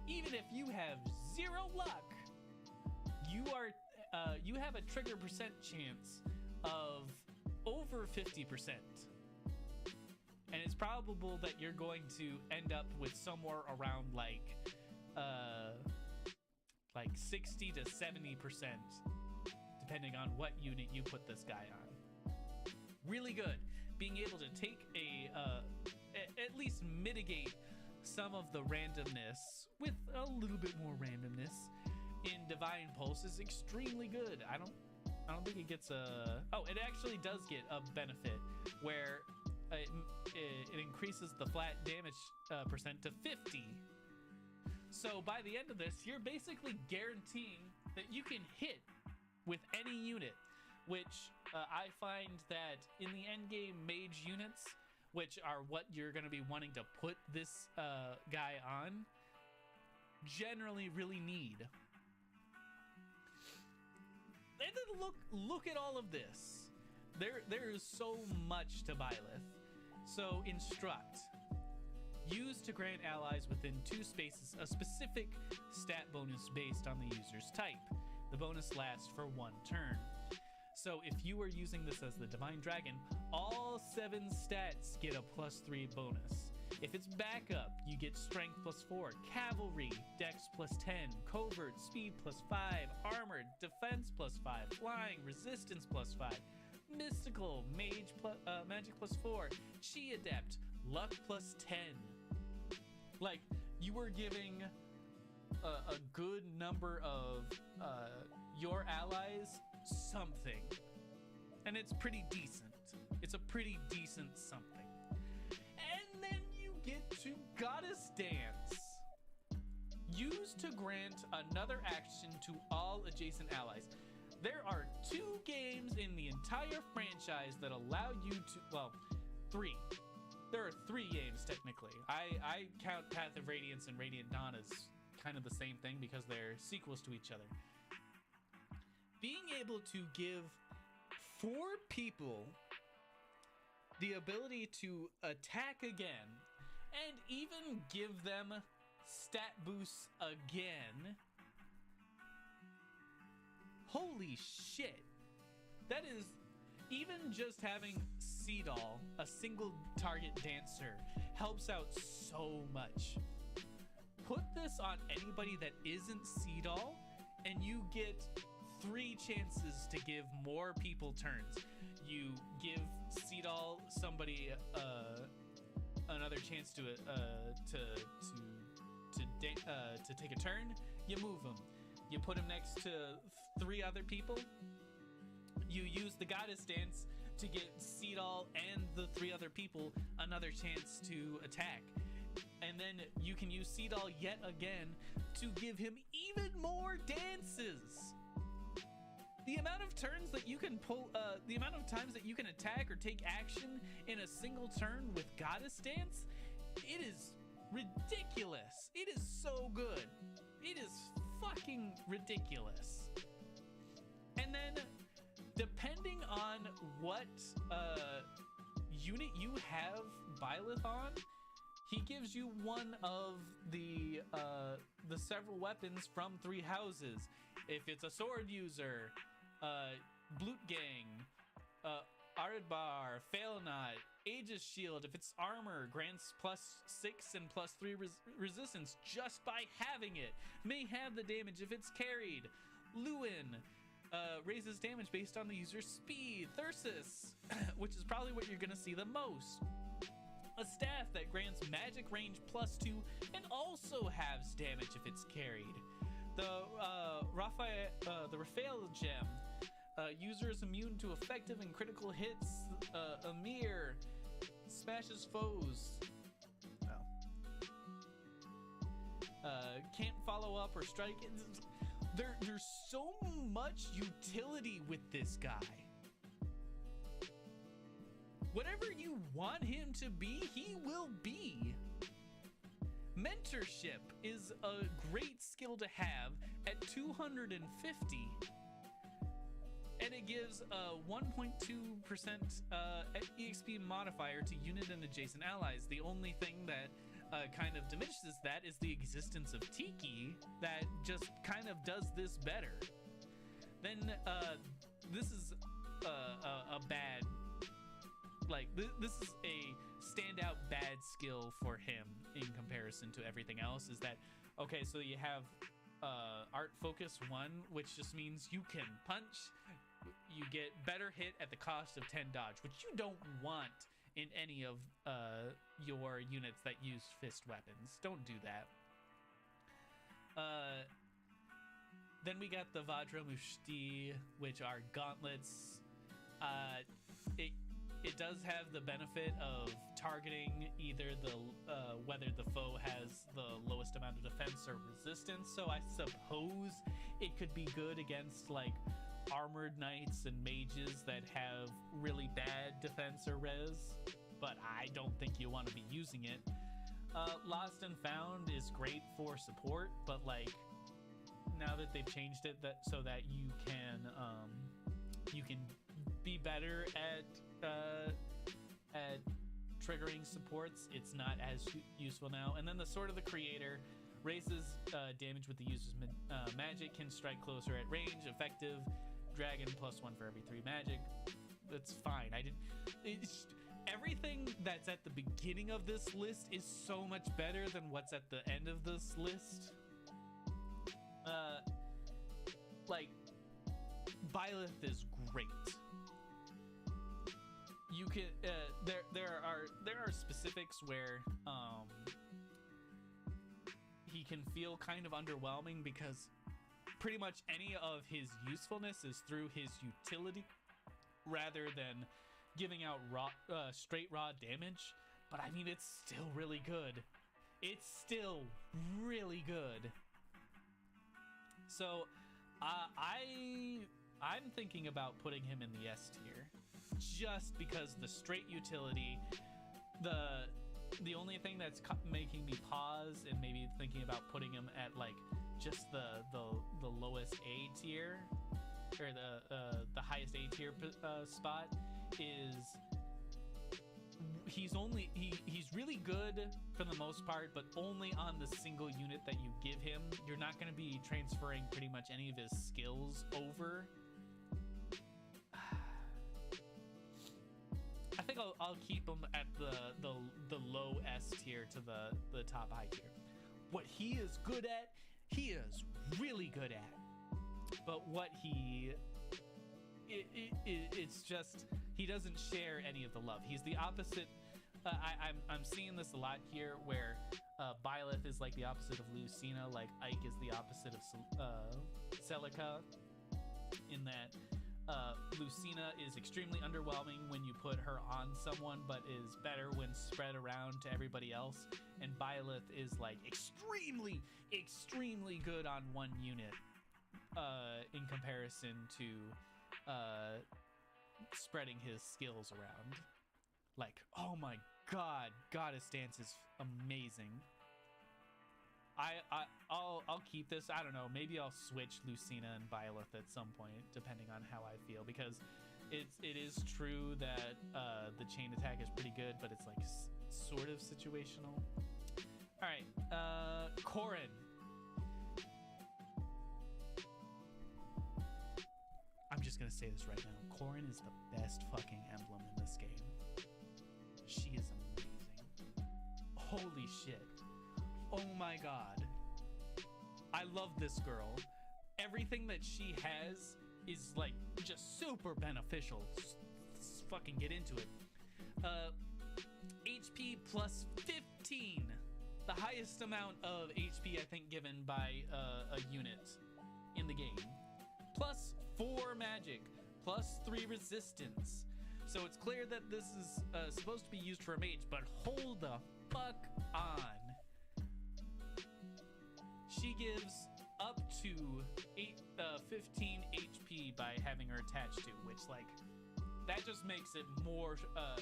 even if you have 0 luck, you have a trigger percent chance of over 50%. And it's probable that you're going to end up with somewhere around like 60 to 70%, depending on what unit you put this guy on. Really good. Being able to take at least mitigate some of the randomness with a little bit more randomness in Divine Pulse is extremely good. I don't think it gets a... Oh, it actually does get a benefit where it increases the flat damage percent to 50. So by the end of this, you're basically guaranteeing that you can hit with any unit, which I find that in the endgame mage units, which are what you're going to be wanting to put this guy on, generally really need. And then look at all of this. There is so much to Byleth. So instruct. Use to grant allies within 2 spaces a specific stat bonus based on the user's type. The bonus lasts for 1 turn. So if you are using this as the Divine Dragon, all 7 stats get a +3 bonus. If it's backup, you get Strength +4, Cavalry, Dex +10, Covert, Speed +5, Armored, Defense +5, Flying, Resistance +5, Mystical, Magic +4, Chi Adept, Luck +10. Like, you were giving a good number of your allies something, and it's pretty decent. It's a pretty decent something. And then you get to Goddess Dance. Use to grant another action to all adjacent allies. There are 2 games in the entire franchise that allow you to, well, 3. There are 3 games technically. I count Path of Radiance and Radiant Dawn as kind of the same thing because they're sequels to each other. Being able to give 4 people the ability to attack again and even give them stat boosts again. Holy shit. That is, even just having Seedall, a single target dancer, helps out so much. Put this on anybody that isn't Seedall and you get 3 chances to give more people turns. You give Seedall somebody another chance to take a turn. You move him. You put him next to 3 other people. You use the Goddess Dance to get Seedall and the 3 other people another chance to attack. And then you can use Seedall yet again to give him even more dances. The amount of turns that you can pull, the amount of times that you can attack or take action in a single turn with Goddess Dance, it is ridiculous. It is so good. It is fucking ridiculous. And then, depending on what unit you have Byleth on, he gives you one of the several weapons from 3 houses. If it's a sword user, Bloot Gang, Aradbar, Failnot, Aegis Shield. If it's armor, grants +6 and +3 resistance just by having it. May have the damage if it's carried. Lewin raises damage based on the user's speed. Thyrsus, which is probably what you're gonna see the most. A staff that grants magic range +2 and also halves damage if it's carried. The Raphael gem. User is immune to effective and critical hits. Amir, smashes foes. Can't follow up or strike. There's so much utility with this guy. Whatever you want him to be, he will be. Mentorship is a great skill to have at 250. And it gives a 1.2% EXP modifier to unit and adjacent allies. The only thing that kind of diminishes that is the existence of Tiki that just kind of does this better. Then this is a bad, like this is a standout bad skill for him in comparison to everything else. Is that okay? So you have Art Focus 1, which just means you can punch. You get better hit at the cost of 10 dodge, which you don't want in any of your units that use fist weapons. Don't do that. Then we got the Vajra Mushti, which are gauntlets. It does have the benefit of targeting either the whether the foe has the lowest amount of defense or resistance. So I suppose it could be good against like armored knights and mages that have really bad defense or res, but I don't think you want to be using it. Lost and Found is great for support, but like now that they've changed it so that you can be better at triggering supports, it's not as useful now. And then the Sword of the Creator raises damage with the user's magic, can strike closer at range, effective, dragon +1 for every 3 magic. That's fine. Everything that's at the beginning of this list is so much better than what's at the end of this list. Like Byleth is great. You can there are specifics where he can feel kind of underwhelming because pretty much any of his usefulness is through his utility rather than giving out straight raw damage. But I mean, it's still really good. It's still really good. So I'm thinking about putting him in the S tier just because the straight utility, the only thing that's making me pause and maybe thinking about putting him at like just the lowest A tier or the highest A tier spot is he's really good for the most part, but only on the single unit that you give him. You're not going to be transferring pretty much any of his skills over. I think I'll keep him at the low S tier to the top high tier. What he is good at, he is really good at. But what it's just he doesn't share any of the love. He's the opposite. I'm seeing this a lot here where Byleth is like the opposite of Lucina, like Ike is the opposite of Celica, in that Lucina is extremely underwhelming when you put her on someone, but is better when spread around to everybody else. And Byleth is like extremely good on one unit in comparison to spreading his skills around. Like, oh my god, Goddess Dance is amazing. I'll keep this. I don't know, maybe I'll switch Lucina and Byleth at some point depending on how I feel, because it is true that the chain attack is pretty good, but it's like sort of situational. All right, Corrin. I'm just gonna say this right now. Corrin is the best fucking emblem in this game. She is amazing. Holy shit. Oh my god. I love this girl. Everything that she has is like just super beneficial. Let's fucking get into it. HP plus 15. The highest amount of HP I think given by a unit in the game. Plus 4 magic. Plus 3 resistance. So it's clear that this is supposed to be used for a mage, but hold the fuck on. She gives up to 15 HP by having her attached to, which, like, that just makes it more,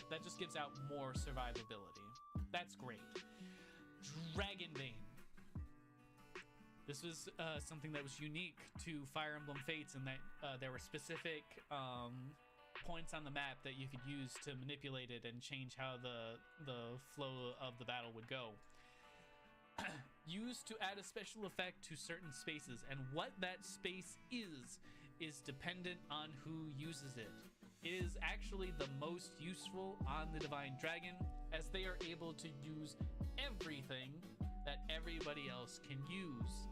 that just gives out more survivability. That's great. Dragon Vein. This was something that was unique to Fire Emblem Fates in that there were specific points on the map that you could use to manipulate it and change how the flow of the battle would go. Used to add a special effect to certain spaces, and what that space is dependent on who uses it. It is actually the most useful on the Divine Dragon, as they are able to use everything that everybody else can use.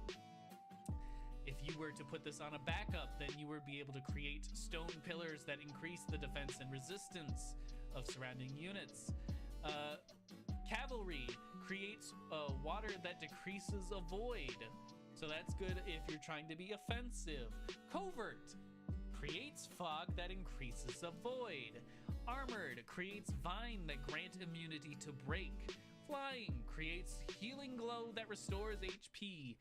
If you were to put this on a backup, then you would be able to create stone pillars that increase the defense and resistance of surrounding units. Cavalry creates water that decreases a void, so that's good if you're trying to be offensive. Covert creates fog that increases a void. Armored creates vine that grant immunity to break. Flying creates healing glow that restores HP.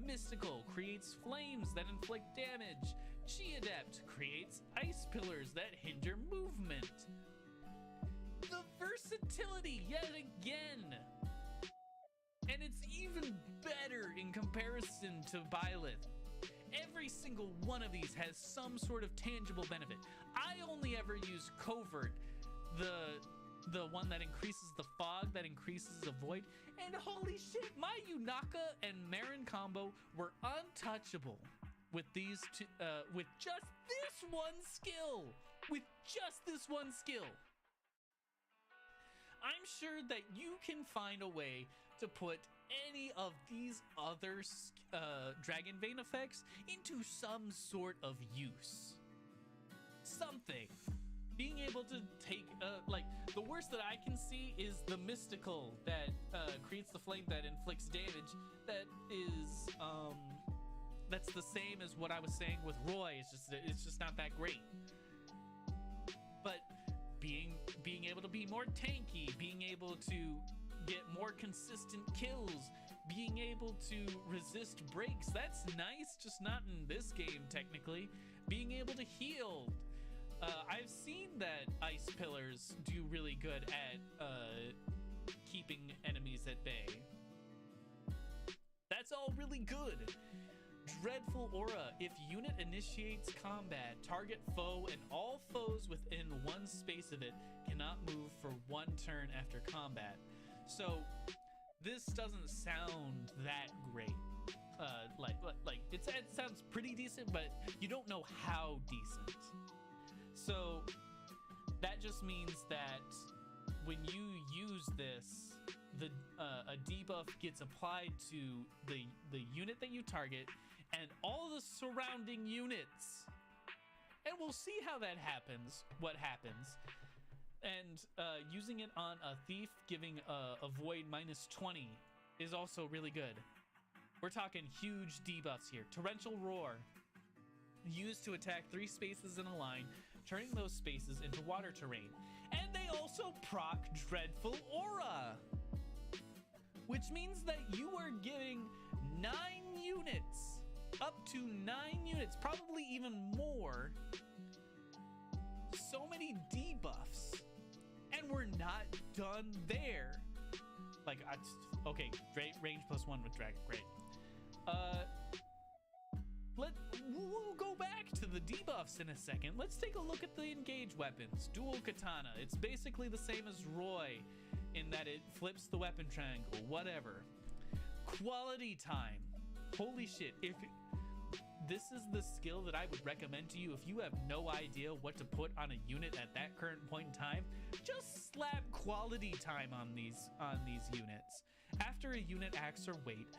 Mystical creates flames that inflict damage. G-Adept creates ice pillars that hinder movement. The versatility yet again! And it's even better in comparison to Byleth. Every single one of these has some sort of tangible benefit. I only ever use Covert, the one that increases the fog, that increases the void, and holy shit, my Yunaka and Marin combo were untouchable with these two, with just this one skill. With just this one skill. I'm sure that you can find a way to put any of these other Dragon Vein effects into some sort of use. Something. Being able to take, like, the worst that I can see is the Mystical that creates the flame that inflicts damage. That is, that's the same as what I was saying with Roy. It's just not that great. But being able to be more tanky, being able to get more consistent kills, being able to resist breaks, that's nice, just not in this game technically. Being able to heal. I've seen that ice pillars do really good at keeping enemies at bay. That's all really good. Dreadful Aura. If unit initiates combat, target foe and all foes within one space of it cannot move for one turn after combat. So this doesn't sound that great. It sounds pretty decent, but you don't know how decent. So that just means that when you use this, a debuff gets applied to the unit that you target and all the surrounding units. And we'll see how that happens, what happens. And using it on a thief, giving a void -20 is also really good. We're talking huge debuffs here. Torrential Roar. Used to attack 3 spaces in a line, turning those spaces into water terrain. And they also proc Dreadful Aura, which means that you are getting 9 units, up to 9 units, probably even more. So many debuffs, and we're not done there. Like, okay, range +1 with Dragon, great. We'll go back to the debuffs in a second. Let's take a look at the engage weapons. Dual Katana. It's basically the same as Roy in that it flips the weapon triangle, whatever. Quality time. Holy shit. If this is the skill that I would recommend to you if you have no idea what to put on a unit at that current point in time, just slap quality time on these units. After a unit acts or waits,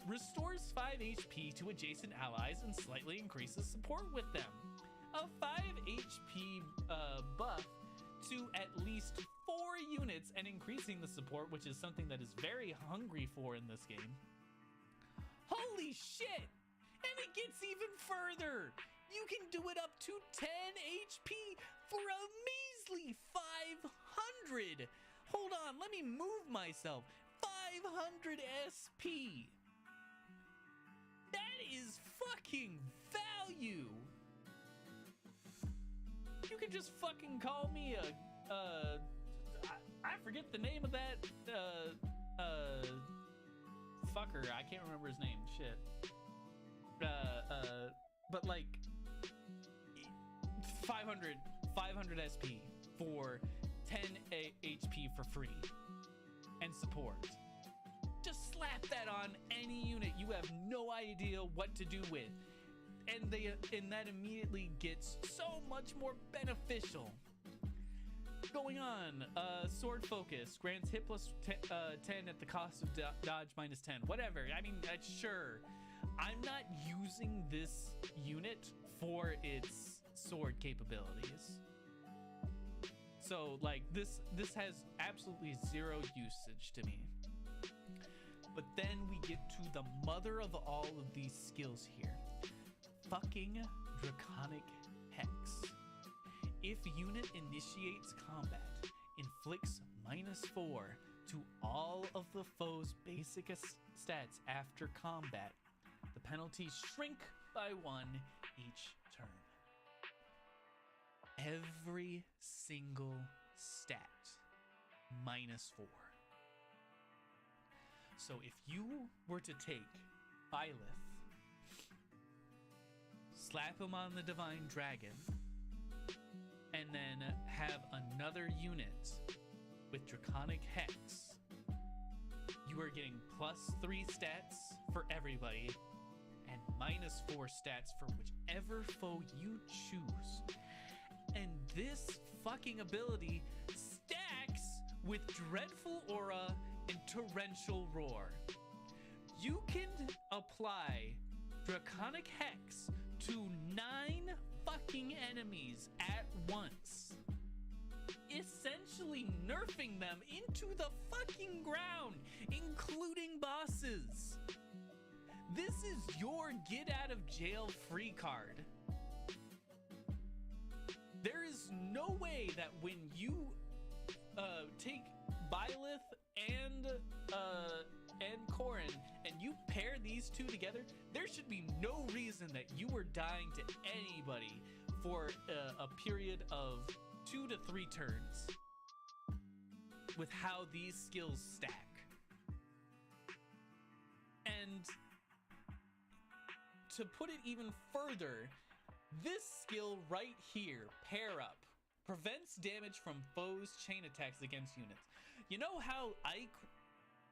restores 5 HP to adjacent allies and slightly increases support with them. A 5 HP buff to at least 4 units and increasing the support, which is something that is very hungry for in this game. Holy shit! And it gets even further! You can do it up to 10 HP for a measly 500. Hold on, let me move myself. 500 SP. That is fucking value. You can just fucking call me a I forget the name of that fucker. I can't remember his name. Shit. But like 500 SP for 10 HP for free and support. Just slap that on any unit you have no idea what to do with, and that immediately gets so much more beneficial. Going on, sword focus grants hit plus 10 at the cost of dodge minus 10. Whatever. I mean, sure. I'm not using this unit for its sword capabilities. So like this has absolutely zero usage to me. But then we get to the mother of all of these skills here. Fucking Draconic Hex. If unit initiates combat, inflicts -4 to all of the foe's basic stats after combat. The penalties shrink by 1 each turn. Every single stat -4. So if you were to take Byleth, slap him on the Divine Dragon, and then have another unit with Draconic Hex, you are getting +3 stats for everybody and -4 stats for whichever foe you choose. And this fucking ability stacks with Dreadful Aura and Torrential Roar. You can apply Draconic Hex to 9 fucking enemies at once, essentially nerfing them into the fucking ground, including bosses. This is your get out of jail free card. There is no way that when you take Byleth and Corrin and you pair these two together, there should be no reason that you were dying to anybody for a period of 2 to 3 turns with how these skills stack. And to put it even further, this skill right here, Pair Up, prevents damage from foes' chain attacks against units. You know how Ike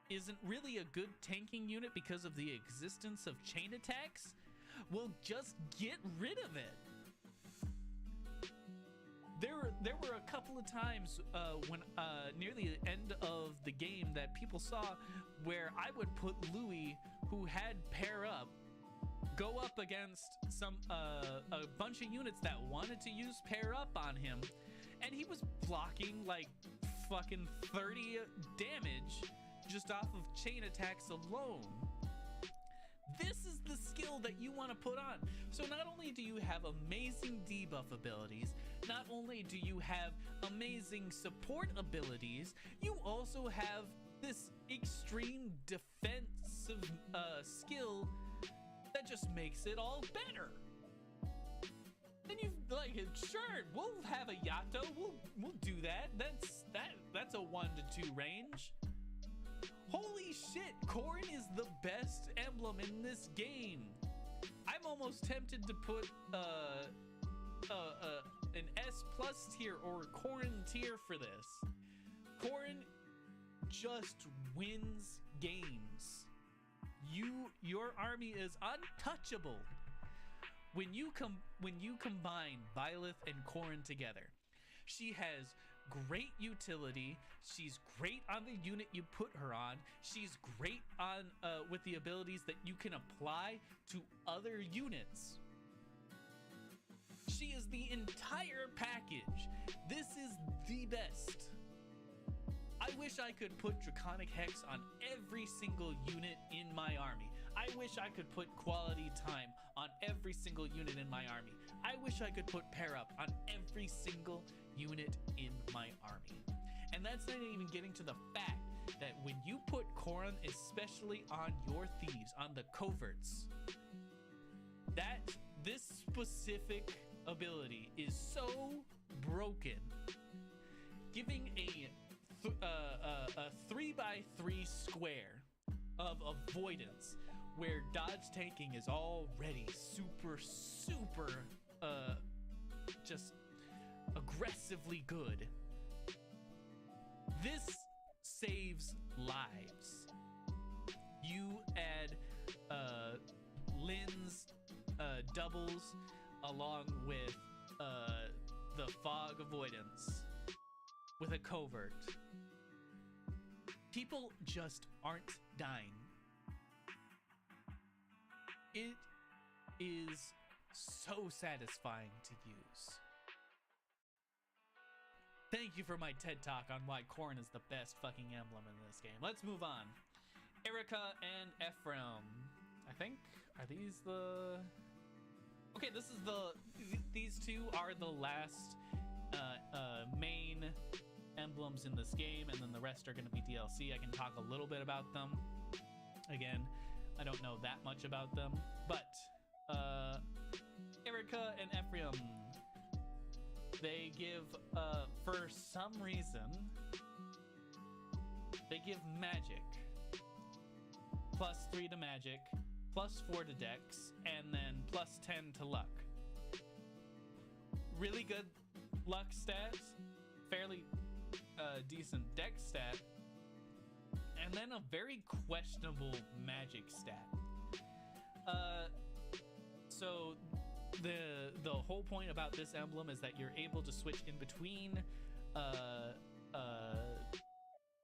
isn't really a good tanking unit because of the existence of chain attacks? Well, just get rid of it. There were a couple of times when near the end of the game that people saw where I would put Louis, who had Pair Up, go up against a bunch of units that wanted to use Pair Up on him, and he was blocking like fucking 30 damage just off of chain attacks alone. This is the skill that you want to put on. So not only do you have amazing debuff abilities, not only do you have amazing support abilities, you also have this extreme defensive skill that just makes it all better. Then you like, sure, we'll have a Yato. We'll do that. That's a 1 to 2 range. Holy shit, Corrin is the best emblem in this game. I'm almost tempted to put an S+ tier or Corrin tier for this. Corrin just wins games. Your army is untouchable when you combine Byleth and Corrin together. She has great utility. She's great on the unit you put her on. She's great on with the abilities that you can apply to other units. She is the entire package. This is the best. I wish I could put Draconic Hex on every single unit in my army. I wish I could put Quality Time on every every single unit in my army. I wish I could put pair up on every single unit in my army. And that's not even getting to the fact that when you put Corrin, especially on your thieves, on the coverts, that this specific ability is so broken, giving a 3x3 square of avoidance where dodge tanking is already super just aggressively good. This saves lives. You add Lynn's doubles along with the fog avoidance with a covert. People just aren't dying. It is so satisfying to use. Thank you for my TED Talk on why Corrin is the best fucking emblem in this game. Let's move on. Erica and Ephraim. I think, are these the... Okay, these two are the last main emblems in this game, and then the rest are going to be DLC. I can talk a little bit about them. Again, I don't know that much about them, but Erica and Ephraim, they give, for some reason, they give magic. +3 to magic, +4 to dex, and then +10 to luck. Really good luck stats, fairly decent dex stat, and then a very questionable magic stat. So the whole point about this emblem is that you're able to switch in between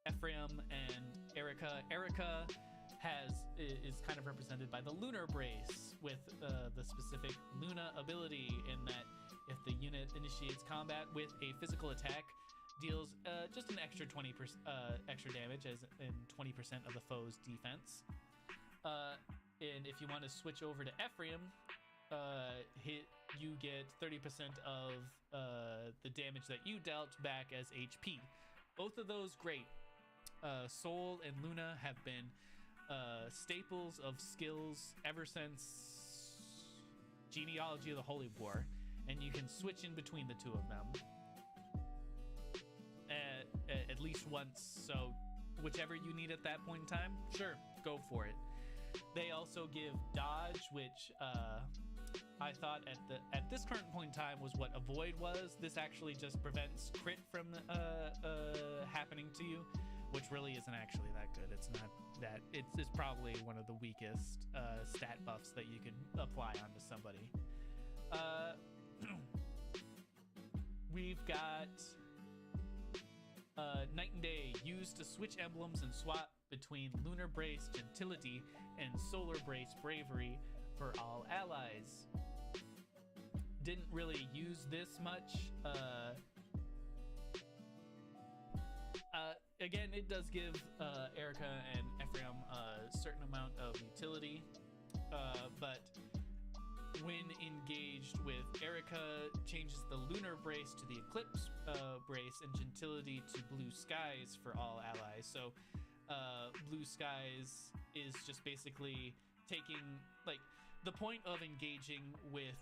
Ephraim and Erica. Erica is kind of represented by the lunar brace with the specific Luna ability, in that if the unit initiates combat with a physical attack, deals just an extra 20% extra damage as in 20% of the foe's defense. And if you want to switch over to Ephraim, you get 30% of the damage that you dealt back as HP. Both of those great. Soul and Luna have been staples of skills ever since Genealogy of the Holy War, and you can switch in between the two of them at least once. So whichever you need at that point in time, sure, go for it. They also give dodge, which I thought at this current point in time was what avoid was. This actually just prevents crit from happening to you, which really isn't actually that good. It's not that, it's probably one of the weakest stat buffs that you can apply onto somebody. We've got Night and Day, used to switch emblems and swap between Lunar Brace Gentility and Solar Brace Bravery for all allies. Didn't really use this much. Again, it does give Erica and Ephraim a certain amount of utility, but when engaged with Erica, changes the Lunar Brace to the Eclipse Brace, and Gentility to Blue Skies for all allies. So Blue Skies is just basically taking, like, the point of engaging with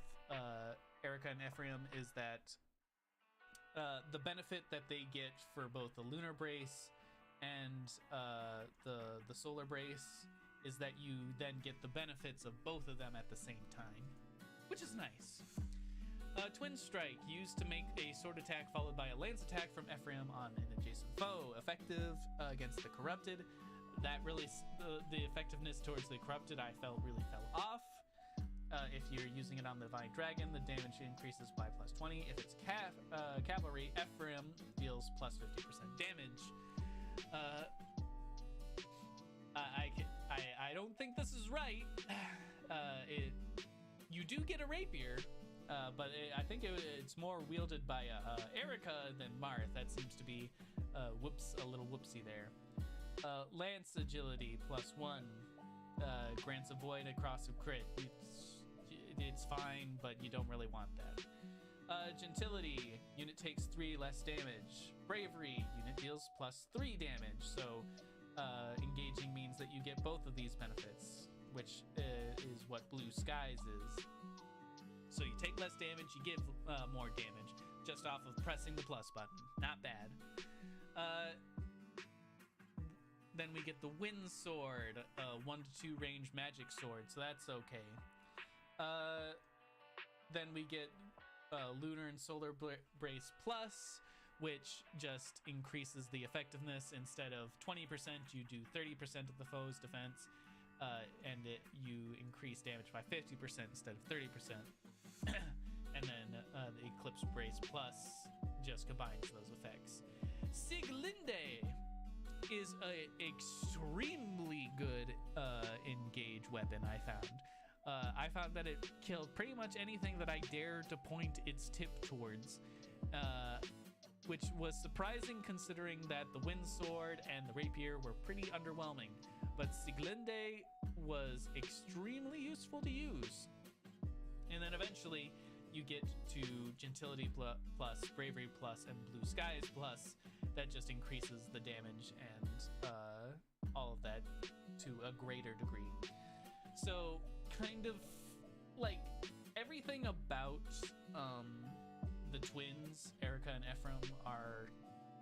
Erica and Ephraim is that the benefit that they get for both the Lunar Brace and the Solar Brace is that you then get the benefits of both of them at the same time, which is nice. Twin Strike, used to make a sword attack followed by a lance attack from Ephraim on an adjacent foe. Effective against the Corrupted. That really, the effectiveness towards the Corrupted, I felt really fell off. If you're using it on the Divine Dragon, the damage increases by +20. If it's cavalry, Ephraim deals +50% damage. I don't think this is right. You do get a rapier, but I think it's more wielded by Erica than Marth. That seems to be a little whoopsie there. Lance agility +1 grants avoid across a crit. It's fine. but you don't really want that. Gentility, unit takes 3 less damage. Bravery, unit deals +3 damage. So engaging means that you get both of these benefits, which is what Blue Skies is. So you take less damage, you give more damage, just off of pressing the plus button. Not bad. Then we get the Wind Sword, 1 to 2 range magic sword, so that's okay. Then we get Lunar and Solar Brace Plus, which just increases the effectiveness. Instead of 20%, you do 30% of the foe's defense, and you increase damage by 50% instead of 30%. And then the Eclipse Brace Plus just combines those effects. Sieglinde is a extremely good engage weapon, I found. I found that it killed pretty much anything that I dared to point its tip towards, which was surprising considering that the Wind Sword and the Rapier were pretty underwhelming. But Sieglinde was extremely useful to use. And then eventually you get to Gentility plus, Bravery plus, and Blue Skies plus. That just increases the damage and all of that to a greater degree. So kind of like everything about the twins, Erica and Ephraim,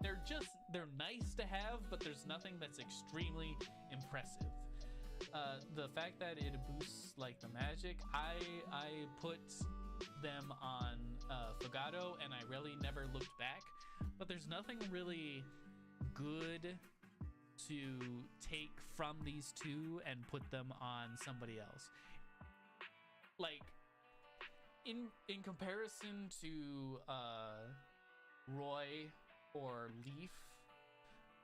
they're nice to have, but there's nothing that's extremely impressive. The fact that it boosts like the magic, I put them on Fogado and I really never looked back, but there's nothing really good to take from these two and put them on somebody else. Like in comparison to Roy or Leaf,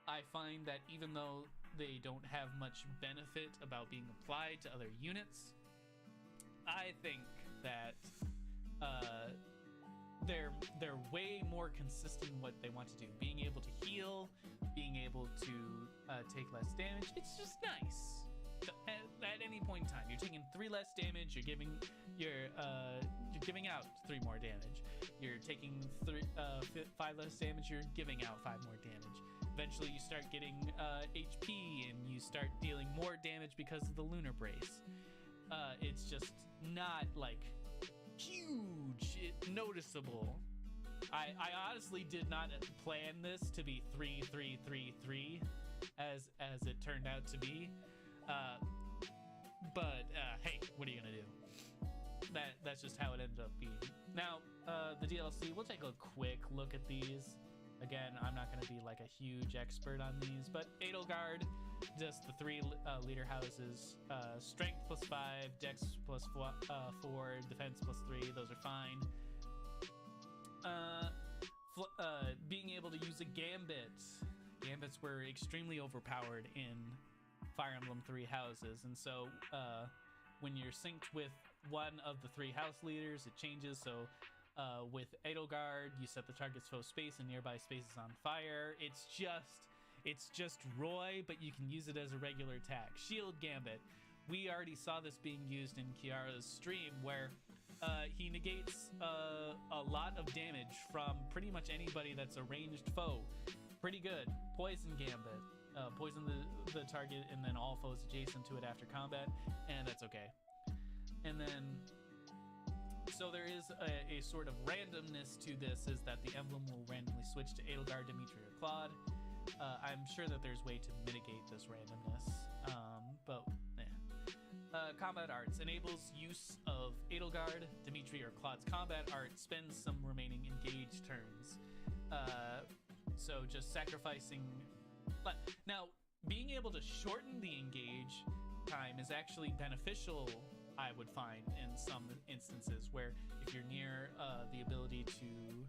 I find that even though they don't have much benefit about being applied to other units, I think that they're way more consistent in what they want to do. Being able to heal, being able to take less damage, it's just nice. At any point in time, you're taking 3 less damage. You're giving out 3 more damage. You're taking 5 less damage. You're giving out 5 more damage. Eventually, you start getting HP, and you start dealing more damage because of the Lunar Brace. It's just not like huge, noticeable. I honestly did not plan this to be 3-3-3-3 as it turned out to be. But hey, what are you gonna do? That's just how it ended up being. Now, the DLC, we'll take a quick look at these. Again, I'm not gonna be like a huge expert on these, but Edelgard, just the 3 leader houses, strength +5, dex +4, defense +3, those are fine. Being able to use a gambit. Gambits were extremely overpowered in Fire Emblem 3 houses, and so when you're synced with one of the 3 house leaders, it changes. So with Edelgard, you set the target's foe space and nearby spaces on fire. It's just Roy, but you can use it as a regular attack. Shield Gambit. We already saw this being used in Kiara's stream, where he negates a lot of damage from pretty much anybody that's a ranged foe. Pretty good. Poison Gambit. Poison the target and then all foes adjacent to it after combat, and that's okay. And then, so there is a sort of randomness to this, is that the emblem will randomly switch to Edelgard, Dimitri, or Claude. I'm sure that there's a way to mitigate this randomness, but combat arts enables use of Edelgard, Dimitri, or Claude's combat art. Spends some remaining engaged turns. So just sacrificing. Now, being able to shorten the engage time is actually beneficial, I would find, in some instances, where if you're near the ability to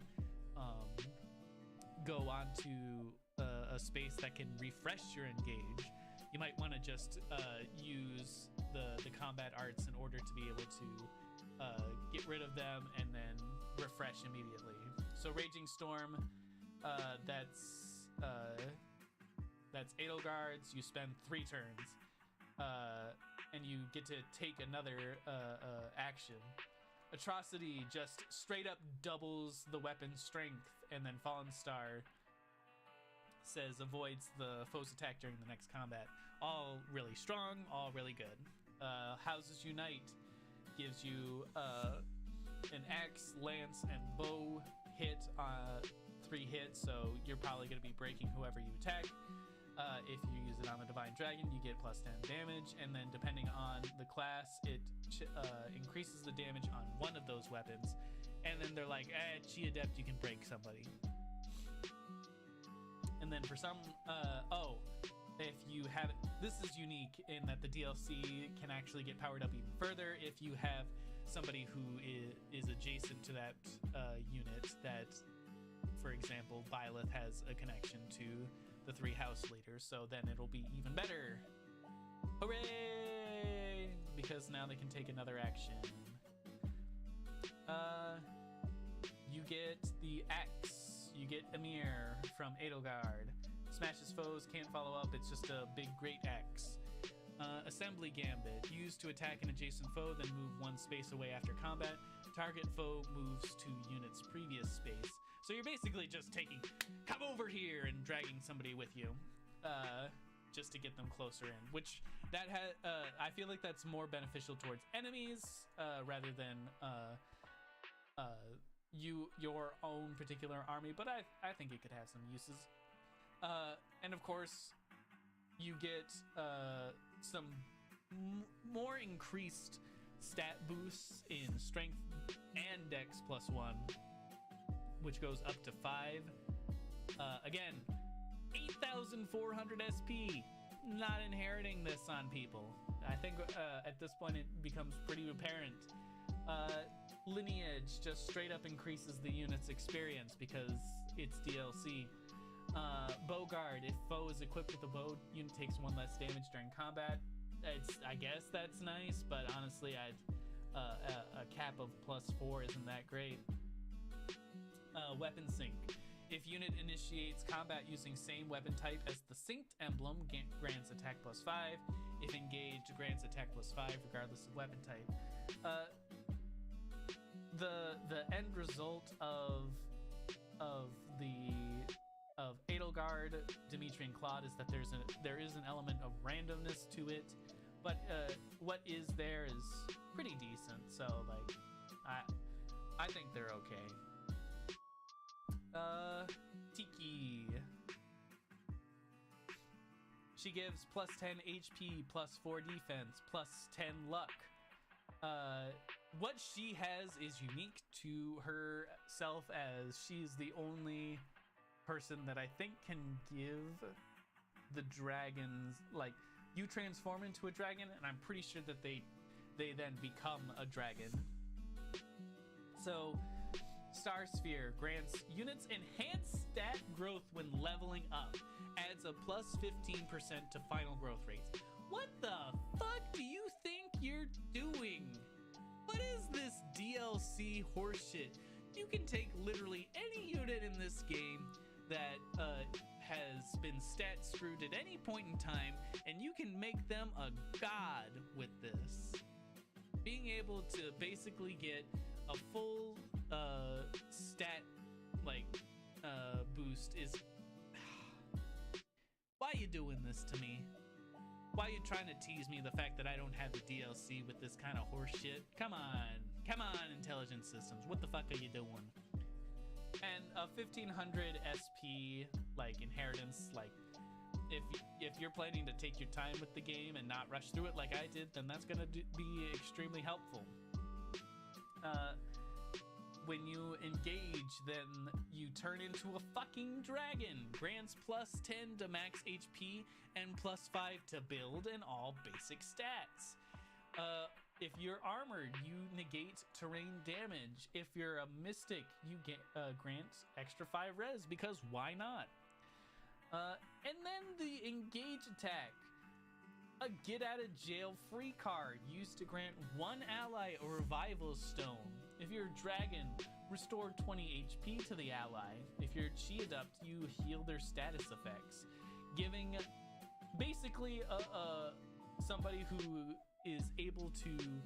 go on to a space that can refresh your engage, you might want to just use the combat arts in order to be able to get rid of them and then refresh immediately. So Raging Storm, that's Edelgard's. You spend 3 turns, and you get to take another action. Atrocity just straight up doubles the weapon's strength, and then Fallen Star says avoids the foe's attack during the next combat. All really strong, all really good. Houses Unite gives you an axe, lance, and bow hit, 3 hits, so you're probably going to be breaking whoever you attack. If you use it on the Divine Dragon, you get plus 10 damage, and then depending on the class, it increases the damage on one of those weapons. And then they're like, Chi Adept, you can break somebody. And then for some, if you have it, this is unique in that the DLC can actually get powered up even further if you have somebody who is adjacent to that unit that, for example, Byleth has a connection to the 3 house leaders, so then it'll be even better. Hooray! Because now they can take another action. You get the axe. You get Emir from Edelgard. Smashes foes, can't follow up, it's just a big great axe. Assembly Gambit. Used to attack an adjacent foe, then move 1 space away after combat. Target foe moves to unit's previous space. So you're basically just come over here and dragging somebody with you, just to get them closer in. Which I feel like that's more beneficial towards enemies rather than your own particular army. But I think it could have some uses. And of course, you get some more increased stat boosts in strength and dex +1, which goes up to 5. Again, 8,400 SP. Not inheriting this on people. I think at this point it becomes pretty apparent. Lineage just straight up increases the unit's experience because it's DLC. Bowguard. If foe is equipped with a bow, unit takes 1 less damage during combat. I guess that's nice, but honestly, a cap of +4 isn't that great. Weapon sync. If unit initiates combat using same weapon type as the synced emblem, grants attack +5. If engaged, grants attack +5 regardless of weapon type. The end result of Edelgard, Dimitri, and Claude is that there is an element of randomness to it, but what is there is pretty decent. So like, I think they're okay. Tiki. She gives +10 HP, +4 defense, +10 luck. What she has is unique to herself, as she's the only person that I think can give the dragons, like, you transform into a dragon, and I'm pretty sure that they then become a dragon. So, Star Sphere grants units enhanced stat growth when leveling up. Adds a +15% to final growth rates. What the fuck do you think you're doing? What is this DLC horseshit? You can take literally any unit in this game that has been stat screwed at any point in time, and you can make them a god with this. Being able to basically get a full stat boost is... Why are you doing this to me? Why are you trying to tease me the fact that I don't have the DLC with this kind of horse shit? Come on, intelligent systems, what the fuck are you doing? And a 1500 SP inheritance, if you're planning to take your time with the game and not rush through it like I did, then that's gonna be extremely helpful. When you engage, then you turn into a fucking dragon. Grants +10 to max HP and +5 to build and all basic stats. If you're armored, you negate terrain damage. If you're a mystic, you get grants extra 5 res, because why not? And then the engage attack. A get out of jail free card used to grant 1 ally a revival stone. If you're a dragon, restore 20 HP to the ally. If you're Chi Adept, you heal their status effects, giving basically somebody who is able to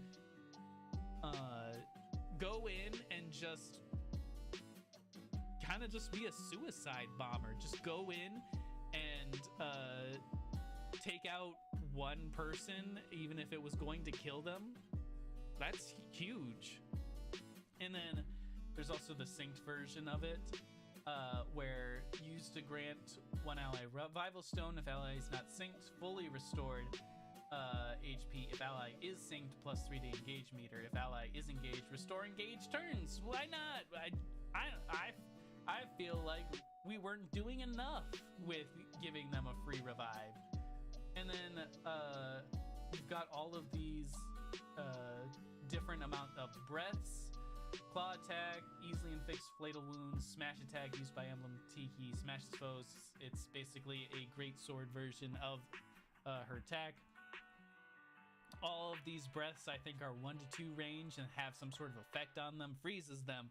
go in and just kind of just be a suicide bomber. Just go in and take out one person, even if it was going to kill them. That's huge. And then there's also the synced version of it, where used to grant one ally revival stone if ally is not synced, fully restored HP if ally is synced, plus 3 to engage meter. If ally is engaged, restore engaged turns. Why not? I feel like we weren't doing enough with giving them a free revive. And then we've got all of these different amount of breaths. Claw attack, easily inflicts fatal wounds. Smash attack used by Emblem Tiki, smashes foes. It's basically a great sword version of her attack. All of these breaths, I think, are 1 to 2 range and have some sort of effect on them. Freezes them,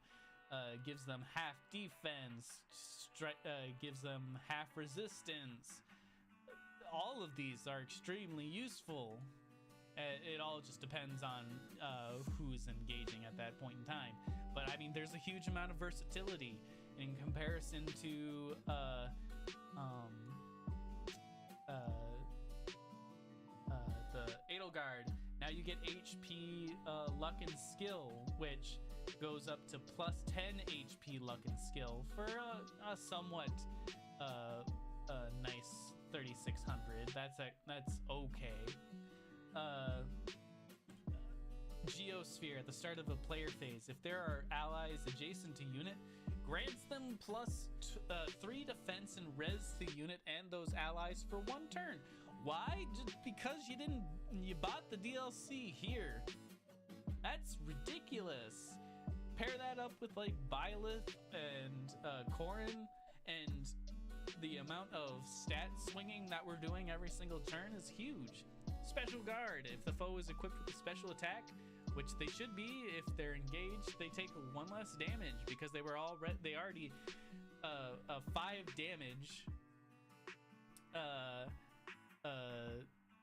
gives them half defense, gives them half resistance. All of these are extremely useful. It all just depends on who's engaging at that point in time. But I mean, there's a huge amount of versatility in comparison to the Edelgard. Now you get HP, luck, and skill, which goes up to plus 10 HP, luck, and skill for a somewhat nice 3600. That's okay. Geosphere at the start of a player phase. If there are allies adjacent to unit, grants them plus 3 defense and res the unit and those allies for 1 turn. Why? Just because you bought the DLC here. That's ridiculous. Pair that up with like Byleth and Corrin, and the amount of stat swinging that we're doing every single turn is huge. Special guard. If the foe is equipped with a special attack, which they should be if they're engaged, they take 1 less damage because they already 5 damage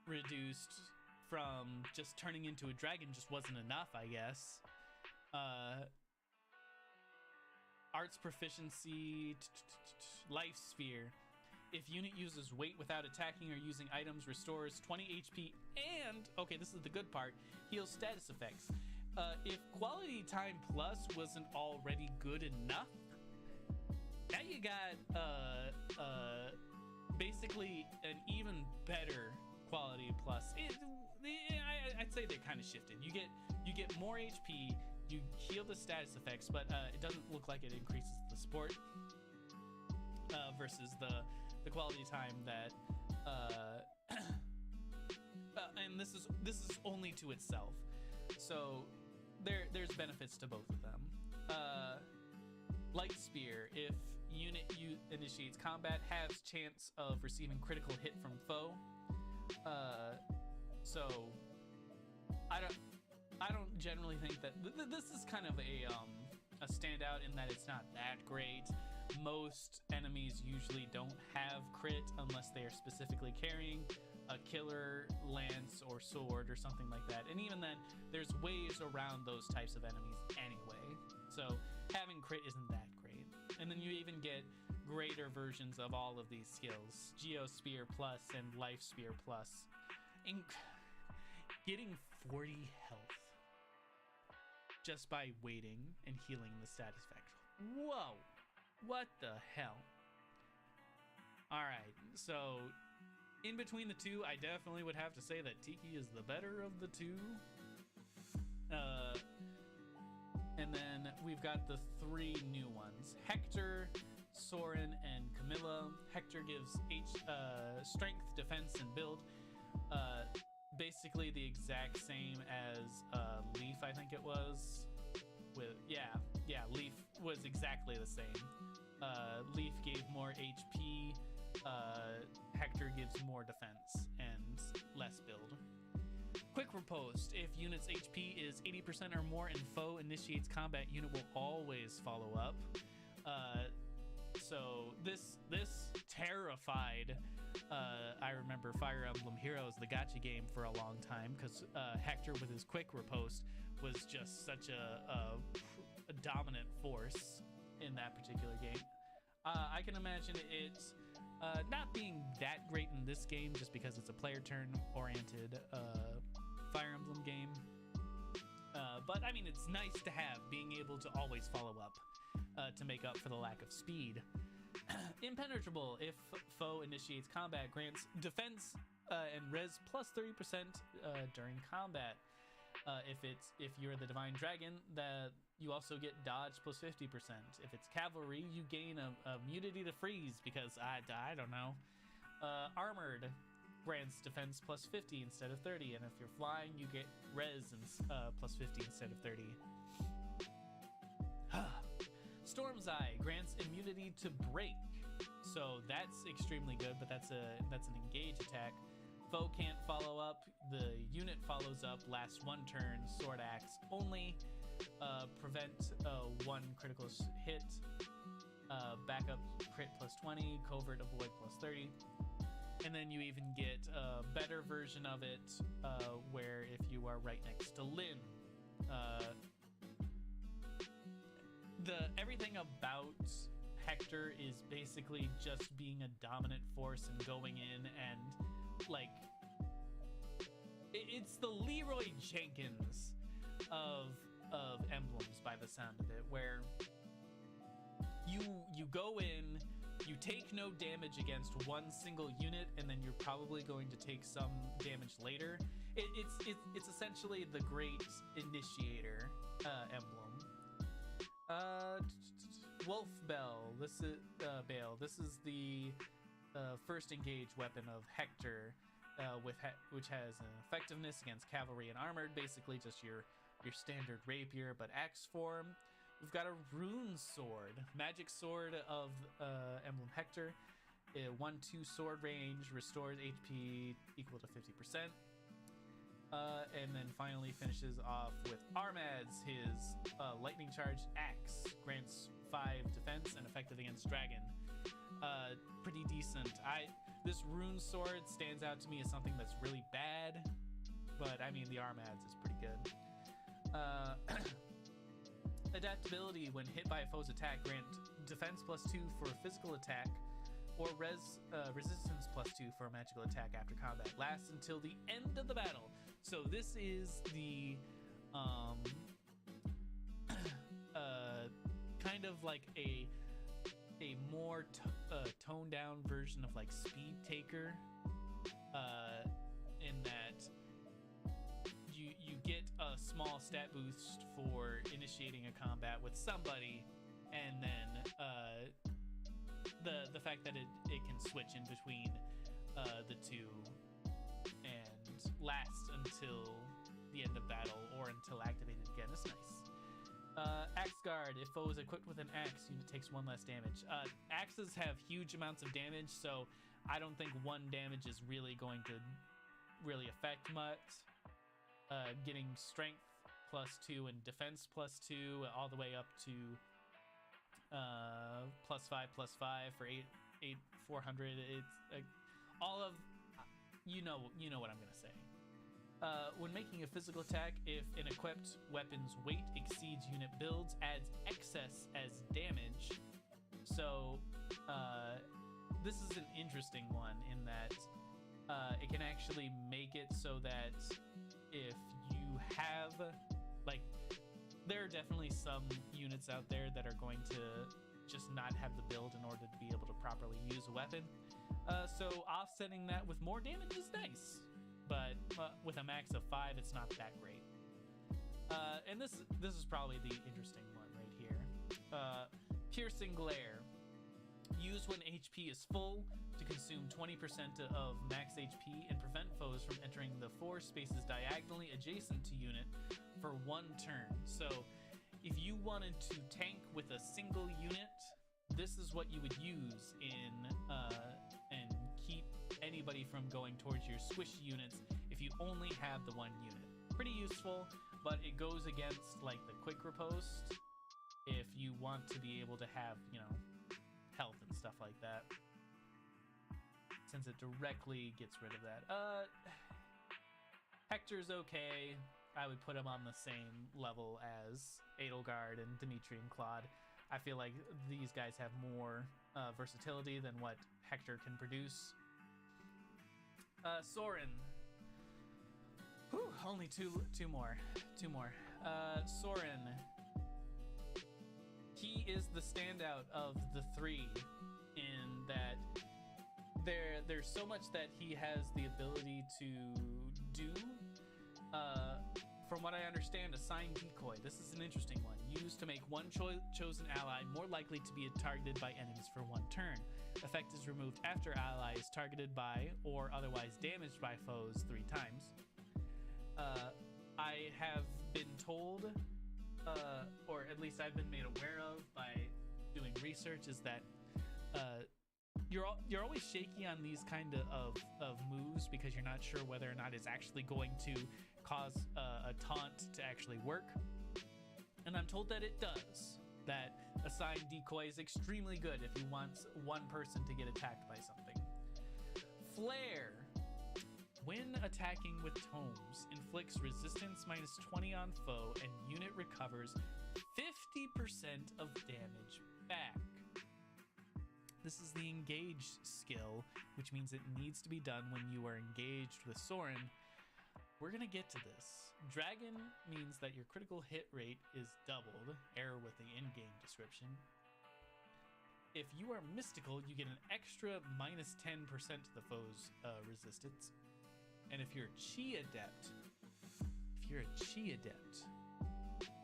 reduced from just turning into a dragon just wasn't enough, I guess. Arts proficiency, life sphere. If unit uses weight without attacking or using items, restores 20 HP and, okay, this is the good part, heals status effects. If quality time plus wasn't already good enough, now you got basically an even better quality plus. I'd say they kind of shifted. You get more HP, you heal the status effects, but it doesn't look like it increases the support versus the quality time that and this is only to itself, so there's benefits to both of them. Light spear. If unit initiates combat, has chance of receiving critical hit from foe. So I don't generally think that this is kind of a standout in that it's not that great. Most enemies usually don't have crit unless they are specifically carrying a killer, lance, or sword or something like that. And even then, there's ways around those types of enemies anyway. So having crit isn't that great. And then you even get greater versions of all of these skills. Geosphere Plus and Life Spear Plus. Getting 40 health just by waiting and healing the status effect. Whoa! What the hell? Alright, so in between the two, I definitely would have to say that Tiki is the better of the two. And then we've got the 3 new ones. Hector, Soren, and Camilla. Hector gives strength, defense, and build. Basically the exact same as Leaf, I think it was. Yeah, Leaf was exactly the same. Leaf gave more HP. Hector gives more defense and less build. Quick riposte. If unit's HP is 80% or more and foe initiates combat, unit will always follow up. So this terrified, I remember Fire Emblem Heroes, the gacha game, for a long time, because Hector with his quick riposte was just such a dominant force in that particular game. I can imagine it not being that great in this game just because it's a player turn oriented Fire Emblem game. But I mean, it's nice to have being able to always follow up to make up for the lack of speed. Impenetrable. If foe initiates combat, grants defense and res plus 30% during combat. If you're the Divine Dragon, that you also get dodge plus 50%. If it's cavalry, you gain a immunity to freeze because I don't know. Armored grants defense plus 50 instead of 30, and if you're flying, you get res and plus 50 instead of 30. Storm's Eye grants immunity to break, so that's extremely good. But that's an engage attack. Foe can't follow up. The unit follows up. Lasts 1 turn. Sword axe only. Prevent 1 critical hit. Backup crit plus 20. Covert avoid plus 30. And then you even get a better version of it where if you are right next to Lyn, everything about Hector is basically just being a dominant force and going in and like it's the Leroy Jenkins of Emblems by the sound of it, where you go in, you take no damage against one single unit, and then you're probably going to take some damage later. It's essentially the great initiator emblem. Wolf Bell. This is Bale. This is the first engage weapon of Hector, which has an effectiveness against cavalry and armored. Basically, just your standard rapier, but axe form. We've got a rune sword, magic sword of Emblem Hector. 1/2 sword range, restores HP equal to 50%. And then finally finishes off with Armad's, his lightning charge axe. Grants 5 defense and effective against dragon. Pretty decent. This rune sword stands out to me as something that's really bad, but I mean the Armad's is pretty good. Adaptability. When hit by a foe's attack, grant defense plus 2 for a physical attack, or resistance plus 2 for a magical attack after combat. Lasts until the end of the battle. So this is the kind of like a more toned down version of like Speed Taker, in that you get a small stat boost for initiating a combat with somebody, and then the fact that it can switch in between the two and last until the end of battle or until activated again is nice. Axe Guard. If foe is equipped with an axe, unit takes 1 less damage. Axes have huge amounts of damage, so I don't think 1 damage is really going to really affect much. Getting strength plus 2 and defense plus 2 all the way up to plus 5 for 400. It's all of you know what I'm gonna say. When making a physical attack, if an equipped weapon's weight exceeds unit builds, adds excess as damage. So this is an interesting one in that it can actually make it so that if you have, like, there are definitely some units out there that are going to just not have the build in order to be able to properly use a weapon. So offsetting that with more damage is nice, but with a max of 5, it's not that great. And this is probably the interesting one right here. Piercing Glare. Used when HP is full to consume 20% of max HP and prevent foes from entering the 4 spaces diagonally adjacent to unit for 1 turn. So if you wanted to tank with a single unit, this is what you would use and keep anybody from going towards your squishy units if you only have the 1 unit. Pretty useful, but it goes against like the quick riposte if you want to be able to have, health and stuff like that, since it directly gets rid of that. Hector's okay. I would put him on the same level as Edelgard and Dimitri and Claude. I feel like these guys have more versatility than what Hector can produce. Soren. Whew, only two more. Soren. He is the standout of the three in that there's so much that he has the ability to do. From what I understand, assign decoy. This is an interesting one. Used to make one chosen ally more likely to be targeted by enemies for one turn. Effect is removed after ally is targeted by or otherwise damaged by foes 3 times. I have been told, or at least I've been made aware of by doing research, is that you're always shaky on these kind of moves because you're not sure whether or not it's actually going to cause a taunt to actually work. And I'm told that it does. That assigned decoy is extremely good if you want one person to get attacked by something. Flare. When attacking with tomes, inflicts resistance -20 on foe and unit recovers 50% of damage back. This is the engaged skill, which means it needs to be done when you are engaged with Soren. We're gonna get to this. Dragon means that your critical hit rate is doubled, error with the in-game description. If you are mystical, you get an extra -10% to the foe's resistance. And if you're a Chi adept,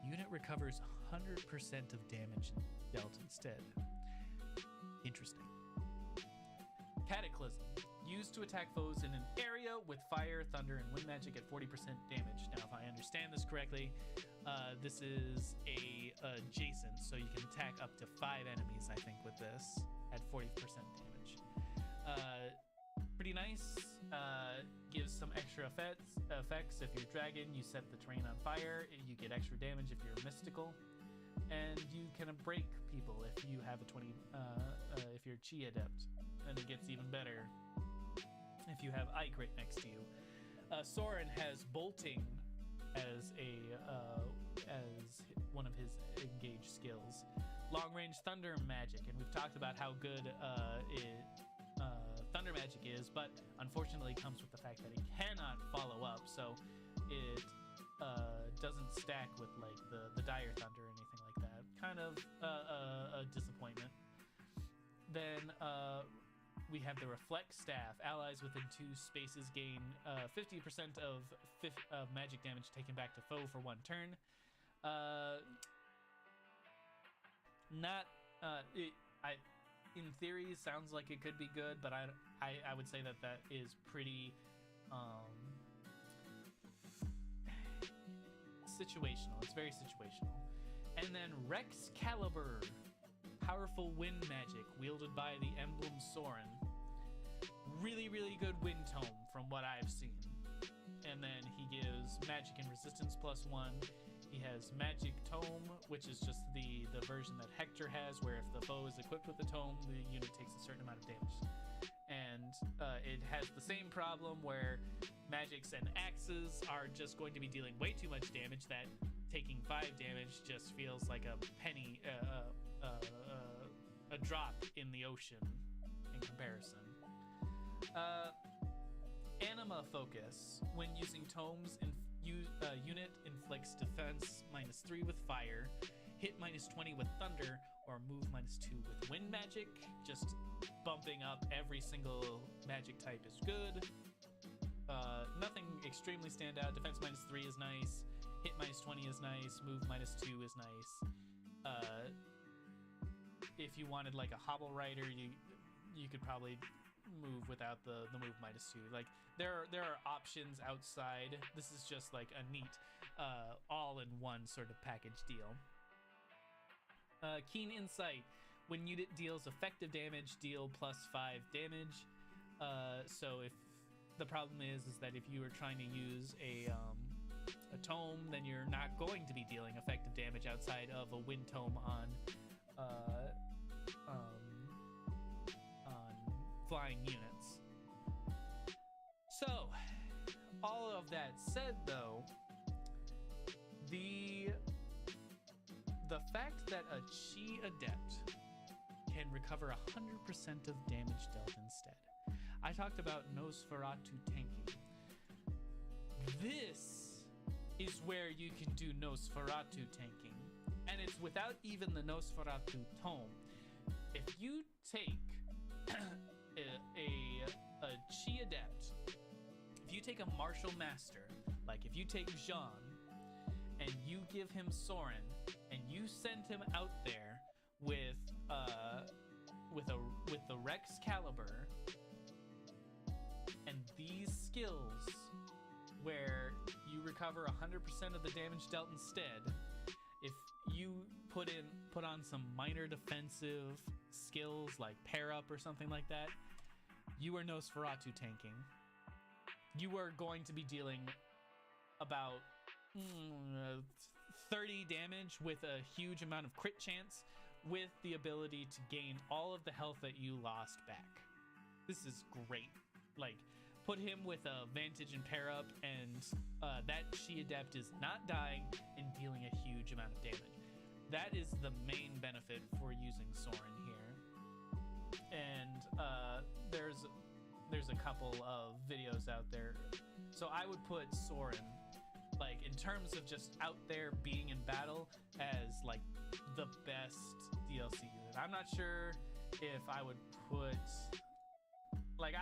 unit recovers 100% of damage dealt instead. Interesting. Cataclysm. Used to attack foes in an area with fire, thunder, and wind magic at 40% damage. Now, if I understand this correctly, this is a adjacent, so you can attack up to 5 enemies, I think, with this at 40% damage. Pretty nice. Gives some extra effects. If you're dragon, you set the terrain on fire. You get extra damage if you're mystical. And you can break people if you have a 20, if you're Chi adept. And it gets even better if you have Ike right next to you. Soren has bolting as one of his engaged skills. Long range thunder magic, and we've talked about how good thunder magic is, but unfortunately it comes with the fact that it cannot follow up, so it doesn't stack with like the dire thunder or anything like that. Kind of a disappointment. Then we have the reflect staff. Allies within 2 spaces gain 50% of magic damage taken back to foe for 1 turn. In theory, sounds like it could be good, but I would say that is pretty situational. It's very situational. And then Rexcalibur, powerful wind magic wielded by the Emblem Soren. Really, really good wind tome from what I've seen. And then he gives magic and resistance +1. He has Magic Tome, which is just the version that Hector has, where if the foe is equipped with the tome, the unit takes a certain amount of damage. And it has the same problem where magics and axes are just going to be dealing way too much damage, that taking 5 damage just feels like a penny, a drop in the ocean in comparison. Anima Focus. When using tomes, unit inflicts defense -3 with fire, hit -20 with thunder, or move -2 with wind magic. Just bumping up every single magic type is good. Nothing extremely stand out. Defense -3 is nice. Hit -20 is nice. Move -2 is nice. If you wanted like a hobble rider, you could probably move without the move -2. Like there are options outside. This is just like a neat all-in-one sort of package deal. Keen Insight. When unit deals effective damage, deal +5 damage. So if the problem is that if you are trying to use a tome, then you're not going to be dealing effective damage outside of a wind tome on flying units. So, all of that said, though, The fact that a Chi adept can recover 100% of damage dealt instead. I talked about Nosferatu tanking. This is where you can do Nosferatu tanking, and it's without even the Nosferatu tome. If you take a Chi adept, if you take a martial master, like if you take Jean and you give him Soren and you send him out there with the Rex Caliber and these skills where you recover 100% of the damage dealt instead, if you put on some minor defensive skills like pair up or something like that, you are Nosferatu tanking. You are going to be dealing about 30 damage with a huge amount of crit chance, with the ability to gain all of the health that you lost back. This is great. Like, put him with a vantage and pair up, and that Chi adept is not dying and dealing a huge amount of damage. That is the main benefit for using Soren here. And there's a couple of videos out there. So I would put Soren, like, in terms of just out there being in battle, as like the best DLC unit. I'm not sure if I would put, like,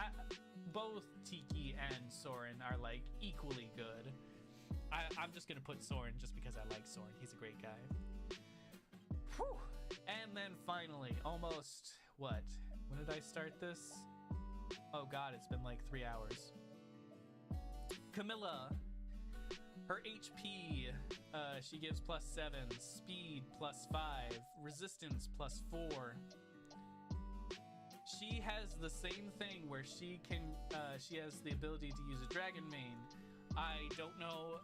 both Tiki and Soren are like equally good. I'm just gonna put Soren just because I like Soren. He's a great guy. Whew. And then finally, almost, what? When did I start this? Oh god, it's been like 3 hours. Camilla. Her HP, she gives +7, speed +5, resistance +4. She has the same thing where she has the ability to use a dragon mane. I don't know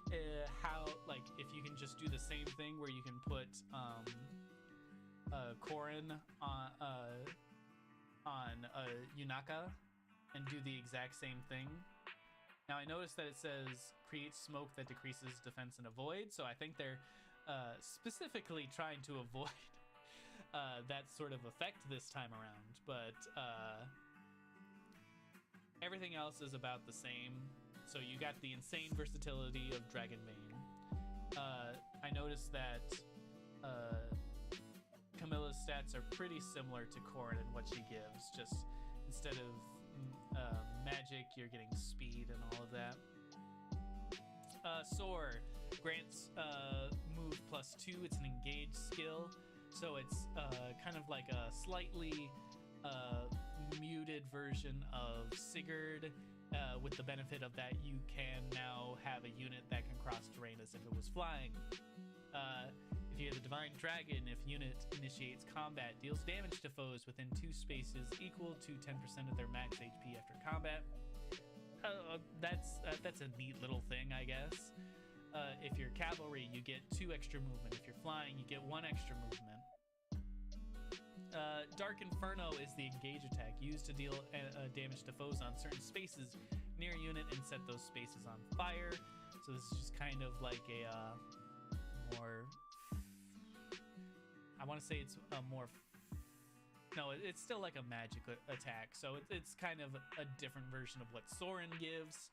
how, like, if you can just do the same thing where you can put Korin on Yunaka and do the exact same thing. Now I noticed that it says create smoke that decreases defense and avoid, so I think they're specifically trying to avoid that sort of effect this time around, but everything else is about the same. So you got the insane versatility of Dragon Mane. I noticed that Camilla's stats are pretty similar to Korin in what she gives, just instead of magic, you're getting speed and all of that. Soar grants move +2. It's an engaged skill, so it's kind of like a slightly muted version of Sigurd, with the benefit of that you can now have a unit that can cross terrain as if it was flying. If you have the Divine Dragon, if unit initiates combat, deals damage to foes within 2 spaces equal to 10% of their max HP after combat. That's a neat little thing, I guess. If you're cavalry, you get 2 extra movement. If you're flying, you get 1 extra movement. Dark Inferno is the engage attack used to deal damage to foes on certain spaces near a unit and set those spaces on fire. So this is just kind of like a more, I want to say it's a more, no, it's still like a magic attack. So it's kind of a different version of what Soren gives.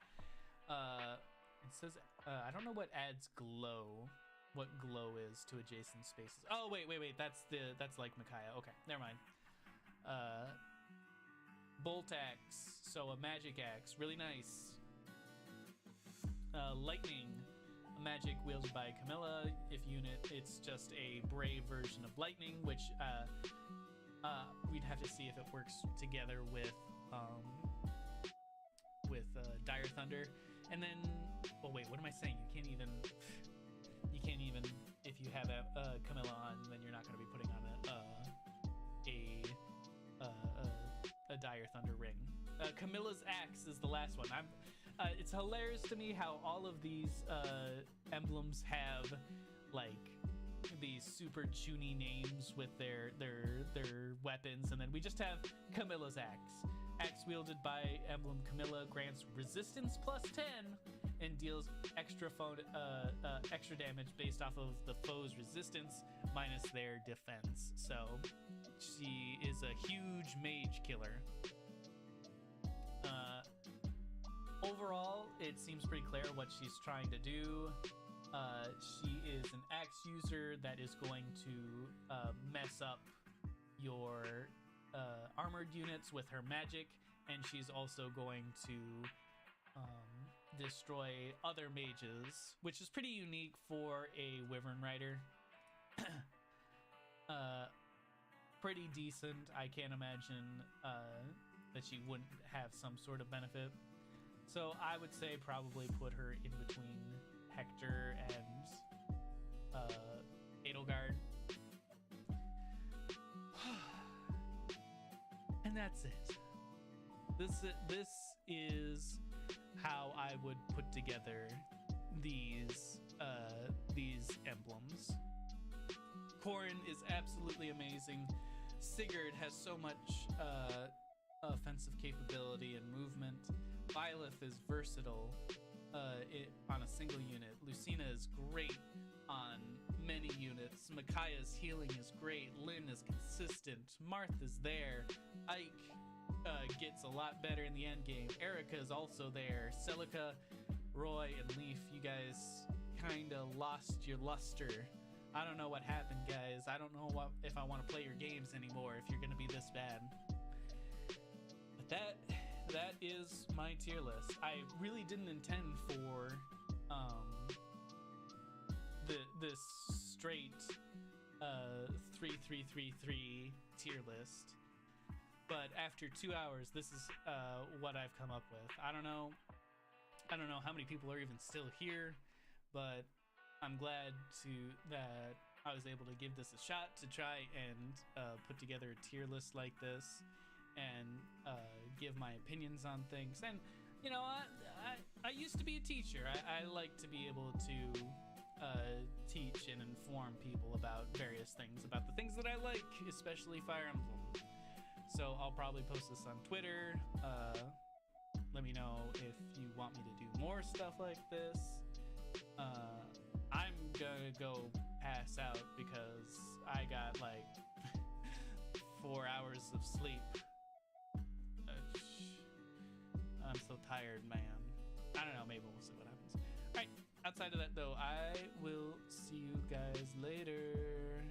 It says, I don't know what adds glow. What glow is to adjacent spaces. Oh, wait. That's like Micaiah. Okay, never mind. Bolt axe, so a magic axe, really nice. Lightning, a magic wielded by Camilla. If unit, it's just a brave version of lightning, which we'd have to see if it works together with Dire Thunder. And then, oh wait, what am I saying? You can't even, if you have Camilla on, then you're not going to be putting on a Dire Thunder ring. Camilla's axe is the last one. It's hilarious to me how all of these emblems have like these super chuny names with their weapons, and then we just have Camilla's axe. Axe wielded by emblem Camilla grants resistance +10 and deals extra damage based off of the foe's resistance minus their defense. So she is a huge mage killer. Overall, it seems pretty clear what she's trying to do. She is an axe user that is going to mess up your armored units with her magic, and she's also going to destroy other mages, which is pretty unique for a Wyvern Rider. Pretty decent. I can't imagine that she wouldn't have some sort of benefit. So I would say probably put her in between Hector and Edelgard. And that's it. This is how I would put together these emblems. Corrin is absolutely amazing. Sigurd has so much offensive capability and movement. Byleth is versatile on a single unit. Lucina is great on many units. Micaiah's healing is great. Lynn is consistent. Marth is there. Ike gets a lot better in the end game. Erica is also there. Celica, Roy, and Leaf, you guys kind of lost your luster. I don't know what happened, guys. I don't know if I want to play your games anymore if you're going to be this bad. But that is my tier list. I really didn't intend for this straight 3-3-3-3 tier list. But after 2 hours, this is what I've come up with. I don't know how many people are even still here, but I'm glad that I was able to give this a shot to try and put together a tier list like this and give my opinions on things. And you know, I used to be a teacher. I like to be able to teach and inform people about various things, about the things that I like, especially Fire Emblem. So I'll probably post this on Twitter. Let me know if you want me to do more stuff like this. I'm gonna go pass out because I got like 4 hours of sleep. I'm so tired, man. I don't know, maybe we'll see what happens. Alright, outside of that though, I will see you guys later.